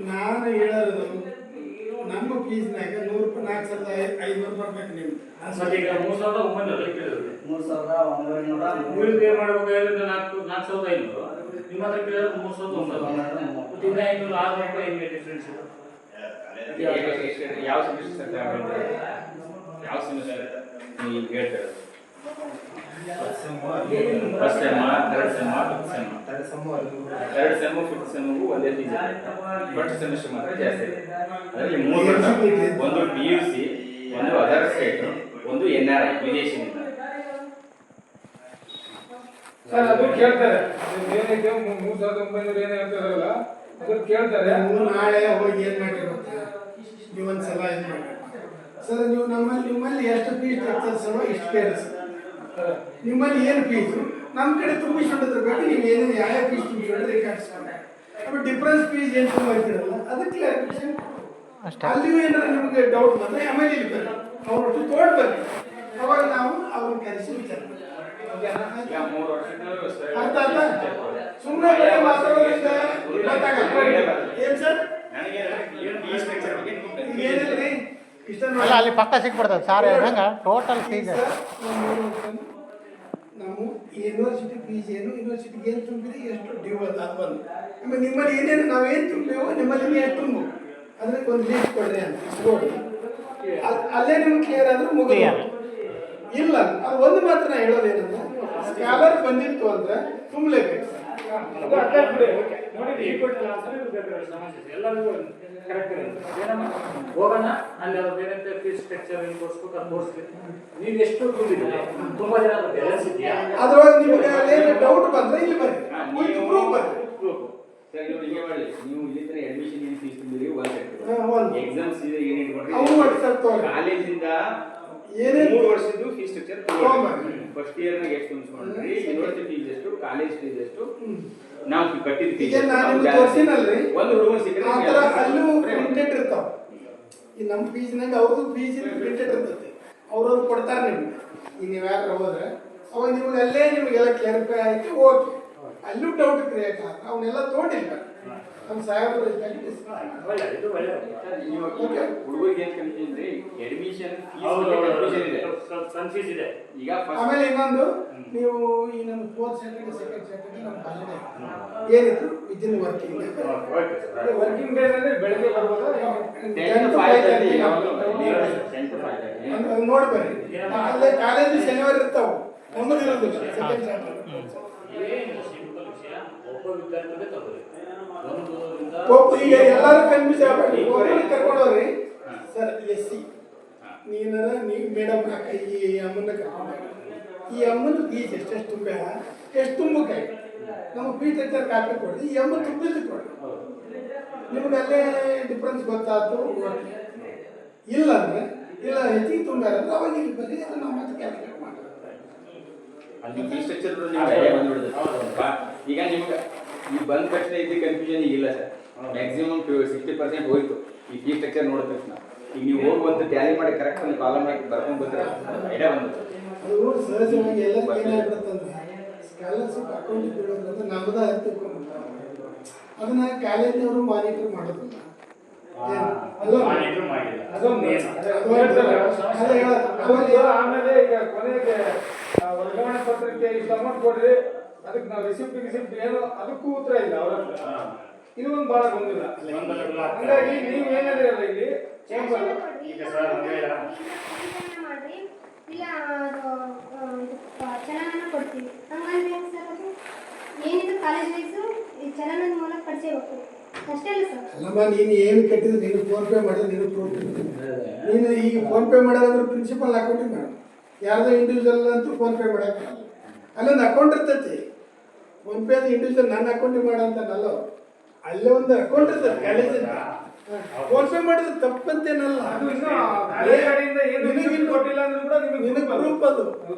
ನಾನು ಹೇಳೋದು ನಮ್ಮ ಫೀಸ್ನಾಗ 100 ರೂಪಾಯಿ 4500 ಬರ್ಬೇಕು ನೀವು. ಮತ್ತೆ ಈಗ 3900 ಕೇಳಿದ್ರು. 3900 ಇವ್ರಿಗೆ ಪೇ ಮಾಡ್ಬೇಕು ಹೇಳಿದ್ರೆ 4500. ನಿಮ್ಮ ಹತ್ರ ಕೇಳಿದ್ರೆ 3900. ಮತ್ತೆ ಇನ್ನ 500 600 ರೂಪಾಯಿ ಹೆಂಗೆ ಡಿಫ್ರೆನ್ಸ್ ಇದೆ? ಯಾವ ಸೆಮಿಸ್ಟರ್ ಯಾವ ಸೆಮಿಸ್ಟರ್ ನೀವು ಹೇಳ್ತಾರೆ? First sem, third sem, third sem, fifth ಸೆಮ್ಗೂ ಒಂದೇ ಫೀಸ್ ಇದೆ. ಫಸ್ಟ್ ಸೆಮಿಸ್ಟರ್ ಮಾತ್ರ ಜಾಸ್ತಿ ಇದೆ. ಅದರಲ್ಲಿ 3 ವರ್ಷ, ಒಂದು PUC, ಒಂದು ಅದರ್ ಸ್ಟೇಟ್, ಒಂದು NRI ವಿದೇಶಿನಿಂದ. ಸರ್ ಅದು ಕೇಳ್ತಾರೆ. ಏನೈತೆ 3900 ಏನು ಹೇಳ್ತಾರಲ್ಲ ಅದು ಕೇಳ್ತಾರೆ. ನೀವು ನಾಳೆ ಹೋಗಿ ಏನು ಮಾಡಿ ಗೊತ್ತಾ, ನೀವೊಂದ್ಸಲ ಏನು ಮಾಡಿ ಸರ್, ನೀವು ನಿಮ್ಮಲ್ಲಿ ಎಷ್ಟು ಫೀಸ್ ಸ್ಟ್ರಕ್ಚರ್ಸ್ ಇಷ್ಟು ಕೇಳಿ ಸರ್. ನಿಮ್ಮಲ್ಲಿ ಏನು ಫೀಸು ನಮ್ಮ ಕಡೆ ತುಂಬಿಸ್ಕೊಂಡಿರ್ಬೇಕು. ನೀವು ಏನೇನು ಯಾವ ಫೀಸ್ ತುಂಬಿಸ್ಕೊಂಡ್ರೆ ರೆಕಾರ್ಡ್ಸ್ಕೊಂಡು ಬಟ್ ಡಿಫ್ರೆನ್ಸ್ ಫೀಸ್ ಏನು ತುಂಬಿರ್ತೀರಲ್ಲ ಅದಕ್ಕೆ ಕ್ಲಾರಿಫಿಕೇಶನ್ ಅಷ್ಟೇ. ಅಲ್ಲಿಯೂ ಏನಾದ್ರು ನಿಮಗೆ ಡೌಟ್ ಬಂದರೆ ಆಮೇಲೆ ಇಲ್ಲಿ ಬರ್ರಿ, ಅವ್ರೊಟ್ಟು ತೋಡ್ಬರ್ರಿ. ಅವಾಗ ನಾವು ಅವ್ರನ್ನ ಕರೆಸಿ ವಿಚಾರ ಮಾಡ್ತೀವಿ. ಈಗ 3 ವರ್ಷದ ಅರ್ಥ ಆಯ್ತಾ? ಸುಮ್ಮನೆ ಬರೀ ಮಾತಾಡೋದ್ರಿಂದ ಗೊತ್ತಾಗಲ್ಲ. ಏನು ಸರ್ ನನಗೆ ಏನು ಈ ಸ್ಟ್ರಕ್ಚರ್ ಬಗ್ಗೆ ನಿಮ್ಗೆ ಏನಿಲ್ರಿ ಇಷ್ಟ ಅಲ್ಲ ಅಲ್ಲಿ ಪಕ್ಕ ಸಿಕ್ಬಿಡ್ತದೆ ಸರ್. ಹೆಂಗೆ ಟೋಟಲ್ ಫೀಸ್ ನಾವು ಯೂನಿವರ್ಸಿಟಿ ಫೀಸ್ ಏನು, ಯೂನಿವರ್ಸಿಟಿಗೆ ಏನು ತುಂಬಿದೆ, ಎಷ್ಟು ಡ್ಯೂ ಅದು ಬಂದು ಆಮೇಲೆ ನಿಮ್ಮಲ್ಲಿ ಏನೇನು ನಾವೇನು ತುಂಬೇವೋ ನಿಮ್ಮಲ್ಲಿ ಎಷ್ಟು ತುಂಬ ಅದಕ್ಕೆ ಒಂದು ಲೀಸ್ಟ್ ಕೊಡ್ರಿ ಅಂತ ಇಸ್ಕೊಡ್ರಿ. ಅಲ್ಲೇ ನಿಮ್ಗೆ ಕ್ಲಿಯರ್ ಆದ್ರೆ ಮುಗಿದ ಇಲ್ಲ. ಅದು ಒಂದು ಮಾತ್ರ ನಾ ಹೇಳೋದೇನಂದ್ರೆ ಸ್ಕಾಲರ್ ಬಂದಿತ್ತು ಅಂದ್ರೆ ತುಂಬಲೇಬೇಕು. ಅದು ಅರ್ಥ ಆಗ್ಬಿಡಿ. ನೋಡಿ ಈ ಕೊಟ್ಟಲ್ಲ ಸರ್ ಇದು ಬೇಕಾದ್ರೆ ಸಮಸ್ಯೆ ಎಲ್ಲರಿಗೂ ಕರೆಕ್ಟ್ ಏನಮ್ಮ ಹೋಗೋಣ ಅಲ್ಲಿ ಅವ್ರು ಬೇರೆ ಫೀಸ್ ಸ್ಟ್ರಕ್ಚರ್ ಏನು ತೋರಿಸ್ಬೇಕು ಅದು ತೋರಿಸ್ಬೇಕು. ನೀವು ಎಷ್ಟು ತುಂಬಿದ್ರೆ ತುಂಬಾ ಜನ ಬ್ಯಾಲೆನ್ಸ್ ಇದೆಯಾ ಅದ್ರೊಳಗೆ ನಿಮಗೆ ಏನು ಡೌಟ್ ಬಂದ್ರೆ ಇಲ್ಲಿ ಬರ್ರಿ, ಪ್ರೂಫ್ ಬರ್ರಿ. ಸರ್ ನೀವು ಹಿಂಗೆ ಮಾಡಿ, ನೀವು ಇಲ್ಲಿಂದ ಅಡ್ಮಿಷನ್ ಏನು ಫೀಸ್ ತುಂಬಿರಿ ಒಂದು ಎಕ್ಸಾಮ್ಸ್ ಏನ್ ಇಟ್ಕೊಂಡ್ರಿ ಅವು ಮಾಡಿ ಸರ್ ತೋರಿ ಕಾಲೇಜಿಂದ ಏನೇನು 3 ವರ್ಷದ್ದು ಫೀಸ್ ಸ್ಟ್ರಕ್ಚರ್ ತಗೊಂಡ್ಬರ್ರಿ. ಫಸ್ಟ್ ಇಯರ್ ನಾಗ ಎಷ್ಟು ತುಂಬಿಸ್ಕೊಂಡ್ರಿ, ಯೂನಿವರ್ಸಿಟಿ ಫೀಸ್ ಎಷ್ಟು, ಕಾಲೇಜ್ ಫೀಸ್ ಎಷ್ಟು, ನಾವು ಕಟ್ಟಿದ ಫೀಸ್ ಈಗ ನಾನು ನಿಮ್ಗೆ ತೋರಿಸಿನಲ್ರಿ ಒಂದು ಹುಡುಗನ ಸಿಕ್ಕರೆ ಆ ಥರ ಅಲ್ಲೂ ಪ್ರಿಂಟೆಡ್ ಇರ್ತಾವ. ಈ ನಮ್ಮ ಫೀಸ್ನಾಗ ಅವ್ರದ್ದು ಫೀಸ್ ಪ್ರಿಂಟೆಡ್ ಇರ್ತೈತಿ, ಅವ್ರವ್ರು ಕೊಡ್ತಾರೆ ನಿಮ್ಗೆ. ಈಗ ನೀವು ಯಾರು ಹೋದ್ರೆ ಅವಾಗ ನಿಮ್ಗೆ ಅಲ್ಲೇ ನಿಮಗೆಲ್ಲ ಕ್ಲಾರಿಫೈ ಆಯ್ತು, ಓಕೆ. ಅಲ್ಲೂ ಡೌಟ್ ಕ್ರಿಯೇಟ್ ಆಗ ಅವನ್ನೆಲ್ಲ ತೋಡಿಲ್ಲ ನಮ್ಮ ಸಾಹೇಬರು ಇದು ಒಳ್ಳೆ ಹುಡುಗರಿಗೆ ಏನ್ ಕನ್ಫ್ಯೂಷನ್ ರೀ, ಅಡ್ಮಿಷನ್ ಇದೆ, ಕನ್ಫ್ಯೂಸ್ ಇದೆ. ಈಗ ಆಮೇಲೆ ಇನ್ನೊಂದು ನೀವು ಈ ನಮ್ಮ 4th ಸ್ಯಾಟರ್ಡೆ 2nd ಸ್ಯಾಟರ್ಡೆ ನಮ್ಮ ಕಾಲೇಜ್ ಏನಿತ್ತು ವಿದಿನ್ ವರ್ಕಿಂಗ್ ವರ್ಕಿಂಗ್ ಡೇ ಅಂದ್ರೆ ಬೆಳಗ್ಗೆ ಬರ್ಬೋದು. 10 to 5 ಯಾವಾಗಲೂ ನೋಡ್ಬೇರಿ. ಅಲ್ಲೇ ಕಾಲೇಜು ಶನಿವಾರ ಇರ್ತಾವ, ನಮ್ಮದು ಇರೋದಿಲ್ಲ 2nd ಸ್ಯಾಟರ್ಡೆ. ಏನು ಸಿಂಪಲ್ ವಿಷಯ, ಒಬ್ಬ ವಿದ್ಯಾರ್ಥಿಗೆ ತಗೋರಿ ಈಗ ಎಲ್ಲರೂ ಕನ್ಫ್ಯೂಸ್ ಆಗ್ಬೇಡಿ. ಒಬ್ಬರಿಗೆ ಕರ್ಕೊಂಡವ್ರಿ ಸರ್ SC ನೀವು ಮೇಡಮ್ ಈ ಅಮ್ಮನ ಕರ್ಕೊಂಡ್ರಿ, ಈ ಅಮ್ಮನ ಫೀಸ್ ಎಷ್ಟು ತುಂಬ ಎಷ್ಟು ತುಂಬಕ್ಕೆ ನಮ್ಮ ಫೀಸ್ ಸ್ಟ್ರಕ್ಚರ್ ಕಾಪಿ ಕೊಡಿ, ಈ ಅಮ್ಮ ತುಂಬಿದ್ದು ಕೊಡಿ. ನಿಮ್ಗೆ ಅಲ್ಲೇ ಡಿಫ್ರೆನ್ಸ್ ಗೊತ್ತಾಯ್ತು, ಇಲ್ಲ ಅಂದ್ರೆ ಇಲ್ಲ ಹೆಚ್ಚಿಗೆ ತುಂಬ್ಯಾರ ಅಂದ್ರೆ ಅವಾಗ ಇಲ್ಲಿ ಬರೀ ಅದು ನಾವು ಮತ್ತೆ ಕ್ಯಾಲ್ಕುಲೇಟ್ ಮಾಡೋದು. ಅಲ್ಲಿ ಫೀಸ್ ಸ್ಟ್ರಕ್ಚರ್ ನಿಮ್ಗೆ ಬಂದ್ಬಿಡುತ್ತೆ. ಈಗ ನಿಮ್ಗೆ ಈ ಬಂದ ತಕ್ಷಣ ಇದ್ದ ಕನ್ಫ್ಯೂಷನ್ ಈಗಿಲ್ಲ ಸರ್. ಮ್ಯಾಕ್ಸಿಮಮ್ 60% ಹೋಯ್ತು ಈ ಫೀಸ್ ಸ್ಟ್ರಕ್ಚರ್ ನೋಡಿದ ತಕ್ಷಣ. ಈಗ ನೀವು ಹೋಗುವಂತ ಟ್ಯಾಲಿ ಮಾಡಿ ಕರೆಕ್ಟ್ ಒಂದು ಕಾಲಮ್ ಹಾಕಿ ಬರ್ಕೊಂಡು ಬರ್ತೀರ, ಐಡಿಯಾ ಬಂದು ಅದು ಸಹಜವಾಗಿ ಎಲ್ಲ ಏನಾಗ್ಬಿಡುತ್ತಂದ್ರೆ ಸ್ಕಾಲರ್ಶಿಪ್ ಅಕೌಂಟ್ ಬೀಳೋದ್ರಿಂದ ನಮ್ಮದ ತಿಳ್ಕೊಂಡ್ಬಿಡ್ತಾರೆ. ಅದನ್ನ ಕಾಲೇಜಿನವರು ಮಾನಿಟರ್ ಮಾಡೋದಿಲ್ಲ. ಮಾನಿಟರ್ ಮಾಡಿಲ್ಲ, ಅದೊಂದು ಆಮೇಲೆ ಈಗ ಕೊನೆಗೆ ವರ್ಗಾವಣೆ ಪತ್ರಕ್ಕೆ ಇಷ್ಟು ಅಮೌಂಟ್ ಕೊಡ್ರಿ, ಅದಕ್ಕೆ ನಾವು ರಿಸಿಪ್ಟ್ ಏನು ಅದಕ್ಕೂ ಉತ್ತರ ಇಲ್ಲ ಅವ್ರ ಹತ್ರ. ಇದು ಒಂದು ಬಹಳ ಗೊಂದಲ. ಹಂಗಾಗಿ ನೀವು ಏನಾದ್ರಲ್ಲ ಇಲ್ಲಿ ಚೇಂಬರ್ ಈಗ ಸರ್ ಮಾಡ್ರಿ, ಇಲ್ಲ ಚಲನನ ಕೊಡ್ತೀವಿ ಹಂಗಂದ್ರೆ ಸರ್ ಅದು ಏನಿದು ಕಾಲೇಜ್ ವೈಸು ಈ ಚಲನದ ಮೂಲಕ ಪಡಿಸಬೇಕು ಅಷ್ಟೇ ಅಲ್ಲ ಸರ್. ಅಲ್ಲಮ್ಮ ನೀನು ಏನು ಕಟ್ಟಿದ್ರೆ ನೀನು ಫೋನ್ಪೇ ಮಾಡಿದ್ರೆ ನೀನು ಪ್ರೂಫ್ ನೀನು ಈಗ ಫೋನ್ಪೇ ಮಾಡೋದಂದ್ರೆ ಪ್ರಿನ್ಸಿಪಲ್ ಅಕೌಂಟಿಗೆ ಮಾಡು, ಯಾರ್ದೋ ಇಂಡಿವಿಜುವಲ್ ಅಂತೂ ಫೋನ್ಪೇ ಮಾಡೋಕ್ಕಾಗಲ್ಲ. ಅಲ್ಲೊಂದು ಅಕೌಂಟ್ ಇರ್ತೈತಿ, ಫೋನ್ಪೇ ಅದು ಇಂಡಿವಿಜುವಲ್ ನನ್ನ ಅಕೌಂಟಿಗೆ ಮಾಡಂತಾನಲ್ಲ, ಅಲ್ಲೇ ಒಂದು ಅಕೌಂಟ್ ಇರ್ತದೆ ಕಾಲೇಜಿಂದ. ಫೋನ್ಪೇ ಮಾಡಿದ್ರೆ ತಪ್ಪಂತೇನಲ್ಲ, ಅದು ಇನ್ನೂ ಹಳೆ ಕಡೆಯಿಂದ ಏನು ರಿಸಿಪ್ಟ್ ಕೊಟ್ಟಿಲ್ಲ ಅಂದ್ರೂ ಕೂಡ ನಿನಗೆ ಪ್ರೂಫ್ ಅದು.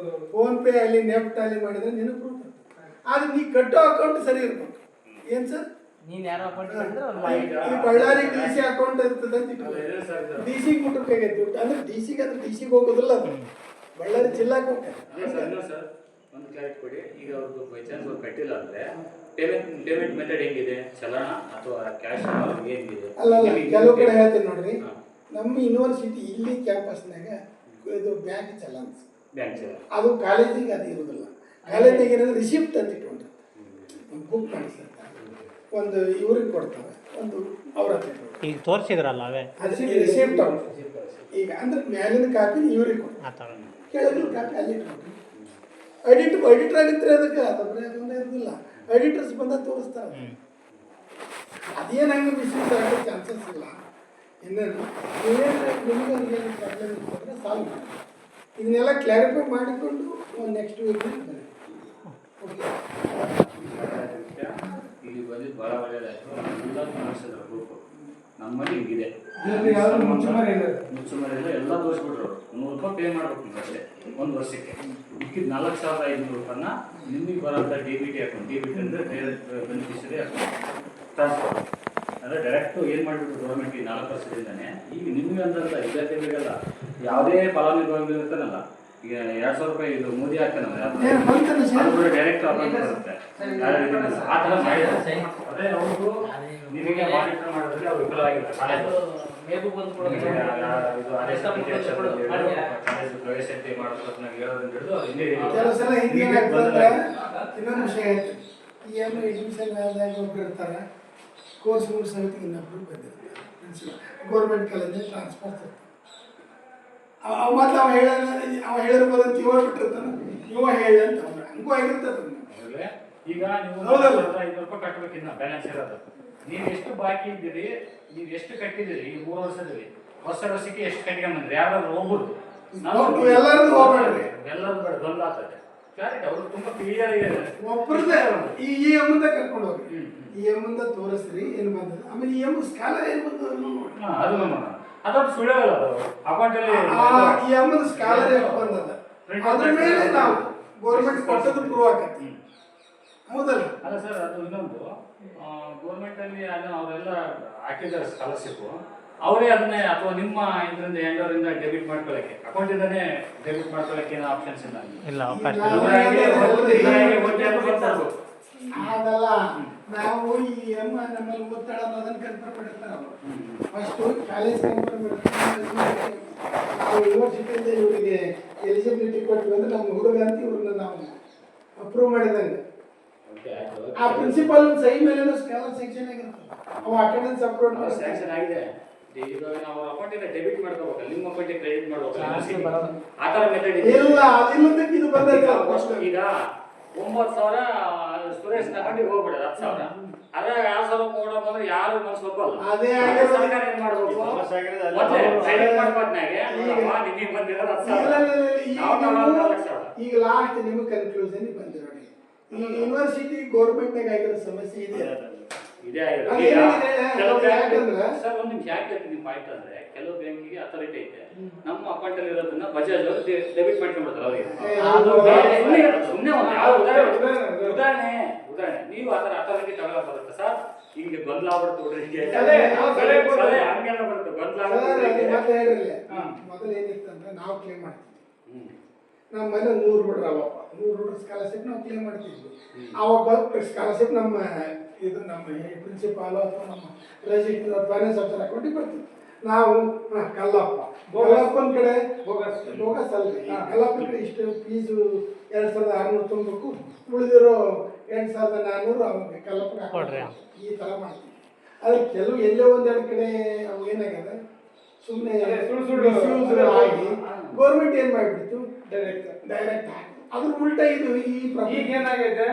ಫೋನ್ಪೇ ಅಲ್ಲಿ ನೆಫ್ಟ್ ಅಲ್ಲಿ ಮಾಡಿದ್ರೆ ನಿನಗೆ ಪ್ರೂಫ್ ಅದು. ಆದ್ರೆ ನೀ ಕಟ್ಟೋ ಅಕೌಂಟ್ ಸರಿ ಇರ್ಬೇಕು. ಏನು ಸರ್, ನೀನು ಯಾರೋ ಅಕೌಂಟ್ ಈ ಬಳ್ಳಾರಿ DC ಅಕೌಂಟ್ ಇರ್ತದೆ ಅಂತ DC ಮುಟ್ಟಬೇಕಾಗೈತೆ ದುಡ್ಡು ಅಂದ್ರೆ DC ಹೋಗೋದಿಲ್ಲ, ಅದು ಬಳ್ಳಾರಿ ಜಿಲ್ಲಾಕ್ಕೆ ಹೋಗ್ತದೆ. ಸರ್ ಒಂದು ಕ್ಲಾರಿಟಿ ಕೊಡಿ. ಈಗ ಅವ್ರದ್ದು ಬೈ ಚಾನ್ಸ್ ಅವ್ರು ಕಟ್ಟಿಲ್ಲ ಅಂದ್ರೆ ಪೇಮೆಂಟ್ ಮೆಥಡ್ ಹೆಂಗಿದೆ, ಚಲನ ಅಥವಾ ಕ್ಯಾಶ್ ಏನಿದೆ? ಅಲ್ಲ ಕೆಲವು ಕಡೆ ಹೇಳ್ತೀನಿ ನೋಡ್ರಿ, ನಮ್ಮ ಯೂನಿವರ್ಸಿಟಿ ಇಲ್ಲಿ ಕ್ಯಾಂಪಸ್ನಾಗ ಇದು ಬ್ಯಾಂಕ್ ಚಲನ್ಸ್, ಅದು ಕಾಲೇಜಿಗೆ ಅದು ಇರೋದಿಲ್ಲ. ಕಾಲೇಜಿಗೆ ಏನಂದ್ರೆ ರಿಸಿಪ್ಟ್ ಅಂತ ಇಟ್ಕೊಂಡಿರ್ತಾರೆ, ಒಂದು ಬುಕ್ ಮಾಡಿಸಿರ್ತಾರೆ, ಒಂದು ಇವ್ರಿಗೆ ಕೊಡ್ತಾರೆ, ಒಂದು ಅವ್ರ ಹತ್ರ ಈಗ ತೋರಿಸಿದ್ರಲ್ಲ ಅವೇ ರಿಸಿಪ್ಟ್ ಅವ್ರು. ಈಗ ಅಂದ್ರೆ ಮ್ಯಾಲಿನ ಕಾಪಿ ಇವ್ರಿಗೆ ಕೊಡ್ತಾರೆ, ಕೆಳಗಿನ ಕಾಪಿ ಅಲ್ಲಿ ಇಟ್ಕೊಂಡ್ರಿ. ಎಡಿಟರ್ ಆಗಿದ್ರೆ ಅದಕ್ಕೆ ಅದೊಬ್ಬರೇ ಅದೊಂದೇ ಇರೋದಿಲ್ಲ, ಎಡಿಟರ್ಸ್ ಬಂದ ತೋರಿಸ್ತಾರೆ. ಅದೇನು ಹಂಗೆ ಮಿಸ್ಯೂಸ್ ಆಗೋ ಚಾನ್ಸಸ್ ಇಲ್ಲ. ಇನ್ನೇನು ನಿಮಗೆ ಏನು ಪ್ರಾಬ್ಲಮ್ ಇರ್ತಂದ್ರೆ ಸಾಲ್ವ್ ಮಾಡಿ, ಇದನ್ನೆಲ್ಲ ಕ್ಲಾರಿಫೈ ಮಾಡಿಕೊಂಡು ಒಂದು ನೆಕ್ಸ್ಟ್ ವೀಕ್ ಬನ್ನಿ. ಓಕೆ, ಇಲ್ಲಿ ಬಂದಿದ್ದು ಭಾಳ ಒಳ್ಳೆಯದಾಯಿತು. ಎಲ್ಲ ತೋರಿಸಿದ್ರು ಗ್ರೂಪು ನಮ್ಮಲ್ಲಿ ಹಿಂಗಿದೆ, ಮುಚ್ಚುಮರೆಲ್ಲ ಎಲ್ಲ ತೋರಿಸ್ಬಿಟ್ರು. ₹100 ಪೇ ಮಾಡ್ಬೇಕು ನೀವು ಅಷ್ಟೇ ಒಂದು ವರ್ಷಕ್ಕೆ. ಮಿಕ್ಕಿದ 4,500 ನಿಮಗೆ ಬರೋಂಥ DBT ಅಕೌಂಟ್, DBT ಅಂದರೆ ಡೈರೆಕ್ಟ್ ಬೆನಿಫಿಷರಿ ಅಕೌಂಟ್ ಟ್ರಾನ್ಸ್ಫರ್, ಅಂದರೆ ಡೈರೆಕ್ಟು ಏನು ಮಾಡಿಬಿಟ್ಟು ಗೌರ್ಮೆಂಟ್ ಈ 4 ವರ್ಷದಿಂದನೇ ಈಗ ನಿಮಗೆ ಅಂತಲ್ಲ ವಿದ್ಯಾರ್ಥಿಗಳಿಗೆಲ್ಲ ಯಾವುದೇ ಫಲಾನುಭವಿಗಳು ಇರ್ತಾನಲ್ಲ, ಈಗ ₹2,000 ಇದು ಮೋದಿ ಹಾಕ್ತಾನಲ್ಲ ಅದು ಕೂಡ ಡೈರೆಕ್ಟ್ ಅಕೌಂಟ್ ಬರುತ್ತೆ. ಆ ಥರ ಮಾಡಿದ್ದಾರೆ. ಅದೇ ಅವರು ನಿಮಗೆ ಮಾನಿಟರ್ ಮಾಡೋದ್ರಲ್ಲಿ ಅವ್ರು ವಿಫಲ ಆಗಿಲ್ಲ. ಕಾಲೇಜು ಇದು ಆದೇಶ ಕಾಲೇಜು ಪ್ರವೇಶತೆ ಮಾಡೋದು ನಾವು ಹೇಳೋದನ್ನ ಹಿಡಿದು ಕೆಲವು ಸಲ ಹಿಂಗೆ ಏನಾಗ್ತದೆ, ಇನ್ನೊಂದು ವಿಷಯ ಹೇಳ್ತೀನಿ. ಈ ಏನು ಎಡ್ಮಿಷನ್ ಆದಾಗ ಒಬ್ರು ಇರ್ತಾರೆ, ಕೋರ್ಸ್ ಮುಗಿಸೋದಕ್ಕೆ ಇನ್ನೊಬ್ರು ಬಂದಿರ್ತಾರೆ, ಗೌರ್ಮೆಂಟ್ ಕಾಲೇಜಿಗೆ ಟ್ರಾನ್ಸ್ಫರ್ ಇರ್ತಾರೆ. ಮತ್ತು ಅವ ಹೇಳಿರ್ಬೋದು ಅಂತ ಇವ ಬಿಟ್ಟಿರ್ತಾನೆ, ಇವ ಹೇಳಿ ಅಂತ ಅವ್ರು ಹಂಗೂ ಆಗಿರ್ತದೆ. ಆಮೇಲೆ ಈಗ ನೀವು ಹೌದಲ್ಲ? 500 ರೂಪಾಯಿ ಕಟ್ಟಬೇಕಿನ್ನ ಬ್ಯಾಲೆನ್ಸ್ ಇರೋದು. ನೀವು ಎಷ್ಟು ಬಾಕಿ ಇದ್ದೀರಿ, ನೀವು ಎಷ್ಟು ಕಟ್ಟಿದ್ದೀರಿ ಈ 3 ವರ್ಷದಲ್ಲಿ, ವರ್ಷಕ್ಕೆ ಎಷ್ಟು ಕಟ್ಕೊಂಡ್ಬಂದ್ರಿ, ಯಾರಾದ್ರೂ ಹೋಗ್ಬೋದು ಎಲ್ಲರದ್ದು ಹೋಗ್ಬೇಡ್ರಿ, ಎಲ್ಲರೂ ಬೇಡ, ಗೊಂದಲ ಆಗ್ತದೆ. ಕ್ಲಾರಿಟಿ ಅವರು ತುಂಬಾ ಕ್ಲಿಯರ್ ಇದೆ. ಒಬ್ಬರದೇ ಈ ಮುಂದೆ ಕರ್ಕೊಂಡು ಹೋಗಿ ಈ ಮುಂದೆ ತೋರಿಸ್ರಿ ಏನು ಬಂದದ, ಆಮೇಲೆ ಈ ಸ್ಕಾಲರ್ ಏನು ಬಂದದ ನೋಡಿ. ಅದು ನೋಡೋಣ. ಅದೊಂದು ಸುಳ್ಳು ಅಕೌಂಟಲ್ಲಿ ಈ ಅಮ್ಮದ ಸ್ಕಾಲರ್ ಎಷ್ಟು ಬಂದದ ಅದ್ರ ಮೇಲೆ ನಾವು ಗೌರ್ಮೆಂಟ್ ಕೊಟ್ಟದ್ದು ಪ್ರೂವ್ ಆಗತ್ತೆ. ಹೌದಲ್ಲ? ಅಲ್ಲ ಸರ್, ಅದು ಇನ್ನೊಂದು ಗೌರ್ಮೆಂಟ್ ಅಲ್ಲಿ ಅದನ್ನ ಅವರೆಲ್ಲ ಹಾಕಿದ್ದಾರೆ ಸ್ಕಾಲರ್ಶಿಪ್, ಅವರೇ ಅದನ್ನೇ ಅಥವಾ ನಿಮ್ಮ ಇದರಿಂದ ಎಂಡೋರಿಂದ ಡೆಬಿಟ್ ಮಾಡ್ಕೊಳ್ಳಕ್ಕೆ ಅಕೌಂಟಿಂದಾನೇ ಡೆಬಿಟ್ ಮಾಡ್ಕೊಳ್ಳಕ್ಕೆ ಏನೋ ಆಪ್ಷನ್ಸ್ ಇಲ್ಲ. ಇಲ್ಲ, ಅವಕಾಶ ಅದಲ್ಲ, ನಾವು ಈ ಅಮ್ಮ ನಮ್ಮಲ್ಲಿ ಒತ್ತಡ ಅನ್ನೋದನ್ನ ಕನ್ಫರ್ಮ್ ಮಾಡಿರ್ತಾರೆ ಅವರು. ಫಸ್ಟು ಕಾಲೇಜ್ ಕನ್ಫರ್ಮ್ ಮಾಡಿರ್ತಾರೆ. ನಾವು ಯೂನಿವರ್ಸಿಟಿಯಿಂದ ಇವರಿಗೆ ಎಲಿಜಿಬಿಲಿಟಿ ಕೊಟ್ಟು ಅಂದ್ರೆ ನಮ್ಮ ಹುಡುಗ ಅಂತ ಇವ್ರನ್ನ ನಾವು ಅಪ್ರೂವ್ ಮಾಡಿದಂಗೆ ಆ ಪ್ರಿನ್ಸಿಪಾಲ್ ಸಹಿ ಮೇಲೆ ಸ್ಕಾಲರ್ ಸೆಕ್ಷನ್ ಆಗಿರ್ತದೆ. ಅವು ಅಟೆಂಡೆನ್ಸ್ ಅಪ್ರೂವ್ ಸ್ಯಾಂಕ್ಷನ್ ಆಗಿದೆ. ಈಗ ನಾವು ಅಕೌಂಟಿಂದ ಡೆಬಿಟ್ ಮಾಡ್ಕೋಬೇಕು, ನಿಮ್ಮ ಅಕೌಂಟಿಗೆ ಕ್ರೆಡಿಟ್ ಮಾಡ್ಬೇಕು. ಆ ಥರ ಮೆಥಡ್ ಇಲ್ಲ, ಅದಿಲ್ಲದಕ್ಕೆ ಇದು ಬಂದೈತೆ. ಈಗ 9,000 ಸುರೇಶ್ ಅಕೌಂಟಿಗೆ ಹೋಗ್ಬೇಡ, 10,000 ಅದ್ರ 2,000 ಕೊಡೋ ಬಂದ್ರೆ ಯಾರು ಮನಸ್ಸು ಒಪ್ಪಲ್ಲ. ಅದೇ ಸರ್ಕಾರ ಏನ್ ಮಾಡ್ಬೇಕು, ಮೊದಲೇ ಕ್ರೆಡಿಟ್ ಮಾಡ್ಕೋದ್ನಾಗೆ ನಿಮಗೆ ಬಂದಿರೋದು 10,000. ಈಗ ಲಾಸ್ಟ್ ನಿಮಗೆ ಕನ್ಕ್ಲೂಷನ್ ಬಂದಿರೋ ಈ ಯೂನಿವರ್ಸಿಟಿ ಗೌರ್ಮೆಂಟ್ನಾಗ ಆಗಿರೋ ಸಮಸ್ಯೆ ಇದೆ. ಇದೇ ಸರ್, ಒಂದು ನಿಮಿಷ ಯಾಕೆ ಹೇಳ್ತೀನಿ ಪಾಯಿಂಟ್ ಅಂದ್ರೆ, ಕೆಲವು ಬ್ಯಾಂಕಿಗೆ ಅಥಾರಿಟಿ ಐತೆ, ನಮ್ಮ ಅಕೌಂಟ್ ಅಲ್ಲಿ ಇರೋದನ್ನ ಬಜಾಜ್ ಅವರು ಡೆಬಿಟ್ ಮಾಡ್ಕೊಂಡ್ಬಿಡ್ತಾರೆ ಅವರಿಗೆ. ಸುಮ್ಮನೆ ಉದಾಹರಣೆ ನೀವು ಆ ಥರ ಅಥಾರಿಟಿ ತಗೊಳ್ಳೋ ಬರುತ್ತೆ ಸರ್. ಹಿಂಗೆ ಗೊಂದಲ ಆಗ್ಬಿಡ್ತು ಹುಡುಗರಿಗೆ, ಹಂಗೆಲ್ಲ ಬರುತ್ತೆ ಗೊಂದಲ. ಮೊದಲು ಏನಿತ್ತಂದ್ರೆ ನಾವು ಕ್ಲೇಮ್ ಮಾಡ್ತೀವಿ, ನಮ್ಮ ಮನೆ 100 ಹುಡುಗರು ಅವಪ್ಪ, 100 ಹುಡುಗರು ಸ್ಕಾಲರ್ಶಿಪ್ ನಾವು ಕ್ಲೇಮ್ ಮಾಡ್ತಿದ್ವಿ. ಅವಾಗ ಸ್ಕಾಲರ್ಶಿಪ್ ನಮ್ಮ ಇದು ನಮ್ಮ ಪ್ರಿನ್ಸಿಪಾಲು ಅಥವಾ ನಮ್ಮ ರಿಜಿಸ್ಟರ್ ಫೈನಾನ್ಸ್ ಆಫೀಸರ್ ಅಕೌಂಟಿಗೆ ಬರ್ತೀವಿ. ನಾವು ಕಲ್ಲಪ್ಪನ ಕಡೆ ಬೋಗಸ್ ಅಲ್ರಿ, ಕಲ್ಲಪ್ಪನ ಕಡೆ ಇಷ್ಟು ಫೀಸು 2,600 ತುಂಬಬೇಕು, ಉಳಿದಿರೋ 8,400 ಅವಾಗ ಕಲ್ಲಪ್ಪನ ಹಾಕೊಡ್ರಿ, ಈ ಥರ ಮಾಡ್ತೀವಿ. ಆದರೆ ಕೆಲವು ಎಲ್ಲೋ ಒಂದೆರಡು ಕಡೆ ಅವು ಏನಾಗ್ಯದ ಸುಮ್ಮನೆ ಸುಳ್ಳು ಆಗಿ ಗೌರ್ಮೆಂಟ್ ಏನು ಮಾಡಿಬಿಡ್ತು, ಡೈರೆಕ್ಟ್ ಹಾಕಿ ಅದ್ರ ಉಲ್ಟಾ ಇದು ಈಗ ಏನಾಗೈತೆ.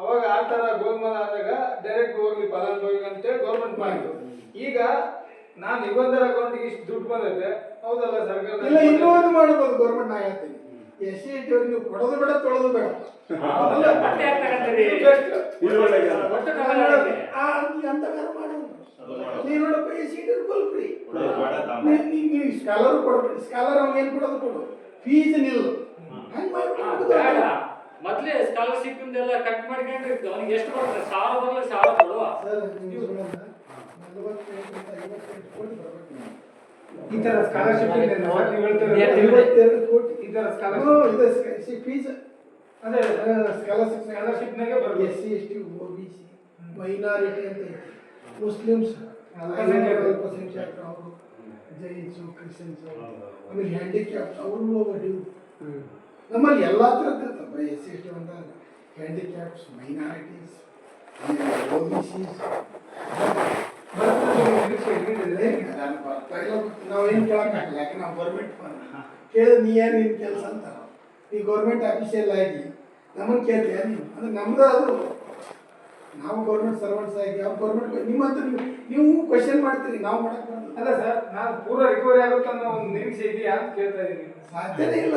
ಅವಾಗ ಆ ಥರ ಗೋಲ್ಮಾಲ್ ಆದಾಗ ಡೈರೆಕ್ಟ್ ಹೋಗ್ಲಿ ಫಲಾನುಭವಿಗೆ ಅಂತೇಳಿ ಗೌರ್ಮೆಂಟ್ ಮಾಡಿದ್ರು. ಈಗ ನಾನು ನಿಬಂಧರ ಅಕೌಂಟಿಗೆ ಇಷ್ಟು ದುಡ್ಡು ಬಂದೈತೆ, ಹೌದಲ್ಲ ಸರ್ಕಾರ? ಇಲ್ಲ, ಇನ್ನೊಂದು ಮಾಡ್ಬೋದು ಗೌರ್ಮೆಂಟ್. ನಾ ಹೇಳ್ತೀನಿ, SC ಅವ್ರಿಗೆ ನೀವು ಕೊಡೋದು ಬೇಡ, ತೊಳೋದು ಬೇಡ. ನೀವು ನೋಡಪ್ಪ, SC ಕೊಲ್ಪ್ರಿ, ನೀವು ಸ್ಕಾಲರ್ ಕೊಡ್ಬೇಡಿ, ಸ್ಕಾಲರ್ ಅವ್ನಿಗೆ ಏನು ಕೊಡೋದು ಕೊಡು, ಫೀಸ್ ನಿಲ್ಲು, ಹಂಗೆ ಮಾಡ್ಬಿಟ್ಟು ಮೊದಲೇ ಸ್ಕಾಲರ್ಶಿಪ್ ಇಂದೆಲ್ಲ ಕಟ್ ಮಾಡ್ಕೊಂಡ್ರೆ ಅವ್ನಿಗೆ ಎಷ್ಟು ಬರ್ತದೆ? 1,000 ಬರಲ್ಲ, 1,000 ಕೊಡುವ. ಈ ತರ ಸ್ಕಾಲರ್ಶಿಪ್ ಇದೆ, 52 ಕೋಟಿ ಈ ತರ ಸ್ಕಾಲರ್ಶಿಪ್ ಫೀಸ್. ಅದೇ ಸ್ಕಾಲರ್ಶಿಪ್ನಾಗೆ ಬರುತ್ತೆ. SC ST OBC ಮೈನಾರಿಟಿ ಅಂತ ಐತಿ, ಮುಸ್ಲಿಮ್ಸ್ ಅಲ್ಪಸಂಖ್ಯಾತರು, ಅವರು ಜೈನ್ಸು, ಕ್ರಿಶ್ಚಿಯನ್ಸು, ಆಮೇಲೆ ಹ್ಯಾಂಡಿಕ್ಯಾಪ್ಸ್ ಅವರು ಡ್ಯೂ. ನಮ್ಮಲ್ಲಿ ಎಲ್ಲ ಥರದ್ದು ಇರ್ತವೆ. SC ST ಅಂದಾಗ ಹ್ಯಾಂಡಿಕ್ಯಾಪ್ಸ್, ಮೈನಾರಿಟೀಸ್, OBCs. ನಾವೇನು ಕೇಳೋಕ್ಕಾಗಲ್ಲ, ಯಾಕೆ ನಾವು ಗೌರ್ಮೆಂಟ್ ಕೇಳಿದ್ರೆ ನೀ ಏನು ನಿನ್ನ ಕೆಲಸ ಅಂತ. ಈ ಗೌರ್ಮೆಂಟ್ ಆಫೀಸಿಯಲ್ ಆಗಿ ನಮ್ಮನ್ನು ಕೇಳ್ತೀಯ ನೀವು, ಅಂದ್ರೆ ನಮ್ದು ಅದು ನಾವು ಗೌರ್ಮೆಂಟ್ ಸರ್ವೆಂಟ್ಸ್ ಆಗಿ ಯಾವ ಗೌರ್ಮೆಂಟ್ ನಿಮ್ಮ ಹತ್ರ ನೀವು ಕ್ವಶನ್ ಮಾಡ್ತೀರಿ, ನಾವು ಮಾಡಕ್ ಬರಲ್ಲ. ಅಲ್ಲ ಸರ್, ನಾನು ಪೂರ್ವ ರಿಕವರಿ ಆಗುತ್ತೆ ಅನ್ನೋ ಒಂದು ನಿರೀಕ್ಷೆ ಇದೆಯಾ ಅಂತ ಕೇಳ್ತಾ ಇದ್ದೀನಿ. ಸಾಧ್ಯನೇ ಇಲ್ಲ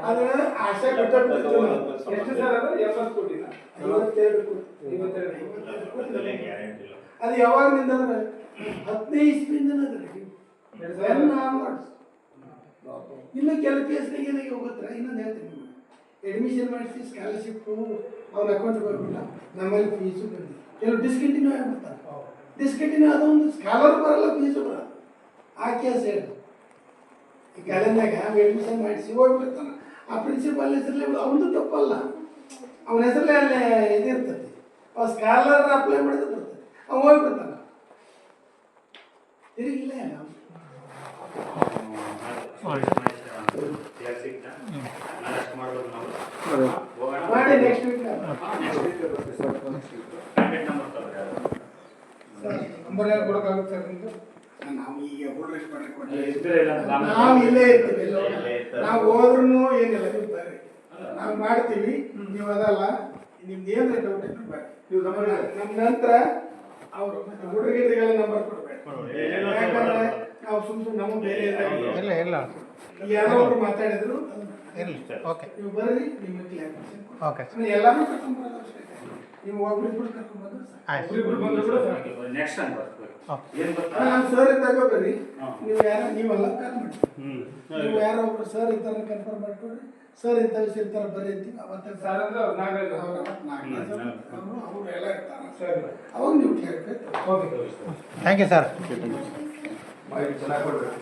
ಅದನ್ನ ಆಶೆ ಬಿಟ್ಟು. ಎಷ್ಟು ಸರ್ ಅದು? 70 ಕೋಟಿನ? 52 ಕೋಟಿ. ಅದು ಯಾವಾಗಿನಿಂದ ಅಂದ್ರೆ 15 ಇಸ್ವಿಯಿಂದ ಇನ್ನು ಕೆಲವು ಕೇಸ್ನಾಗ ಏನಾಗಿ ಹೋಗುತ್ತೆ. ಇನ್ನೊಂದು ಹೇಳ್ತೀನಿ, ಅಡ್ಮಿಷನ್ ಮಾಡಿಸಿ ಸ್ಕಾಲರ್ಶಿಪ್ಪು ಅವ್ರ ಅಕೌಂಟ್ಗೆ ಹೋಗ್ಬಿಟ್ಟ, ನಮ್ಮಲ್ಲಿ ಫೀಸು ಬಂದಿದೆ. ಕೆಲವು ಡಿಸ್ಕಂಟಿನ್ಯೂ ಆಗಿಬಿಡ್ತಾರೆ. ಡಿಸ್ಕಂಟಿನ್ಯೂ ಅದೊಂದು ಸ್ಕಾಲರ್ ಬರಲ್ಲ, ಫೀಸು ಬರಲ್ಲ. ಆ ಕೇಸ್ ಹೇಳಿ ಈ ಕಾಲೇಜ್ನಾಗ ಅಡ್ಮಿಷನ್ ಮಾಡಿಸಿ ಹೋಗ್ಬಿಡ್ತಾನೆ. ಆ ಪ್ರಿನ್ಸಿಪಾಲ್ ಹೆಸರಲ್ಲೇ ಅವನದು ತಪ್ಪಲ್ಲ, ಅವನ ಹೆಸರಲ್ಲೇ ಅಲ್ಲೇ ಇದಿರ್ತದೆ. ಅವ ಸ್ಕಾಲರ್ ಅಪ್ಲೈ ಮಾಡಿದ್ರೆ ಬರ್ತದೆ, ಅವ್ನು ಹೋಗ್ಬಿಡ್ತಾನೆ. ತಿರುಗಿಲ್ಲ ಮಾಡಿ ನೆಕ್ಸ್ಟ್ ವೀಕ್ ನಂಬರ್ ಯಾರು ಕೊಡೋಕ್ಕಾಗುತ್ತೆ ಸರ್ ನಿಮ್ಮದು? ನಾವು ಈಗ ಹುಡುಗರಿಗೆ ಬರ್ರಿ ಇದ್ರೆ ಇಲ್ಲ ಅಂದ್ರೆ ಆಮೇಲೆ ನಾವು ಇಲ್ಲೇ ಇರ್ತೀವಿ ನಾವು ಹೋದ್ರೂ ಏನಿಲ್ಲ ನೀವು ಬರ್ರಿ ನಾವು ಮಾಡ್ತೀವಿ ನೀವು ಅದಲ್ಲ ನಿಮ್ದು ಏನಾರ ಡೌಟ್ ಇದ್ರೆ ಬರ್ರಿ ನೀವು ನಂಬರ್ ನಮ್ಮ ನಂತರ ಅವರು ಹುಡುಗರಿಗೆಲ್ಲ ನಂಬರ್ ಕೊಡ್ಬೇಡಿ ಯಾಕಂದ್ರೆ ನಾವು ಸುಮ್ಮನೆ ನಮಗೆ ಬೇರೆ ಇಲ್ಲ ಇಲ್ಲ ಯಾರೋ ಒಬ್ರು ಮಾತಾಡಿದ್ರು ಇರಲಿ ಓಕೆ ನೀವು ಬರ್ರಿ ನಿಮಗೆ ಕ್ಲಾರಿಫಿಕೇಶನ್ ಓಕೆ ಎಲ್ಲಾರು ಕರ್ಕೊಂಡ್ಬರೋದು ಅವಶ್ಯಕತೆ ಇಲ್ಲ. ನೀವು ಒಬ್ರಿಬ್ರು ಕರ್ಕೊಂಡ್ಬಂದ್ರೆ ಸಾಕು. ಆಯ್ತು ಒಬ್ರಿಬ್ರು ಬಂದ್ರು ಕೂಡ ಸಾಕು. ನೆಕ್ಸ್ಟ್ ಟೈಮ್ ಬರ್ಬೇಕು ಓಕೆ ಏನ್ ಗೊತ್ತಾ ನಮ್ಮ ಸರ್ ಇದ್ದಾಗ ಬರ್ರಿ ಹಾ. ನೀವು ಯಾರೋ ನೀವೆಲ್ಲ ಕಾಲ್ ಮಾಡಿ ಹ್ಮ್ ನೀವು ಯಾರೋ ಒಬ್ರು ಸರ್ ಇರ್ತಾರೆ ಕನ್ಫರ್ಮ್ ಮಾಡ್ಕೊಡ್ರಿ ಸರ್ ಇಂಥ ವಿಷಯ ಇರ್ತಾರೆ ಬರ್ರಿ ಅಂತೀವಿ ಅವತ್ತೇ ಸರ್ ಅಂದ್ರೆ ಅವ್ರು ನಾಗರಾಜ್ ಅವರು ಅವರು ಎಲ್ಲ ಇರ್ತಾರೆ ಸರಿ ಅವಾಗ ನೀವು clarify okay thank you sir ಮಾಹಿತಿ ಚೆನ್ನಾಗಿ ಕೊಡ್ಬೇಕು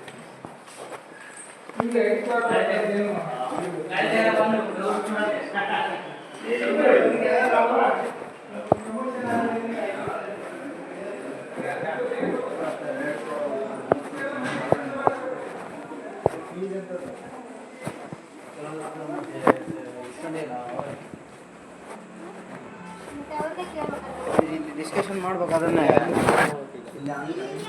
ಈಗ ಮತ್ತೆ ಅವ್ರಿಗೆ ಕೇಳ್ಬೇಕಾದ್ರೆ ಡಿಸ್ಕಷನ್ ಮಾಡ್ಬೇಕು ಅದನ್ನ